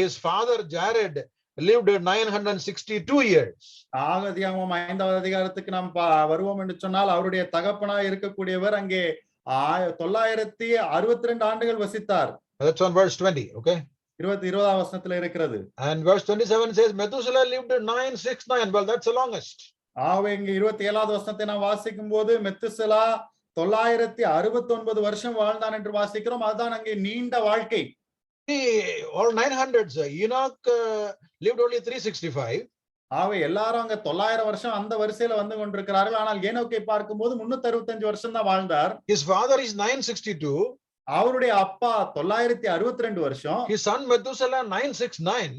his father Jared lived 962 years. ஆதியாகமம் 5வது அதிகாரத்துக்கு நாம் வருவோம் என்று சொன்னால் அவருடைய தகப்பனா இருக்கக்கூடியவர் அங்கே 962 ஆண்டுகள் வசித்தார். That's on verse 20, okay? 20வது வசனத்துல இருக்கிறது. And verse 27 says Methuselah lived 969. Well, that's the longest. ஆகவே இங்க 27வது வசனத்தை நாம் வாசிக்கும் போது மெத்துசலா 969 வருஷம் வாழ்ந்தான் என்று வாசிக்கிறோம். அதுதான் அங்கே நீண்ட வாழ்க்கை. All 900s. Enoch lived only 365. ஆகவே எல்லாரும் அங்க 900 வருஷம் அந்த வரிசையில வந்து கொண்டிருக்கிறார்கள். ஆனால் ஏனோக்கை பார்க்கும்போது 365 வருஷம் தான் வாழ்ந்தார். His father is 962. அவருடைய அப்பா 962 வருஷம். His son Methuselah 969.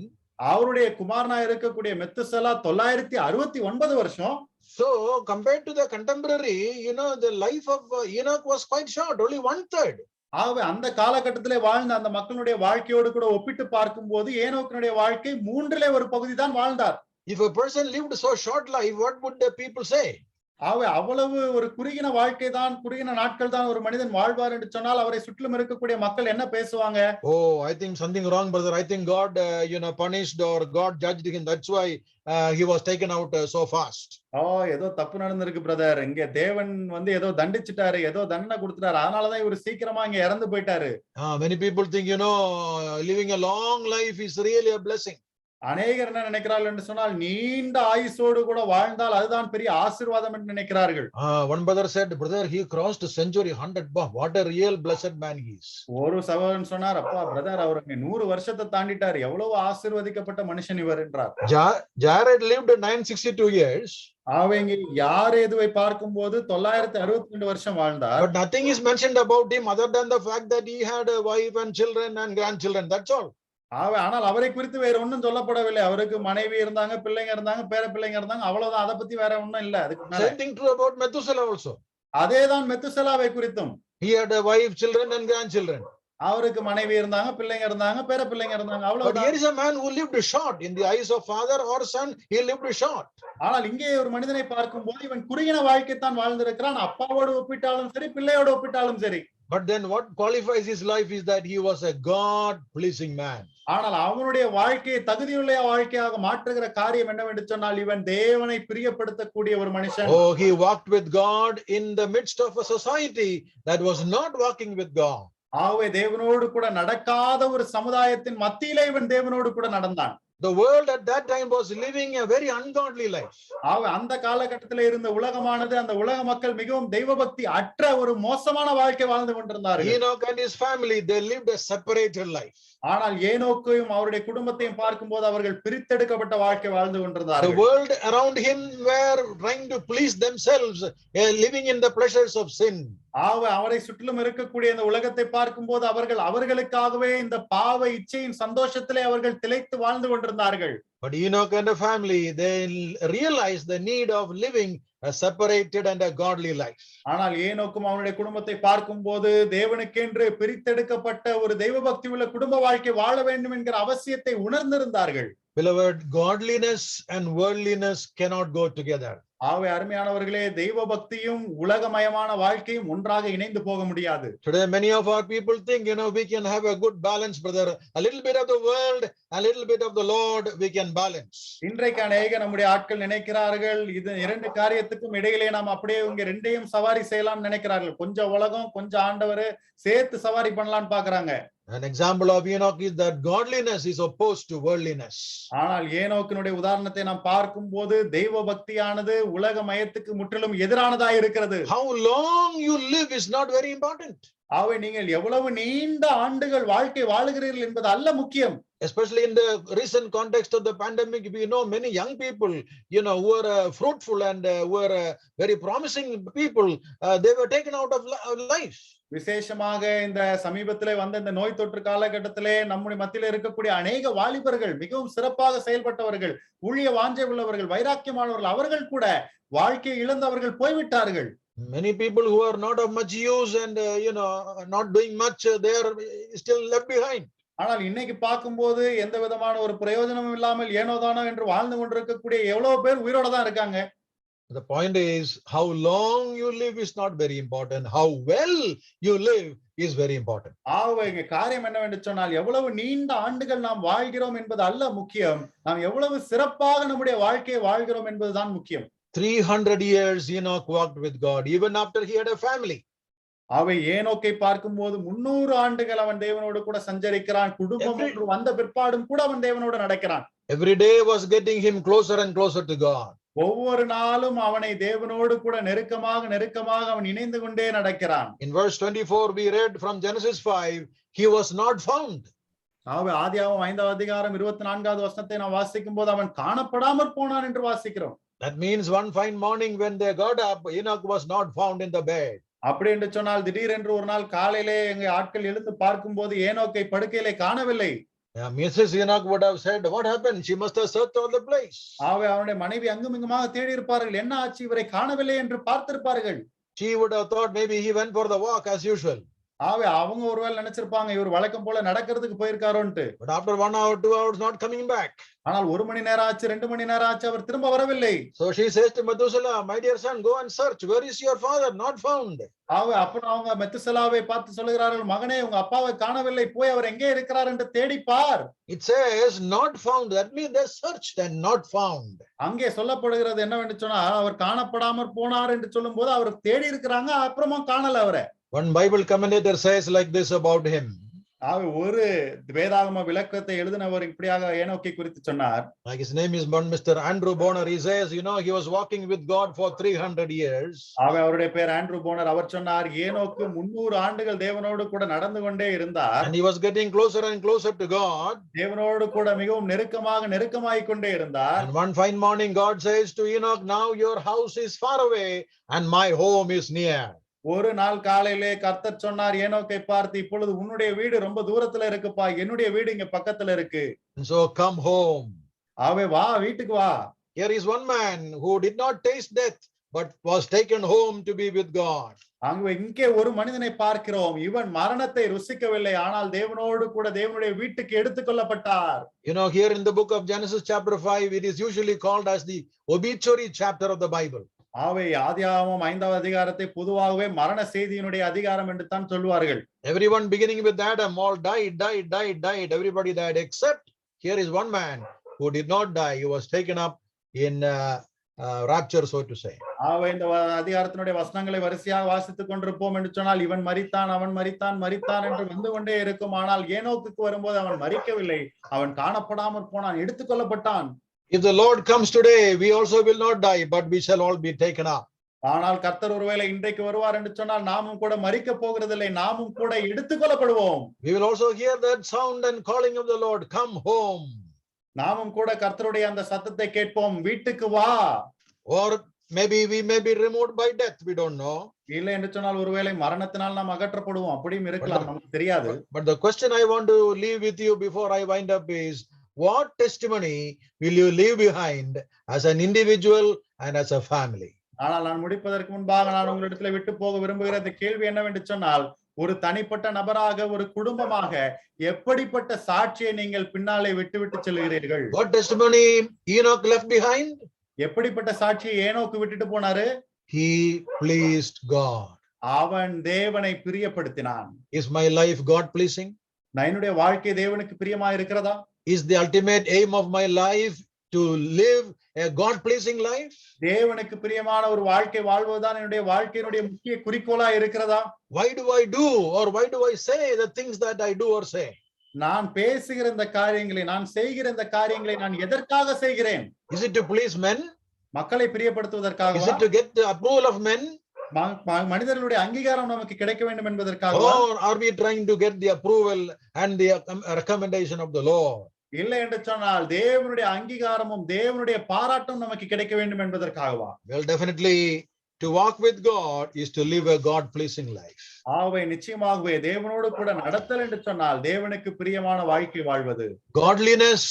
அவருடைய குமாரனா இருக்கக்கூடிய மெத்துசலா 969 வருஷம். So compared to the contemporary, you know, the life of Enoch was quite short, only 1/3. ஆகவே அந்த காலகட்டத்திலே வாழ்ந்த அந்த மக்களுடைய வாழ்க்கையோடு கூட ஒப்பிட்டு பார்க்கும்போது ஏனோக்கினுடைய வாழ்க்கை 1/3 பகுதி தான் வாழ்ந்தார். If a person lived so short life, what would the people say? ஆகவே அவ்வளவு ஒரு குறுகின வாழ்க்கை தான், குறுகின நாட்கள் தான் ஒரு மனிதன் வாழ்வார் என்று சொன்னால் அவரை சுற்றிலும் இருக்கக்கூடிய மக்கள் என்ன பேசுவாங்க? Oh, I think something wrong, brother. I think God, punished or God judged him. That's why he was taken out so fast. ஏதோ தப்பு நடந்திருக்கு பிரதர், இங்க தேவன் வந்து ஏதோ தண்டிச்சிட்டாரு, ஏதோ தண்டனை கொடுத்துட்டாரு, அதனாலதான் இவர் சீக்கிரமா இங்க இறந்து போயிட்டாரு. Many people think, living a long life is really a blessing. அநேகர் என்ன நினைக்கிறார்கள் என்று சொன்னால் நீண்ட ஆயுசோடு கூட வாழ்ந்தால் அதுதான் பெரிய ஆசீர்வாதம் என்று நினைக்கிறார்கள். One brother said, brother, he crossed century 100. What a real blessed man he is. ஒரு சகோதரன் சொன்னார், அப்பா பிரதர் அவர் 100 வருஷத்தை தாண்டிட்டார், எவ்வளவு ஆசீர்வதிக்கப்பட்ட மனுஷன் இவர் என்றார். Jared lived 962 years. அவங்க யாரேதுவை பார்க்கும்போது 962 வருஷம் வாழ்ந்தார். But nothing is mentioned about him other than the fact that he had a wife and children and grandchildren. That's all. ஆனால் அவரை குறித்து வேற ஒன்றும் சொல்லப்படவில்லை. அவருக்கு மனைவி இருந்தாங்க, பிள்ளைங்க இருந்தாங்க, பேர பிள்ளைங்க இருந்தாங்க, அவ்வளவுதான். அதை பத்தி வேற ஒன்றும் இல்ல. Same thing true about Methuselah also. அதேதான் மெத்துசலாவை குறித்தும். He had a wife, children and grandchildren. அவருக்கு மனைவி இருந்தாங்க, பிள்ளைங்க இருந்தாங்க, பேர பிள்ளைங்க இருந்தாங்க, But அவ்வளவுதான். here is a man who lived short in the eyes of father or son. He lived short. ஆனால் இங்கே ஒரு மனிதனை பார்க்கும்போது இவன் குறுகின வாழ்க்கை தான் வாழ்ந்திருக்கிறான். அப்பாவோடு ஒப்பிட்டாலும் சரி, பிள்ளையோடு ஒப்பிட்டாலும் சரி. But then what qualifies his life is that he was a God-pleasing man. ஆனால் அவனுடைய வாழ்க்கையை தகுதியுள்ள வாழ்க்கையாக மாற்றுகிற காரியம் என்னவென்று சொன்னால் இவன் தேவனை பிரியப்படுத்தக்கூடிய ஒரு மனுஷன். Oh, he walked with God in the midst of a society that was not walking with God. ஆகவே தேவனோடு கூட நடக்காத ஒரு சமுதாயத்தின் மத்தியிலே இவன் தேவனோடு கூட நடந்தான். The world at that time was living a very ungodly life. ஆகவே அந்த காலகட்டத்தில் இருந்த உலகமானது, அந்த உலக மக்கள் மிகவும் தெய்வபக்தி அற்ற ஒரு மோசமான வாழ்க்கை வாழ்ந்து கொண்டிருந்தார்கள். Enoch and his family, they lived a separated life. ஆனால் ஏனோக்கையும் அவருடைய குடும்பத்தையும் பார்க்கும்போது அவர்கள் பிரித்தெடுக்கப்பட்ட வாழ்க்கை வாழ்ந்து The கொண்டிருந்தார்கள். world around him were trying to please themselves, living in the pleasures of sin. அவரை சுற்றிலும் இருக்கக்கூடிய இந்த உலகத்தை பார்க்கும்போது அவர்கள் அவர்களுக்காகவே இந்த பாவ இச்சையின் சந்தோஷத்திலே அவர்கள் திளைத்து வாழ்ந்து கொண்டிருந்தார்கள். But Enoch and the family, they realized the need of living a separated and a godly life. ஆனால் ஏனோக்கும் அவனுடைய குடும்பத்தை பார்க்கும்போது தேவனுக்கென்று பிரித்தெடுக்கப்பட்ட ஒரு தெய்வ பக்தி உள்ள குடும்ப வாழ்க்கை வாழ வேண்டும் என்கிற அவசியத்தை உணர்ந்திருந்தார்கள். Beloved, godliness and worldliness cannot go together. ஆகவே அருமையானவர்களே, தெய்வ பக்தியும் உலகமயமான வாழ்க்கையும் ஒன்றாக இணைந்து போக முடியாது. Today, many of our people think, we can have a good balance, brother. A little bit of the world, a little bit of the Lord, we can balance. இன்றைக்கு அநேக நம்முடைய ஆட்கள் நினைக்கிறார்கள், இது இரண்டு காரியத்துக்கும் இடையிலே நாம் அப்படியே இங்க ரெண்டையும் சவாரி செய்யலாம் நினைக்கிறார்கள். கொஞ்சம் உலகம், கொஞ்சம் ஆண்டவர் சேர்த்து சவாரி பண்ணலாம்னு பாக்குறாங்க. An example of Enoch is that godliness is opposed to worldliness. ஆனால் ஏனோக்கினுடைய உதாரணத்தை நாம் பார்க்கும்போது தெய்வ பக்தியானது உலக மயத்துக்கு முற்றிலும் எதிரானதாக இருக்கிறது. How long you live is not very important. ஆகவே நீங்கள் எவ்வளவு நீண்ட ஆண்டுகள் வாழ்க்கை வாழுகிறீர்கள் என்பது அல்ல முக்கியம். Especially in the recent context of the pandemic, we know many young people, who are fruitful and who are very promising people, they were taken out of life. விசேஷமாக இந்த சமீபத்திலே வந்த இந்த நோய் தொற்று காலகட்டத்திலே நம்முடைய மத்தியில இருக்கக்கூடிய அநேக வாலிபர்கள், மிகவும் சிறப்பாக செயல்பட்டவர்கள், ஊழிய வாஞ்சை உள்ளவர்கள், வைராக்கியமானவர்கள், அவர்கள் கூட வாழ்க்கையை இழந்தவர்கள் போய்விட்டார்கள். Many people who are not of much use and not doing much, they are still left behind. ஆனால் இன்னைக்கு பார்க்கும்போது எந்த விதமான ஒரு பிரயோஜனமும் இல்லாமல் ஏனோதானோ என்று வாழ்ந்து கொண்டிருக்கக்கூடிய எவ்வளவு பேர் உயிரோட தான் இருக்காங்க. The point is, how long you live is not very important. How well you live is very important. ஆகவே காரியம் என்னவென்று சொன்னால், எவ்வளவு நீண்ட ஆண்டுகள் நாம் வாழ்கிறோம் என்பது அல்ல முக்கியம், நாம் எவ்வளவு சிறப்பாக நம்முடைய வாழ்க்கையை வாழ்கிறோம் என்பதுதான் முக்கியம். 300 years Enoch walked with God, even after he had a family. அவை ஏனோக்கை பார்க்கும்போது 300 ஆண்டுகள் அவன் தேவனோடு கூட சஞ்சரிக்கிறான். குடும்பம் ஒன்று வந்த பிற்பாடும் கூட அவன் தேவனோடு நடக்கிறான். Every day was getting him closer and closer to God. ஒவ்வொரு நாளும் அவனை தேவனோடு கூட நெருக்கமாக அவன் இணைந்து கொண்டே நடக்கிறான். In verse 24 we read from Genesis 5, he was not found. ஆகவே ஆதியாகமம் 5ஆம் அதிகாரம் 24வது வசனத்தை நாம் வாசிக்கும் போது அவன் காணப்படாமற் போனான் என்று வாசிக்கிறோம். That means one fine morning when they got up, Enoch was not found in the bed. அப்படி என்று சொன்னால் திடீரென்று ஒரு நாள் காலையிலே எங்க ஆட்கள் எழுந்து பார்க்கும்போது ஏனோக்கை படுக்கையிலே காணவில்லை. Mrs. Enoch would have said, what happened? She must have searched all the place. ஆகவே அவனுடைய மனைவி அங்குமிங்குமாக தேடி இருப்பார்கள், என்ன ஆச்சு இவரை காணவில்லை என்று பார்த்திருப்பார்கள். She would have thought maybe he went for the walk as usual. ஆகவே அவங்க ஒருவேளை நினைச்சிருப்பாங்க, இவர் வழக்கம் போல நடக்கிறதுக்கு போயிருக்காரோன்ட்டு. But after 1 hour, 2 hours, not coming back. ஆனால் 1 மணி நேரம் ஆச்சு, 2 மணி நேரம் ஆச்சு, அவர் திரும்ப வரவில்லை. So she says to Methuselah, my dear son, go and search. Where is your father? Not found. ஆகவே அப்புறம் அவங்க மெத்துசலாவை பார்த்து சொல்லுகிறார்கள், மகனே உங்க அப்பாவை காணவில்லை, போய் அவர் எங்கே இருக்கிறார் என்று தேடி பார். It says not found. That means they searched and not found. அங்கே சொல்லப்படுகிறது என்னவென்று சொன்னால், அவர் காணப்படாமற் போனார் என்று சொல்லும் போது அவர் தேடி இருக்கிறாங்க, அப்புறமா காணல அவரை. One Bible commentator says like this about him. ஒரு வேதாகம விளக்கத்தை எழுதினவர் இப்படியாக ஏனோக்கை குறித்து சொன்னார். Like his name is Mr. Andrew Bonner. He says, he was walking with God for 300 years. அவருடைய பேர் ஆண்ட்ரூ போனர். அவர் சொன்னார், ஏனோக்கு 300 ஆண்டுகள் தேவனோடு கூட நடந்து கொண்டே இருந்தார். And he was getting closer and closer to God. தேவனோடு கூட மிகவும் நெருக்கமாகிக் கொண்டே இருந்தார். And one fine morning God says to Enoch, now your house is far away and my home is near. ஒரு நாள் காலையிலே கர்த்தர் சொன்னார் ஏனோக்கை பார்த்து, இப்பொழுது உன்னுடைய வீடு ரொம்ப தூரத்துல இருக்குப்பா, என்னுடைய வீடு இங்க பக்கத்துல இருக்கு. And so come home. ஆவே வா, வீட்டுக்கு வா. Here is one man who did not taste death but was taken home to be with God. அங்கே இங்கே ஒரு மனிதனை பார்க்கிறோம், இவன் மரணத்தை ருசிக்கவில்லை, ஆனால் தேவனோடு கூட தேவனுடைய வீட்டுக்கு எடுத்துக்கொள்ளப்பட்டார். Here in the book of Genesis chapter 5, it is usually called as the obituary chapter of the Bible. ஆவே ஆதியாகமம் 5ஆம் அதிகாரத்தை பொதுவாகவே மரண செய்தியினுடைய அதிகாரம் என்று தான் சொல்வார்கள். Everyone beginning with Adam all died. Everybody died except here is one man who did not die. He was taken up in rapture, so to say. ஆவே இந்த அதிகாரத்தினுடைய வசனங்களை வரிசையாக வாசித்துக் கொண்டிருப்போம் என்று சொன்னால், இவன் மரித்தான், அவன் மரித்தான் என்று வந்து கொண்டே இருக்கும். ஆனால் ஏனோக்குக்கு வரும்போது அவன் மரிக்கவில்லை, அவன் காணப்படாமற் போனான், எடுத்துக்கொள்ளப்பட்டான். If the Lord comes today, we also will not die, but we shall all be taken up. ஆனால் கர்த்தர் ஒருவேளை இன்றைக்கு வருவார் என்று சொன்னால், நாமும் கூட மரிக்க போகிறதில்லை, நாமும் கூட எடுத்துக்கொள்ளப்படுவோம். We will also hear that sound and calling of the Lord, come home. நாமும் கூட கர்த்தருடைய அந்த சத்தத்தை கேட்போம், வீட்டுக்கு வா. Or maybe we may be removed by death, we don't know. இல்லை என்று சொன்னால் ஒருவேளை மரணத்தினால் நாம் அகற்றப்படுவோம், அப்படியும் இருக்கலாம், நமக்கு தெரியாது. But the question I want to leave with you before I wind up is, what testimony will you leave behind as an individual and as a family? ஆனால் நான் முடிப்பதற்கு முன்பாக நான் உங்களிடத்துல விட்டு போக விரும்புகிற இந்த கேள்வி என்னவென்று சொன்னால், ஒரு தனிப்பட்ட நபராக, ஒரு குடும்பமாக எப்படிப்பட்ட சாட்சியை நீங்கள் பின்னாலே விட்டு செல்கிறீர்கள்? What testimony Enoch left behind? எப்படிப்பட்ட சாட்சியை ஏனோக்கு விட்டுட்டு போனாரு? He pleased God. அவன் தேவனை பிரியப்படுத்தினான். Is my life God pleasing? என்னுடைய வாழ்க்கை தேவனுக்கு பிரியமா இருக்கிறதா? Is the ultimate aim of my life to live a God pleasing life? தேவனுக்கு பிரியமான ஒரு வாழ்க்கை வாழ்வதுதான் என்னுடைய வாழ்க்கையினுடைய முக்கிய குறிக்கோளா இருக்கிறதா? Why do I do or why do I say the things that I do or say? நான் பேசுகிற இந்த காரியங்களை, நான் செய்கிற இந்த காரியங்களை நான் எதற்காக செய்கிறேன்? Is it to please men? மக்களை Is பிரியப்படுத்துவதற்காகவா? it to get the approval of men? மனிதர்களுடைய அங்கீகாரம் நமக்கு கிடைக்க வேண்டும் என்பதற்காகவா? Or are we trying to get the approval and the recommendation of the Lord? இல்லை என்று சொன்னால் தேவனுடைய அங்கீகாரமும் தேவனுடைய பாராட்டும் நமக்கு கிடைக்க வேண்டும் என்பதற்காகவா? Well, definitely to walk with God is to live a God pleasing life. ஆகவே நிச்சயமாகவே தேவனோடு கூட நடத்தல் என்று சொன்னால் தேவனுக்கு பிரியமான வாழ்க்கை வாழ்வது. Godliness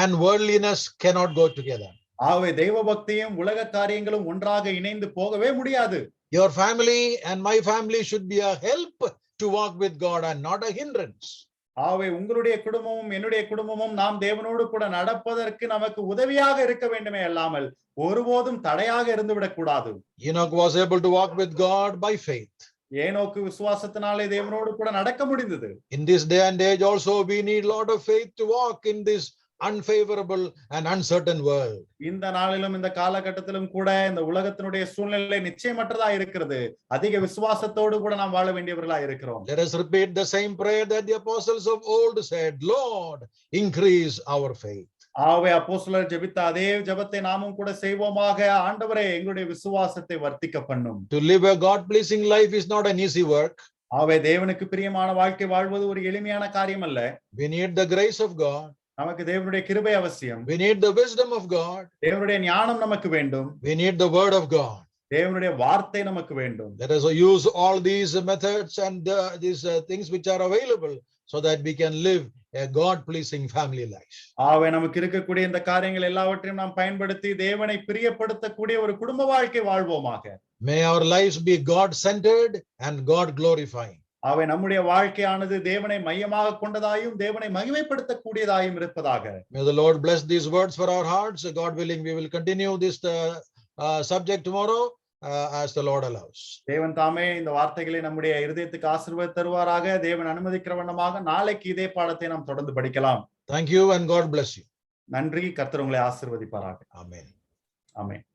and worldliness cannot go together. ஆகவே தெய்வ பக்தியும் உலக காரியங்களும் ஒன்றாக இணைந்து போகவே முடியாது. Your family and my family should be a help to walk with God and not a hindrance. ஆகவே உங்களுடைய குடும்பமும் என்னுடைய குடும்பமும் நாம் தேவனோடு கூட நடப்பதற்கு நமக்கு உதவியாக இருக்க வேண்டுமே அல்லாமல் ஒருபோதும் தடையாக இருந்துவிடக் கூடாது. Enoch was able to walk with God by faith. ஏனோக்கு விசுவாசத்தினாலே தேவனோடு கூட நடக்க முடிந்தது. In this day and age also we need lot of faith to walk in this unfavorable and uncertain world. இந்த நாளிலும் இந்த காலகட்டத்திலும் கூட இந்த உலகத்தினுடைய சூழ்நிலை நிச்சயமற்றதா இருக்கிறது. அதிக விசுவாசத்தோடு கூட நாம் வாழ வேண்டியவர்களா இருக்கிறோம். Let us repeat the same prayer that the apostles of old said, Lord, increase our faith. ஆகவே அப்போஸ்தலர் ஜெபித்த அதே ஜெபத்தை நாமும் கூட செய்வோமாக. ஆண்டவரே எங்களுடைய விசுவாசத்தை வர்த்திக்க பண்ணும். To live a God pleasing life is not an easy work. ஆகவே தேவனுக்கு பிரியமான வாழ்க்கை வாழ்வது ஒரு எளிமையான காரியம் அல்ல. We need the grace of God. நமக்கு தேவனுடைய கிருபை அவசியம். We need the wisdom of God. தேவனுடைய ஞானம் நமக்கு வேண்டும். We need the word of God. தேவனுடைய வார்த்தை நமக்கு வேண்டும். Let us use all these methods and these things which are available so that we can live a God pleasing family life. ஆகவே நமக்கு இருக்கக்கூடிய இந்த காரியங்கள் எல்லாவற்றையும் நாம் பயன்படுத்தி தேவனை பிரியப்படுத்தக்கூடிய ஒரு குடும்ப வாழ்க்கை வாழ்வோமாக. May our lives be God centered and God glorifying. ஆகவே நம்முடைய வாழ்க்கையானது தேவனை மையமாக கொண்டதாயும் தேவனை மகிமைப்படுத்தக்கூடியதாயும் இருப்பதாக. May the Lord bless these words for our hearts. God willing, we will continue this subject tomorrow as the Lord allows. தேவன் தாமே இந்த வார்த்தைகளை நம்முடைய இருதயத்துக்கு ஆசீர்வாதம் தருவாராக. தேவன் அனுமதிக்கிற வண்ணமாக நாளைக்கு இதே பாடத்தை நாம் தொடர்ந்து படிக்கலாம். Thank you and God bless you. நன்றி. கர்த்தர் உங்களை ஆசீர்வதிப்பாராக. Amen. ஆமென்.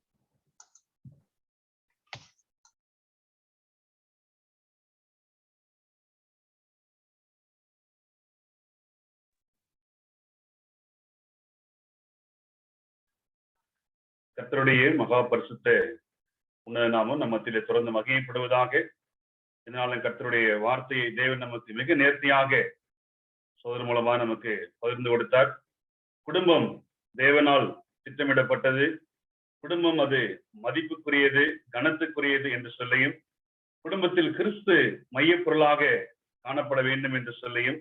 கர்த்தருடைய மகா பரிசுத்த உன்னத நாமம் நம்ம மத்தியிலே தொடர்ந்து மகிமைப்படுவதாக. இதனால கர்த்தருடைய வார்த்தையை தேவன் நமக்கு மிக நேர்த்தியாக சோதர் மூலமா நமக்கு பகிர்ந்து கொடுத்தார். குடும்பம் தேவனால் திட்டமிடப்பட்டது. குடும்பம் அது மதிப்புக்குரியது, கனத்துக்குரியது என்று சொல்லியும், குடும்பத்தில் கிறிஸ்து மையப்பொருளாக காணப்பட வேண்டும் என்று சொல்லியும்,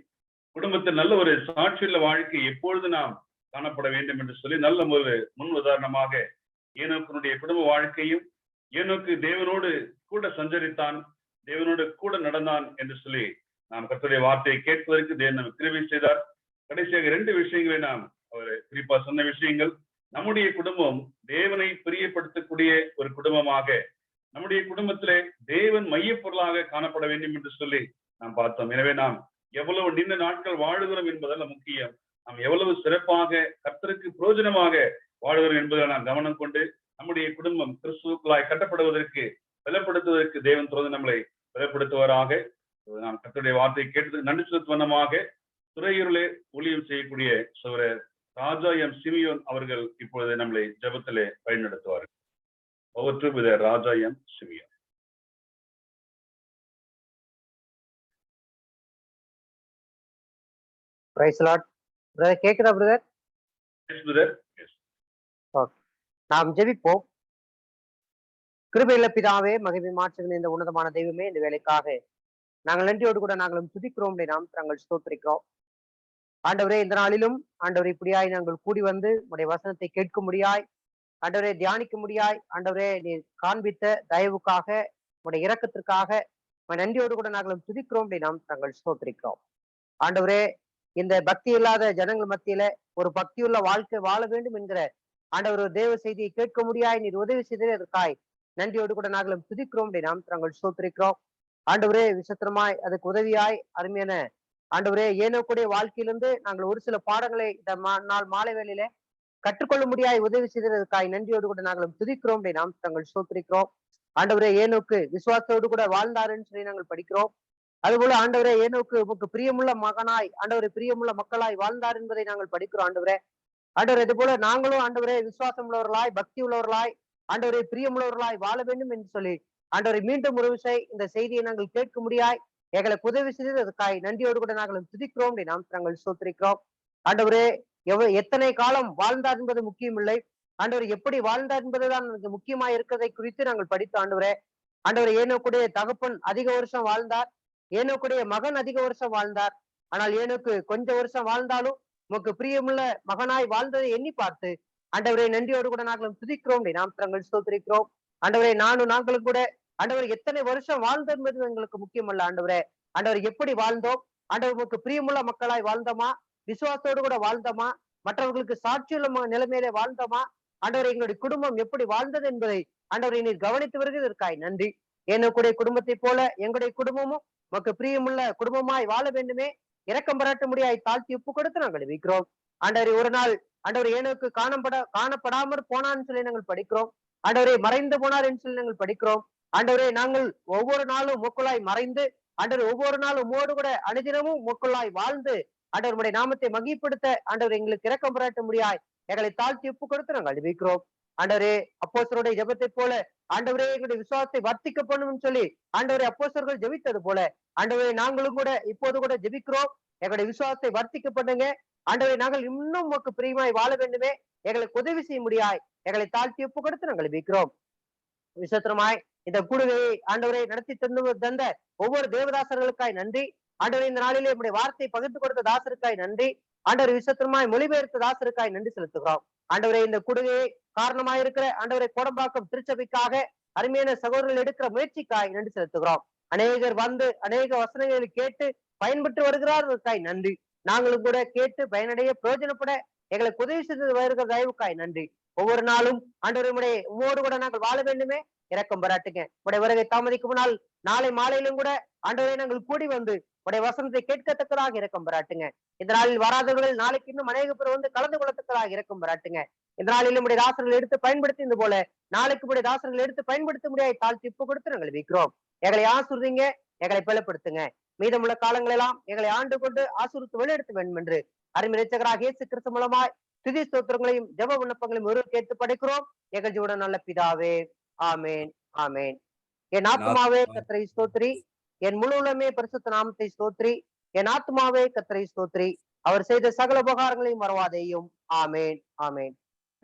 குடும்பத்தில் நல்ல ஒரு சாட்சியுள்ள வாழ்க்கை எப்பொழுது நாம் காணப்பட வேண்டும் என்று சொல்லி நல்ல ஒரு முன் உதாரணமாக ஏனோக்கினுடைய குடும்ப வாழ்க்கையும், ஏனோக்கு தேவனோடு கூட சஞ்சரித்தான், தேவனோடு கூட நடந்தான் என்று சொல்லி நாம் கர்த்தருடைய வார்த்தையை கேட்பதற்கு தேவன் நமக்கு கிருபை செய்தார். கடைசியாக 2 விஷயங்களை நாம் அவர் குறிப்பா சொன்ன விஷயங்கள். நம்முடைய குடும்பம் தேவனை பிரியப்படுத்தக்கூடிய ஒரு குடும்பமாக, நம்முடைய குடும்பத்திலே தேவன் மையப்பொருளாக காணப்பட வேண்டும் என்று சொல்லி நாம் பார்த்தோம். எனவே நாம் எவ்வளவு நீண்ட நாட்கள் வாழுகிறோம் என்பதல்ல முக்கியம், நாம் எவ்வளவு சிறப்பாக கர்த்தருக்கு பிரயோஜனமாக வாழ்கிறோம் என்பதை நாம் கவனம் கொண்டு நம்முடைய குடும்பம் கிறிஸ்துவுக்குள்ளாய் கட்டப்படுவதற்கு பலப்படுத்துவதற்கு தேவன் தொடர்ந்து நம்மளை பலப்படுத்துவராக. நாம் கர்த்தருடைய வார்த்தையை கேட்டதுக்கு நன்றி செலுத்துவனமாக துறையூரிலே ஊழியம் செய்யக்கூடிய சகோதரர் ராஜா எம் சிமியோன் அவர்கள் இப்பொழுது நம்மளை ஜெபத்திலே வழிநடத்துவார்கள். Over to Brother Raja M Simeon. Praise the Lord. Brother, கேக்குதா brother? Yes, brother. Yes. Okay, நாம் ஜெபிப்போம். கிருபையுள்ள பிதாவே, மகிமை மாற்றுகிற இந்த உன்னதமான தெய்வமே, இந்த வேலைக்காக நாங்கள் நன்றியோடு கூட நாங்களும் துதிக்கிறோம், நாம் நாங்கள் ஸ்தோத்திரிக்கிறோம். ஆண்டவரே, இந்த நாளிலும் ஆண்டவரே இப்படியாய் நாங்கள் கூடி வந்து உடைய வசனத்தை கேட்க முடியாய், ஆண்டவரே தியானிக்க முடியாய், ஆண்டவரே நீ காண்பித்த தயவுக்காக, உடைய இரக்கத்திற்காக நன்றியோடு கூட நாங்களும் துதிக்கிறோம், நாம் நாங்கள் ஸ்தோத்திரிக்கிறோம். ஆண்டவரே, இந்த பக்தி இல்லாத ஜனங்கள் மத்தியில ஒரு பக்தியுள்ள வாழ்க்கை வாழ வேண்டும் என்கிற ஆண்டவர் ஒரு தேவ செய்தியை கேட்க முடியாய் நீர் உதவி செய்ததே அதற்காய் நன்றியோடு கூட நாங்களும் துதிக்கிறோம், நாம் நாங்கள் ஸ்தோத்திரிக்கிறோம். ஆண்டவரே விசித்திரமாய் அதுக்கு உதவியாய் அருமையான ஆண்டவரே ஏனோக்குடைய வாழ்க்கையிலிருந்து நாங்கள் ஒரு சில பாடங்களை இந்த நாள் மாலை வேளையில கற்றுக்கொள்ள முடியாய் உதவி செய்ததற்காய் நன்றியோடு கூட நாங்களும் துதிக்கிறோம், நாம் நாங்கள் ஸ்தோத்திரிக்கிறோம். ஆண்டவரே ஏனோக்கு விசுவாசத்தோடு கூட வாழ்ந்தாருன்னு சொல்லி நாங்கள் படிக்கிறோம். அதுபோல ஆண்டவரே ஏனோக்கு உமக்கு பிரியமுள்ள மகனாய் ஆண்டவரே பிரியமுள்ள மக்களாய் வாழ்ந்தார் என்பதை நாங்கள் படிக்கிறோம். ஆண்டவரே இது போல நாங்களும் ஆண்டவரே விசுவாசம் உள்ளவர்களாய் பக்தி உள்ளவர்களாய் ஆண்டவரே பிரியமுள்ளவர்களாய் வாழ வேண்டும் என்று சொல்லி ஆண்டவரை மீண்டும் ஒரு விஷயம் இந்த செய்தியை நாங்கள் கேட்க முடியாய் எங்களுக்கு உதவி செய்ததற்காய் நன்றியோடு கூட நாங்கள் துதிக்கிறோம், நாம் நாங்கள் ஸ்தோத்திரிக்கிறோம். ஆண்டவரே எத்தனை காலம் வாழ்ந்தார் என்பது முக்கியம் இல்லை, ஆண்டவர் எப்படி வாழ்ந்தார் என்பதுதான் நமக்கு முக்கியமா இருக்கிறதை குறித்து நாங்கள் படித்தோம். ஆண்டவர் ஏனோக்குடைய தகப்பன் அதிக வருஷம் வாழ்ந்தார், ஏனோக்குடைய மகன் அதிக வருஷம் வாழ்ந்தார். ஆனால் ஏனோக்கு கொஞ்ச வருஷம் வாழ்ந்தாலும் உமக்கு பிரியமுள்ள மகனாய் வாழ்ந்ததை எண்ணி பார்த்து ஆண்டவரை நன்றியோடு கூட நாங்களும் துதிக்கிறோம், நாம் நாங்கள் ஸ்தோத்திரிக்கிறோம். ஆண்டவரை நாங்களும் கூட ஆண்டவர் எத்தனை வருஷம் வாழ்ந்தது என்பது எங்களுக்கு முக்கியம் அல்ல. ஆண்டவர் எப்படி வாழ்ந்தோம், ஆண்டவர் உமக்கு பிரியமுள்ள மக்களாய் வாழ்ந்தோமா, விசுவாசத்தோடு கூட வாழ்ந்தோமா, மற்றவர்களுக்கு சாட்சியுள்ள நிலைமையிலே வாழ்ந்தோமா, ஆண்டவர் எங்களுடைய குடும்பம் எப்படி வாழ்ந்தது என்பதை ஆண்டவரை நீர் கவனித்து வருவதற்காய் நன்றி. என்னுடைய குடும்பத்தை போல எங்களுடைய குடும்பமும் உமக்கு பிரியமுள்ள குடும்பமாய் வாழ வேண்டுமே, இரக்கம் பாராட்ட முடியாய் தாழ்த்தி ஒப்பு கொடுத்து நாங்கள் வைக்கிறோம். ஆண்டவரை ஒரு நாள் ஆண்டவர் ஏனோக்கு காணப்படாமற் போனான்னு சொல்லி நாங்கள் படிக்கிறோம். ஆண்டவரை மறைந்து போனார் என்று சொல்லி நாங்கள் படிக்கிறோம். ஆண்டவரே நாங்கள் ஒவ்வொரு நாளும் மூக்குள்ளாய் மறைந்து ஆண்டவர் ஒவ்வொரு நாளும் உம்மோடு கூட அனுதினமும் மூக்குள்ளாய் வாழ்ந்து ஆண்டவருடைய நாமத்தை மகிப்படுத்த ஆண்டவர் எங்களுக்கு இரக்கம் பாராட்ட முடியாய் எங்களை தாழ்த்தி ஒப்பு கொடுத்து நாங்கள் அறிவிக்கிறோம். ஆண்டவரே அப்போஸ்தலருடைய ஜெபத்தை போல ஆண்டவரே எங்களுடைய விசுவாசத்தை வர்த்திக்க பண்ணும் சொல்லி ஆண்டவரே அப்போஸ்தலர்கள் ஜெபித்தது போல ஆண்டவரே நாங்களும் கூட இப்போது கூட ஜெபிக்கிறோம், எங்களுடைய விசுவாசத்தை வர்த்திக்க பண்ணுங்க. ஆண்டவரை நாங்கள் இன்னும் உமக்கு பிரியமாய் வாழ வேண்டுமே, எங்களுக்கு உதவி செய்ய முடியாய் எங்களை தாழ்த்தி ஒப்பு கொடுத்து நாங்கள் வைக்கிறோம். விசித்திரமாய் இந்த கூடுகையை ஆண்டவரை நடத்தி தந்த ஒவ்வொரு தேவதாசர்களுக்காய் நன்றி. ஆண்டவரை இந்த நாளிலே நம்முடைய வார்த்தையை பகிர்ந்து கொடுத்த தாசருக்காய் நன்றி. ஆண்டவர் விசித்திரமாய் மொழிபெயர்த்த தாசருக்காய் நன்றி செலுத்துகிறோம். ஆண்டவரை இந்த கூடுகையை காரணமாயிருக்கிற ஆண்டவரை கோடம்பாக்கம் திருச்சபைக்காக அருமையான சகோதரர்கள் எடுக்கிற முயற்சிக்காய் நன்றி செலுத்துகிறோம். அநேகர் வந்து அநேக வசனங்களை கேட்டு பயன்பெற்று வருகிறார்களுக்காய் நன்றி. நாங்களும் கூட கேட்டு பயனடைய பிரயோஜனப்பட எங்களுக்கு உதவி செய்து வருகிற தயவுக்காய் நன்றி. ஒவ்வொரு நாளும் ஆண்டவருடைய உம்மோடு கூட நாங்கள் வாழ வேண்டுமே, இரக்கம் பாராட்டுங்க. உடைய வருகை தாமதிக்கும் முன்னால் நாளை மாலையிலும் கூட ஆண்டவரை நாங்கள் கூடி வந்து உடைய வசனத்தை கேட்கத்தக்கதாக இரக்கம் பாராட்டுங்க. இந்த நாளில் வராதவர்கள் நாளைக்கு இன்னும் அநேக பேர் வந்து கலந்து கொள்ளத்தக்கதாக இரக்கம் பாராட்டுங்க. இந்த நாளிலும் உடைய தாசர்கள் எடுத்து பயன்படுத்தி போல நாளைக்கு உடைய தாசர்கள் எடுத்து பயன்படுத்த முடியாத தாழ்த்தி ஒப்பு கொடுத்து நாங்கள் வைக்கிறோம். எங்களை ஆசீர்வதிங்க, எங்களை பலப்படுத்துங்க. மீதமுள்ள காலங்களெல்லாம் எங்களை ஆண்டு கொண்டு ஆசீர்வித்து வெளியெடுத்த வேண்டும் என்று அருமை இரட்சகராகிய இயேசு கிறிஸ்து மூலமாய் துதி ஸ்தோத்திரங்களையும் ஜெப விண்ணப்பங்களையும் ஒரு கேட்டு படைக்கிறோம் எங்கள் ஜீவன நல்ல பிதாவே, ஆமேன் ஆமேன். என் ஆத்மாவே கர்த்தரை ஸ்தோத்திரி, என் முழு உள்ளமே பரிசுத்த நாமத்தை ஸ்தோத்திரி, என் ஆத்மாவே கர்த்தரை ஸ்தோத்திரி, அவர் செய்த சகல உபகாரங்களையும் மறவாதேயும். ஆமேன் ஆமேன்.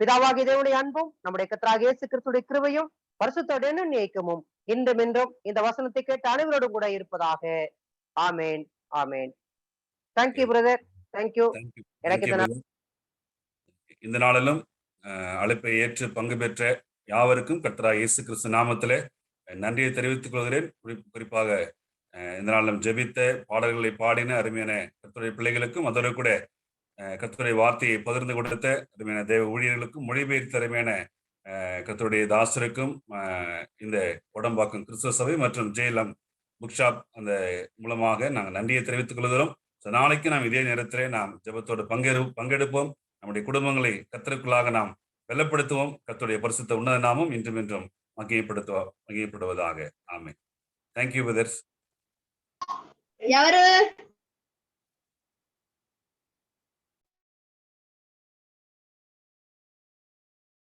பிதாவாகிய தேவனுடைய அன்பும் நம்முடைய கர்த்தராகிய இயேசு கிறிஸ்துவின் கிருபையும் பரிசுத்தோட நியக்கமும் இன்றும் என்றும் இந்த வசனத்தை கேட்டு அனைவரோடும் கூட இருப்பதாக. ஆமேன் ஆமேன். Thank you brother, thank you. எனக்கு இந்த நாளிலும் அழைப்பை ஏற்று பங்கு பெற்ற யாவருக்கும் கர்த்தராகிய இயேசு கிறிஸ்து நாமத்திலே நன்றியை தெரிவித்துக் கொள்கிறேன். குறிப்பாக இந்த நாளிலும் ஜெபித்த பாடல்களை பாடின அருமையான கர்த்தருடைய பிள்ளைகளுக்கும் அதோடு கூட கர்த்தருடைய வார்த்தையை பகிர்ந்து கொடுத்த அருமையான தேவ ஊழியர்களுக்கும் மொழிபெயர்த்த அருமையான கர்த்தருடைய தாசருக்கும் இந்த கோடம்பாக்கம் கிறிஸ்துவ சபை மற்றும் ஜெயலம் புக் ஷாப் அந்த மூலமாக நாங்கள் நன்றியை தெரிவித்துக் கொள்கிறோம். நாளைக்கு நாம் இதே நேரத்திலே நாம் ஜெபத்தோடு பங்கெடுப்போம். நம்முடைய குடும்பங்களை கர்த்தருக்குள்ளாக நாம் வெள்ளப்படுத்துவோம். கர்த்தருடைய பரிசுத்த உன்னத நாமம் இன்றும் என்றும் மகிமைப்படுவதாக. ஆமென். Thank you brothers.